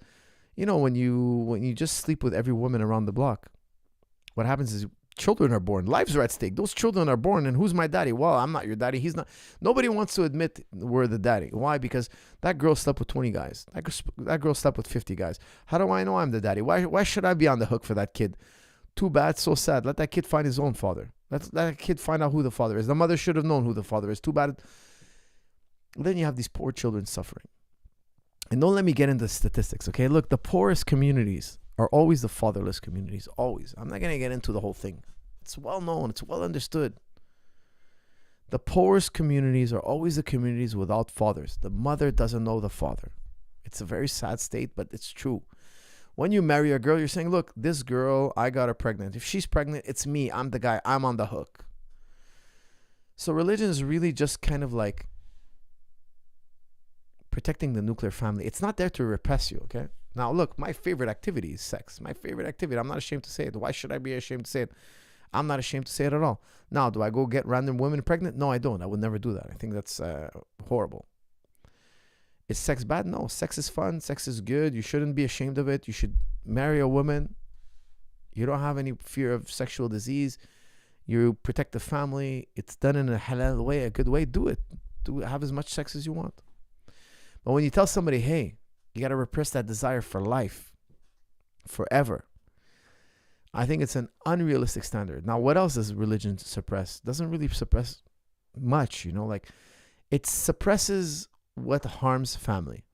when you just sleep with every woman around the block, what happens is children are born. Lives are at stake. Those children are born, and who's my daddy? Well, I'm not your daddy. He's not. Nobody wants to admit we're the daddy. Why? Because that girl slept with 20 guys. That girl slept with 50 guys. How do I know I'm the daddy? Why should I be on the hook for that kid? Too bad, so sad. Let that kid find his own father. Let that kid find out who the father is. The mother should have known who the father is. Too bad. Then you have these poor children suffering. And don't let me get into statistics, okay? Look, the poorest communities are always the fatherless communities, always. I'm not going to get into the whole thing. It's well known. It's well understood. The poorest communities are always the communities without fathers. The mother doesn't know the father. It's a very sad state, but it's true. When you marry a girl, you're saying, look, this girl, I got her pregnant. If she's pregnant, it's me. I'm the guy. I'm on the hook. So religion is really just kind of like protecting the nuclear family. It's not there to repress you, okay? Now, look, my favorite activity is sex. My favorite activity. I'm not ashamed to say it. Why should I be ashamed to say it? I'm not ashamed to say it at all. Now, do I go get random women pregnant? No, I don't. I would never do that. I think that's horrible. Is sex bad? No. Sex is fun. Sex is good. You shouldn't be ashamed of it. You should marry a woman. You don't have any fear of sexual disease. You protect the family. It's done in a halal way, a good way. Do it. Have as much sex as you want. But when you tell somebody, hey, you got to repress that desire for life, forever, I think it's an unrealistic standard. Now, what else does religion suppress? Doesn't really suppress much, like it suppresses what harms family.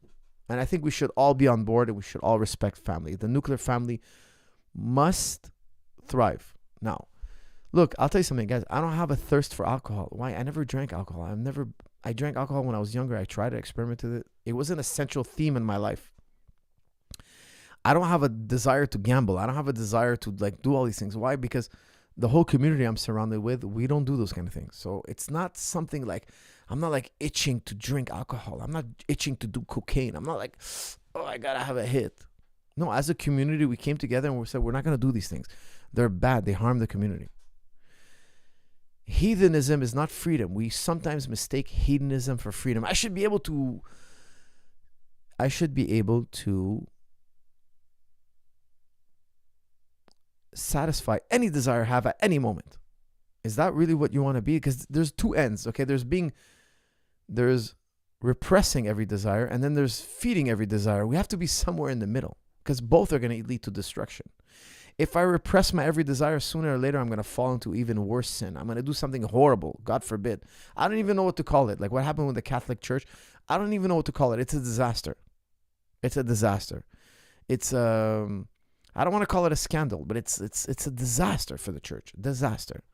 And I think we should all be on board and we should all respect family. The nuclear family must thrive. Now, look, I'll tell you something, guys. I don't have a thirst for alcohol. Why? I never drank alcohol. I drank alcohol when I was younger. I tried to experiment with it. It wasn't a central theme in my life. I don't have a desire to gamble. I don't have a desire to do all these things. Why? Because the whole community I'm surrounded with, we don't do those kind of things. So it's not something I'm not itching to drink alcohol. I'm not itching to do cocaine. I'm not I gotta have a hit. No, as a community, we came together and we said, we're not gonna do these things. They're bad. They harm the community. Hedonism is not freedom. We sometimes mistake hedonism for freedom. I should be able to satisfy any desire I have at any moment. Is that really what you want to be? Because there's two ends, okay? There's repressing every desire, and then there's feeding every desire. We have to be somewhere in the middle, because both are going to lead to destruction. If I repress my every desire, sooner or later I'm going to fall into even worse sin. I'm going to do something horrible, God forbid. I don't even know what to call it. Like what happened with the Catholic Church, I don't even know what to call it. It's a disaster. It's a disaster. I don't want to call it a scandal, but it's a disaster for the church. Disaster.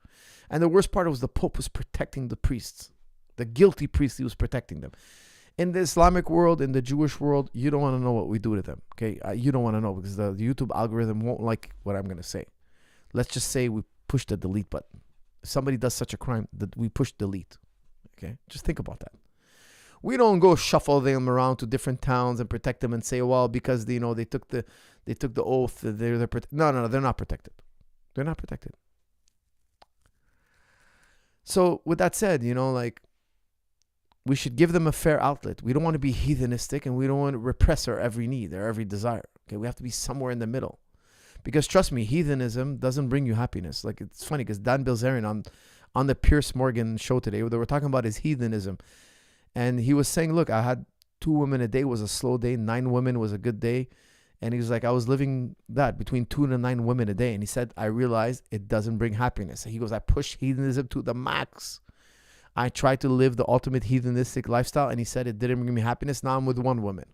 And the worst part was the Pope was protecting the priests. The guilty priests, he was protecting them. In the Islamic world, in the Jewish world, you don't want to know what we do to them. Okay, you don't want to know because the YouTube algorithm won't like what I'm going to say. Let's just say we push the delete button. If somebody does such a crime, that we push delete. Okay, just think about that. We don't go shuffle them around to different towns and protect them and say, well, because they took the oath, they're no, they're not protected. They're not protected. So with that said, we should give them a fair outlet. We don't want to be heathenistic and we don't want to repress our every need, our every desire. Okay, we have to be somewhere in the middle. Because trust me, heathenism doesn't bring you happiness. Like it's funny because Dan Bilzerian on the Pierce Morgan show today, what they were talking about is heathenism. And he was saying, look, I had 2 women a day was a slow day. 9 women was a good day. And he was like, I was living that between 2 and 9 women a day. And he said, I realized it doesn't bring happiness. He goes, I push heathenism to the max. I tried to live the ultimate heathenistic lifestyle. And he said, it didn't bring me happiness. Now I'm with 1 woman.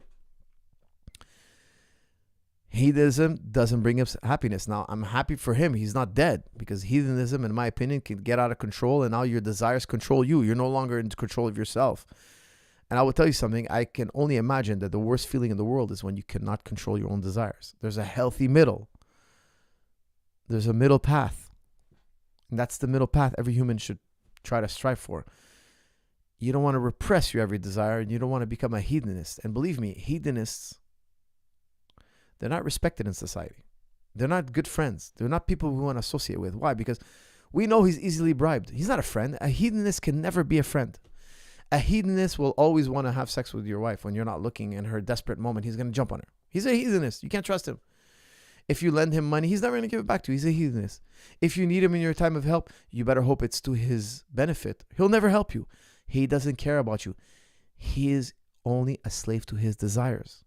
Hedonism doesn't bring us happiness. Now, I'm happy for him. He's not dead because hedonism, in my opinion, can get out of control and now your desires control you. You're no longer in control of yourself. And I will tell you something. I can only imagine that the worst feeling in the world is when you cannot control your own desires. There's a healthy middle. There's a middle path. And that's the middle path every human should try to strive for. You don't want to repress your every desire and you don't want to become a hedonist. And believe me, hedonists, they're not respected in society. They're not good friends. They're not people we want to associate with. Why? Because we know he's easily bribed. He's not a friend. A hedonist can never be a friend. A hedonist will always want to have sex with your wife when you're not looking. In her desperate moment, he's going to jump on her. He's a hedonist. You can't trust him. If you lend him money, he's never going to give it back to you. He's a hedonist. If you need him in your time of help, you better hope it's to his benefit. He'll never help you. He doesn't care about you. He is only a slave to his desires.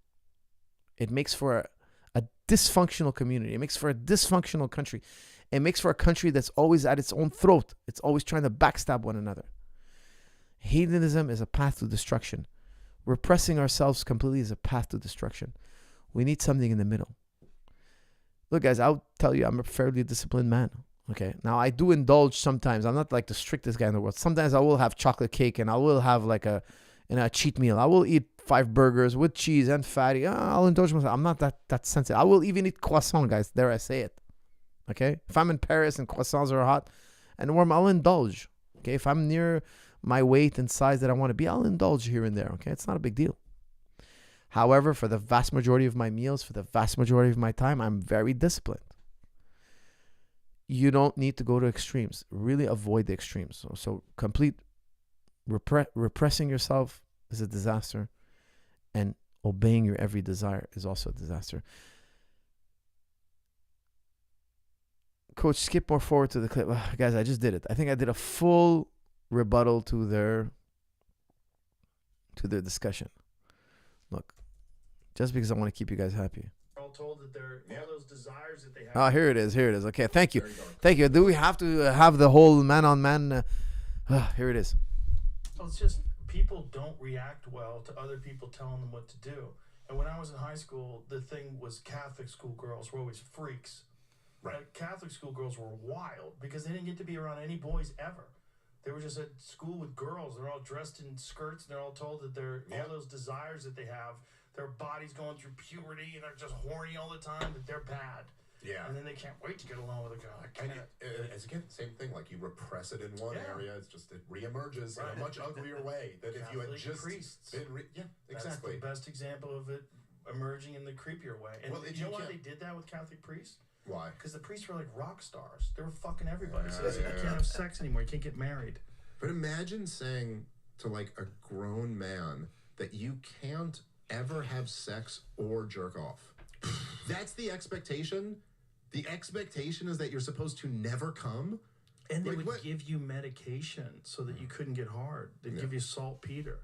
It makes for a dysfunctional community. It makes for a dysfunctional country. It makes for a country that's always at its own throat. It's always trying to backstab one another. Hedonism is a path to destruction. Repressing ourselves completely is a path to destruction. We need something in the middle. Look, guys, I'll tell you, I'm a fairly disciplined man. Okay. Now, I do indulge sometimes. I'm not like the strictest guy in the world. Sometimes I will have chocolate cake and I will have like a cheat meal. I will eat 5 burgers with cheese and fatty. I'll indulge myself. I'm not that sensitive. I will even eat croissant, guys. Dare I say it. Okay. If I'm in Paris and croissants are hot and warm, I'll indulge. Okay. If I'm near my weight and size that I want to be, I'll indulge here and there. Okay. It's not a big deal. However, for the vast majority of my meals, for the vast majority of my time, I'm very disciplined. You don't need to go to extremes. Really avoid the extremes. So complete repressing yourself is a disaster, and obeying your every desire is also a disaster. Coach, skip more forward to the clip. Guys, I just did it. I think I did a full rebuttal to their discussion. Look, just because I want to keep you guys happy. All told that they're all those desires that they have. Oh, here it is. Okay, thank you. Thank you. Do we have to have the whole man-on-man? Here it is. Well, it's just people don't react well to other people telling them what to do. And when I was in high school, the thing was Catholic school girls were always freaks. Right. Like, Catholic school girls were wild because they didn't get to be around any boys ever. They were just at school with girls. They're all dressed in skirts, and they're all told that they're all those desires that they have, their bodies going through puberty, and they're just horny all the time, that they're bad. Yeah. And then they can't wait to get along with a girl. And it's again the same thing. Like, you repress it in one area, it's just it reemerges in a much uglier way than if you had just priests. been. Exactly. That's the best example of it emerging in the creepier way. And you know why they did that with Catholic priests? Why? Because the priests were like rock stars. They were fucking everybody. So you can't have sex anymore. You can't get married. But imagine saying to like a grown man that you can't ever have sex or jerk off. That's the expectation. The expectation is that you're supposed to never come. And they would give you medication so that you couldn't get hard. They'd give you saltpeter.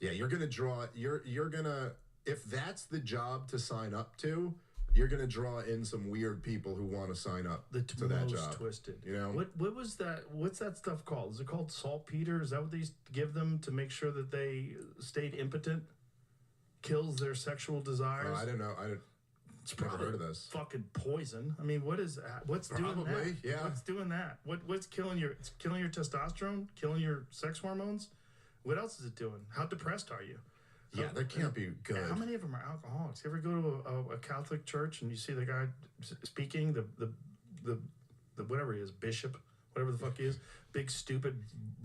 Yeah, you're gonna draw. You're gonna, if that's the job to sign up to, you're gonna draw in some weird people who want to sign up to that job. Twisted. You know what was that? What's that stuff called? Is it called saltpeter? Is that what they used to give them to make sure that they stayed impotent? Kills their sexual desires. I don't know. It's never heard of this. Fucking poison. I mean, what is that? What's doing that? Yeah. What's doing that? What's killing your? It's killing your testosterone. Killing your sex hormones. What else is it doing? How depressed are you? Yeah, that can't be good. How many of them are alcoholics? You ever go to a Catholic church and you see the guy speaking, the whatever he is, bishop, whatever the fuck he is, big stupid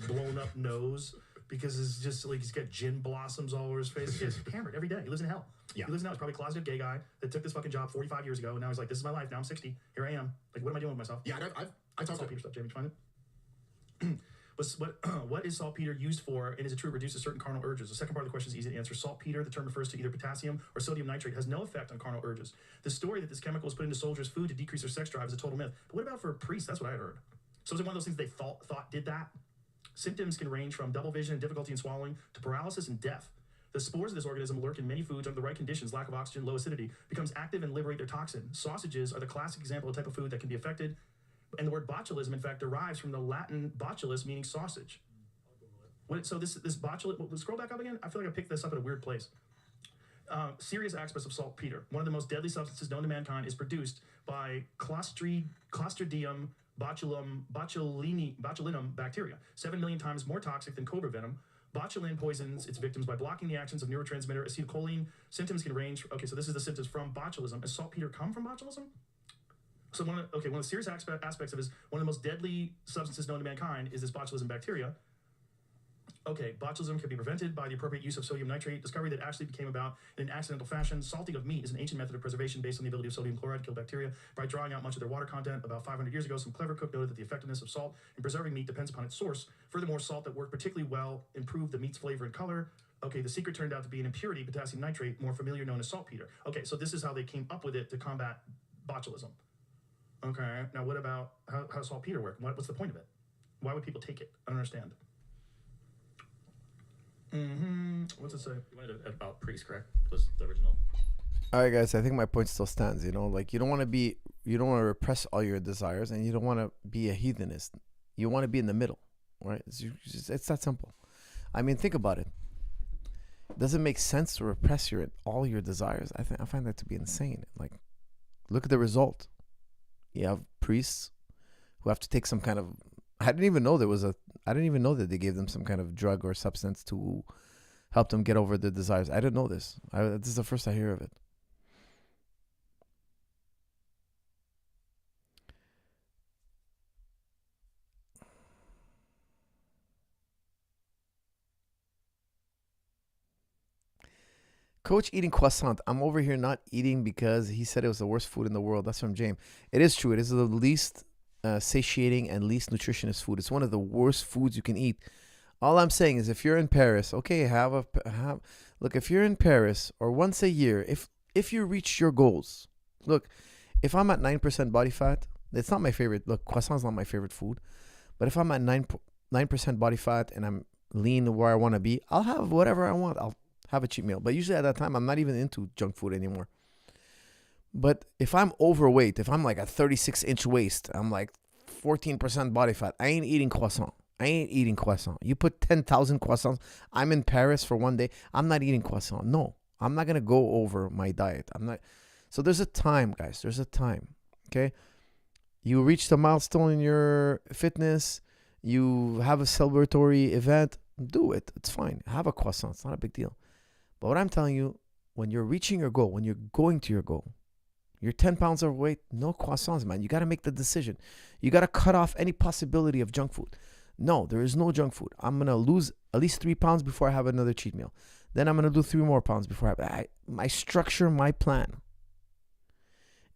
blown up nose, because it's just like he's got gin blossoms all over his face. He's hammered every day. He lives in hell. Yeah. He lives in hell. He's probably a closeted gay guy that took this fucking job 45 years ago, and now he's like, this is my life. Now I'm 60. Here I am. Like, what am I doing with myself? Yeah, I talked saltpeter stuff. Jamie, find it. What is saltpeter used for, and is it true it reduces certain carnal urges? The second part of the question is easy to answer. Saltpeter, the term refers to either potassium or sodium nitrate, has no effect on carnal urges. The story that this chemical is put into soldiers' food to decrease their sex drive is a total myth. But what about for priests? That's what I heard. So is it one of those things they thought did that? Symptoms can range from double vision and difficulty in swallowing to paralysis and death. The spores of this organism lurk in many foods under the right conditions, lack of oxygen, low acidity, becomes active and liberate their toxin. Sausages are the classic example of a type of food that can be affected. And the word botulism, in fact, derives from the Latin botulus, meaning sausage. So this botulism, scroll back up again. I feel like I picked this up at a weird place. Serious aspects of saltpeter. One of the most deadly substances known to mankind is produced by Clostridium botulinum bacteria, 7 million times more toxic than cobra venom. Botulin poisons its victims by blocking the actions of neurotransmitter acetylcholine. Symptoms can range. Okay, so this is the symptoms from botulism. Does saltpeter come from botulism? So one of the serious aspects of it is one of the most deadly substances known to mankind is this botulism bacteria. Okay, botulism can be prevented by the appropriate use of sodium nitrate. Discovery that actually became about in an accidental fashion. Salting of meat is an ancient method of preservation based on the ability of sodium chloride to kill bacteria by drawing out much of their water content. About 500 years ago, some clever cook noted that the effectiveness of salt in preserving meat depends upon its source. Furthermore, salt that worked particularly well improved the meat's flavor and color. Okay, the secret turned out to be an impurity, potassium nitrate, more familiar known as saltpeter. Okay, so this is how they came up with it to combat botulism. Okay, now what about how does saltpeter work? What's the point of it? Why would people take it? I don't understand. What's it say? You wanted about priest, correct? Was the original. All right, guys. I think my point still stands. You know, like you don't want to repress all your desires, and you don't want to be a heathenist. You want to be in the middle, right? It's that simple. I mean, think about it. Does it make sense to repress all your desires? I find that to be insane. Like, look at the result. You have priests who have to take some kind of. I didn't even know that they gave them some kind of drug or substance to help them get over their desires. I didn't know this. This is the first I hear of it. Coach eating croissant. I'm over here not eating because he said it was the worst food in the world. That's from James. It is true. It is the least satiating and least nutritionist food. It's one of the worst foods you can eat. All I'm saying is if you're in Paris, okay, look, if you're in Paris or once a year, if you reach your goals, look, if I'm at 9% body fat, it's not my favorite. Look, croissant's not my favorite food. But if I'm at 9% body fat and I'm lean where I want to be, I'll have whatever I want. I'll have a cheat meal. But usually at that time, I'm not even into junk food anymore. But if I'm overweight, if I'm like a 36-inch waist, I'm like 14% body fat, I ain't eating croissant. You put 10,000 croissants. I'm in Paris for one day. I'm not eating croissant. No, I'm not going to go over my diet. So there's a time, guys. There's a time. Okay. You reach the milestone in your fitness. You have a celebratory event. Do it. It's fine. Have a croissant. It's not a big deal. But what I'm telling you, when you're reaching your goal, when you're going to your goal, you're 10 pounds overweight, no croissants, man. You got to make the decision. You got to cut off any possibility of junk food. No, there is no junk food. I'm going to lose at least 3 pounds before I have another cheat meal. Then I'm going to do 3 more pounds before I structure my plan.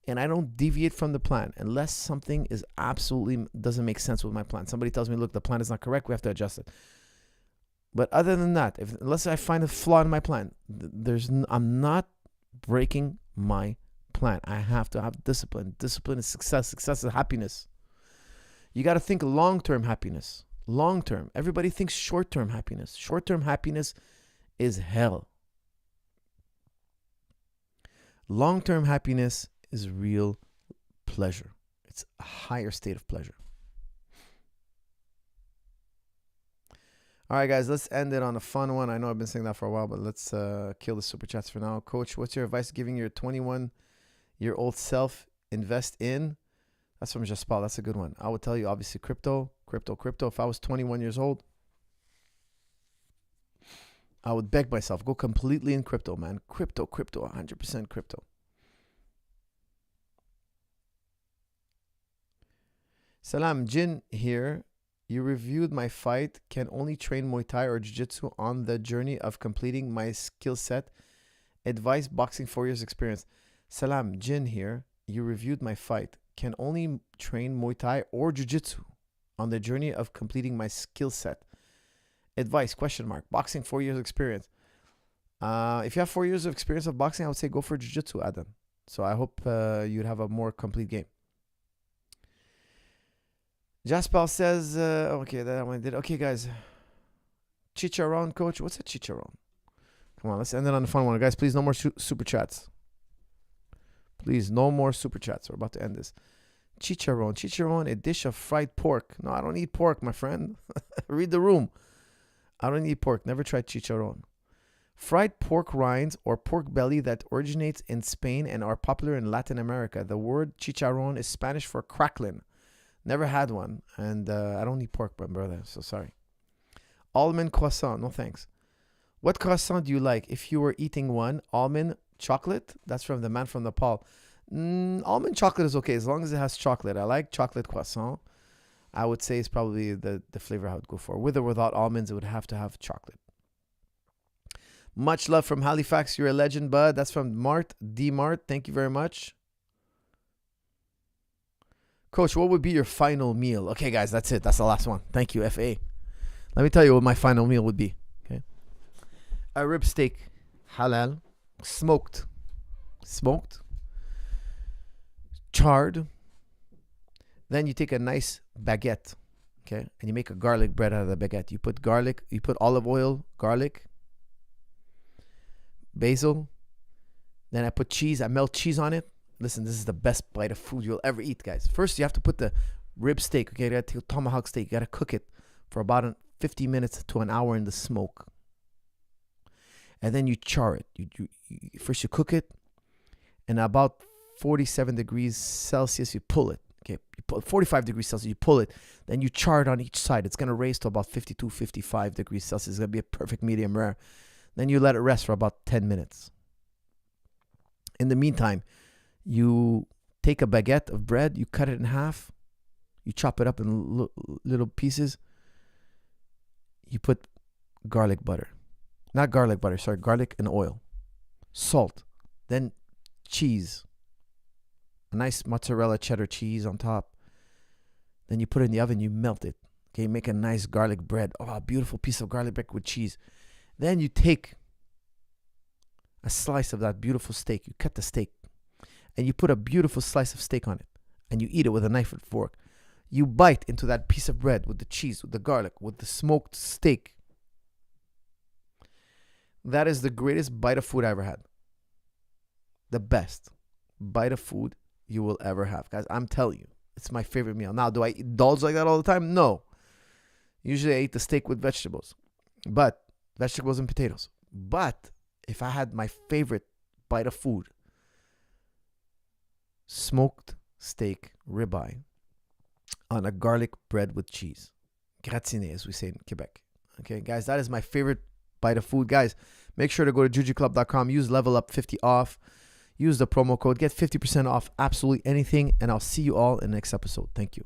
And I don't deviate from the plan unless something is absolutely doesn't make sense with my plan. Somebody tells me, look, the plan is not correct. We have to adjust it. But other than that, unless I find a flaw in my plan, I'm not breaking my plan. I have to have discipline. Discipline is success. Success is happiness. You got to think long-term happiness. Long-term. Everybody thinks short-term happiness. Short-term happiness is hell. Long-term happiness is real pleasure. It's a higher state of pleasure. All right, guys, let's end it on a fun one. I know I've been saying that for a while, but let's kill the super chats for now. Coach, what's your advice giving your 21-year-old self invest in? That's from Jaspal. That's a good one. I would tell you, obviously, crypto. If I was 21 years old, I would beg myself, go completely in crypto, man. Crypto, 100% crypto. Salam, Jin here. You reviewed my fight. Can only train Muay Thai or Jiu-Jitsu on the journey of completing my skill set. Advice, boxing 4 years experience. Salam, Jin here. You reviewed my fight. Can only train Muay Thai or Jiu-Jitsu on the journey of completing my skill set. Advice, ? Boxing 4 years experience. If you have 4 years of experience of boxing, I would say go for Jiu-Jitsu, Adam. So I hope you'd have a more complete game. Jaspal says, okay, that one did. Okay, guys. Chicharron, coach. What's a chicharron? Come on, let's end it on the fun one. Guys, please, no more super chats. Please, no more super chats. We're about to end this. Chicharron. Chicharron, a dish of fried pork. No, I don't eat pork, my friend. Read the room. I don't eat pork. Never tried chicharron. Fried pork rinds or pork belly that originates in Spain and are popular in Latin America. The word chicharron is Spanish for crackling. Never had one. And I don't eat pork, my brother. So sorry. Almond croissant. No thanks. What croissant do you like? If you were eating one, almond chocolate. That's from the man from Nepal. Almond chocolate is okay as long as it has chocolate. I like chocolate croissant. I would say is probably the flavor I would go for. With or without almonds, it would have to have chocolate. Much love from Halifax. You're a legend, bud. That's from Mart. D. Mart. Thank you very much. Coach, what would be your final meal? Okay, guys, that's it. That's the last one. Thank you, FA. Let me tell you what my final meal would be. Okay, a rib steak, halal, smoked, charred. Then you take a nice baguette, okay, and you make a garlic bread out of the baguette. You put garlic, you put olive oil, garlic, basil. Then I put cheese. I melt cheese on it. Listen, this is the best bite of food you'll ever eat, guys. First, you have to put the rib steak, okay? You gotta take a tomahawk steak. You gotta cook it for about 50 minutes to an hour in the smoke. And then you char it. First, you cook it, and about 47 degrees Celsius, you pull it. Okay, you put 45 degrees Celsius, you pull it. Then you char it on each side. It's gonna raise to about 52, 55 degrees Celsius. It's gonna be a perfect medium rare. Then you let it rest for about 10 minutes. In the meantime, you take a baguette of bread, you cut it in half, you chop it up in little pieces. You put garlic butter. Not garlic butter, sorry, garlic and oil. Salt. Then cheese. A nice mozzarella cheddar cheese on top. Then you put it in the oven, you melt it. Okay, you make a nice garlic bread. Oh, a beautiful piece of garlic bread with cheese. Then you take a slice of that beautiful steak. You cut the steak. And you put a beautiful slice of steak on it. And you eat it with a knife and fork. You bite into that piece of bread with the cheese, with the garlic, with the smoked steak. That is the greatest bite of food I ever had. The best bite of food you will ever have. Guys, I'm telling you, it's my favorite meal. Now, do I indulge like that all the time? No. Usually I eat the steak with vegetables. But, vegetables and potatoes. But, if I had my favorite bite of food, smoked steak ribeye on a garlic bread with cheese. Gratiné, as we say in Quebec. Okay, guys, that is my favorite bite of food. Guys, make sure to go to jujiclub.com. Use Level Up 50 off. Use the promo code. Get 50% off absolutely anything. And I'll see you all in the next episode. Thank you.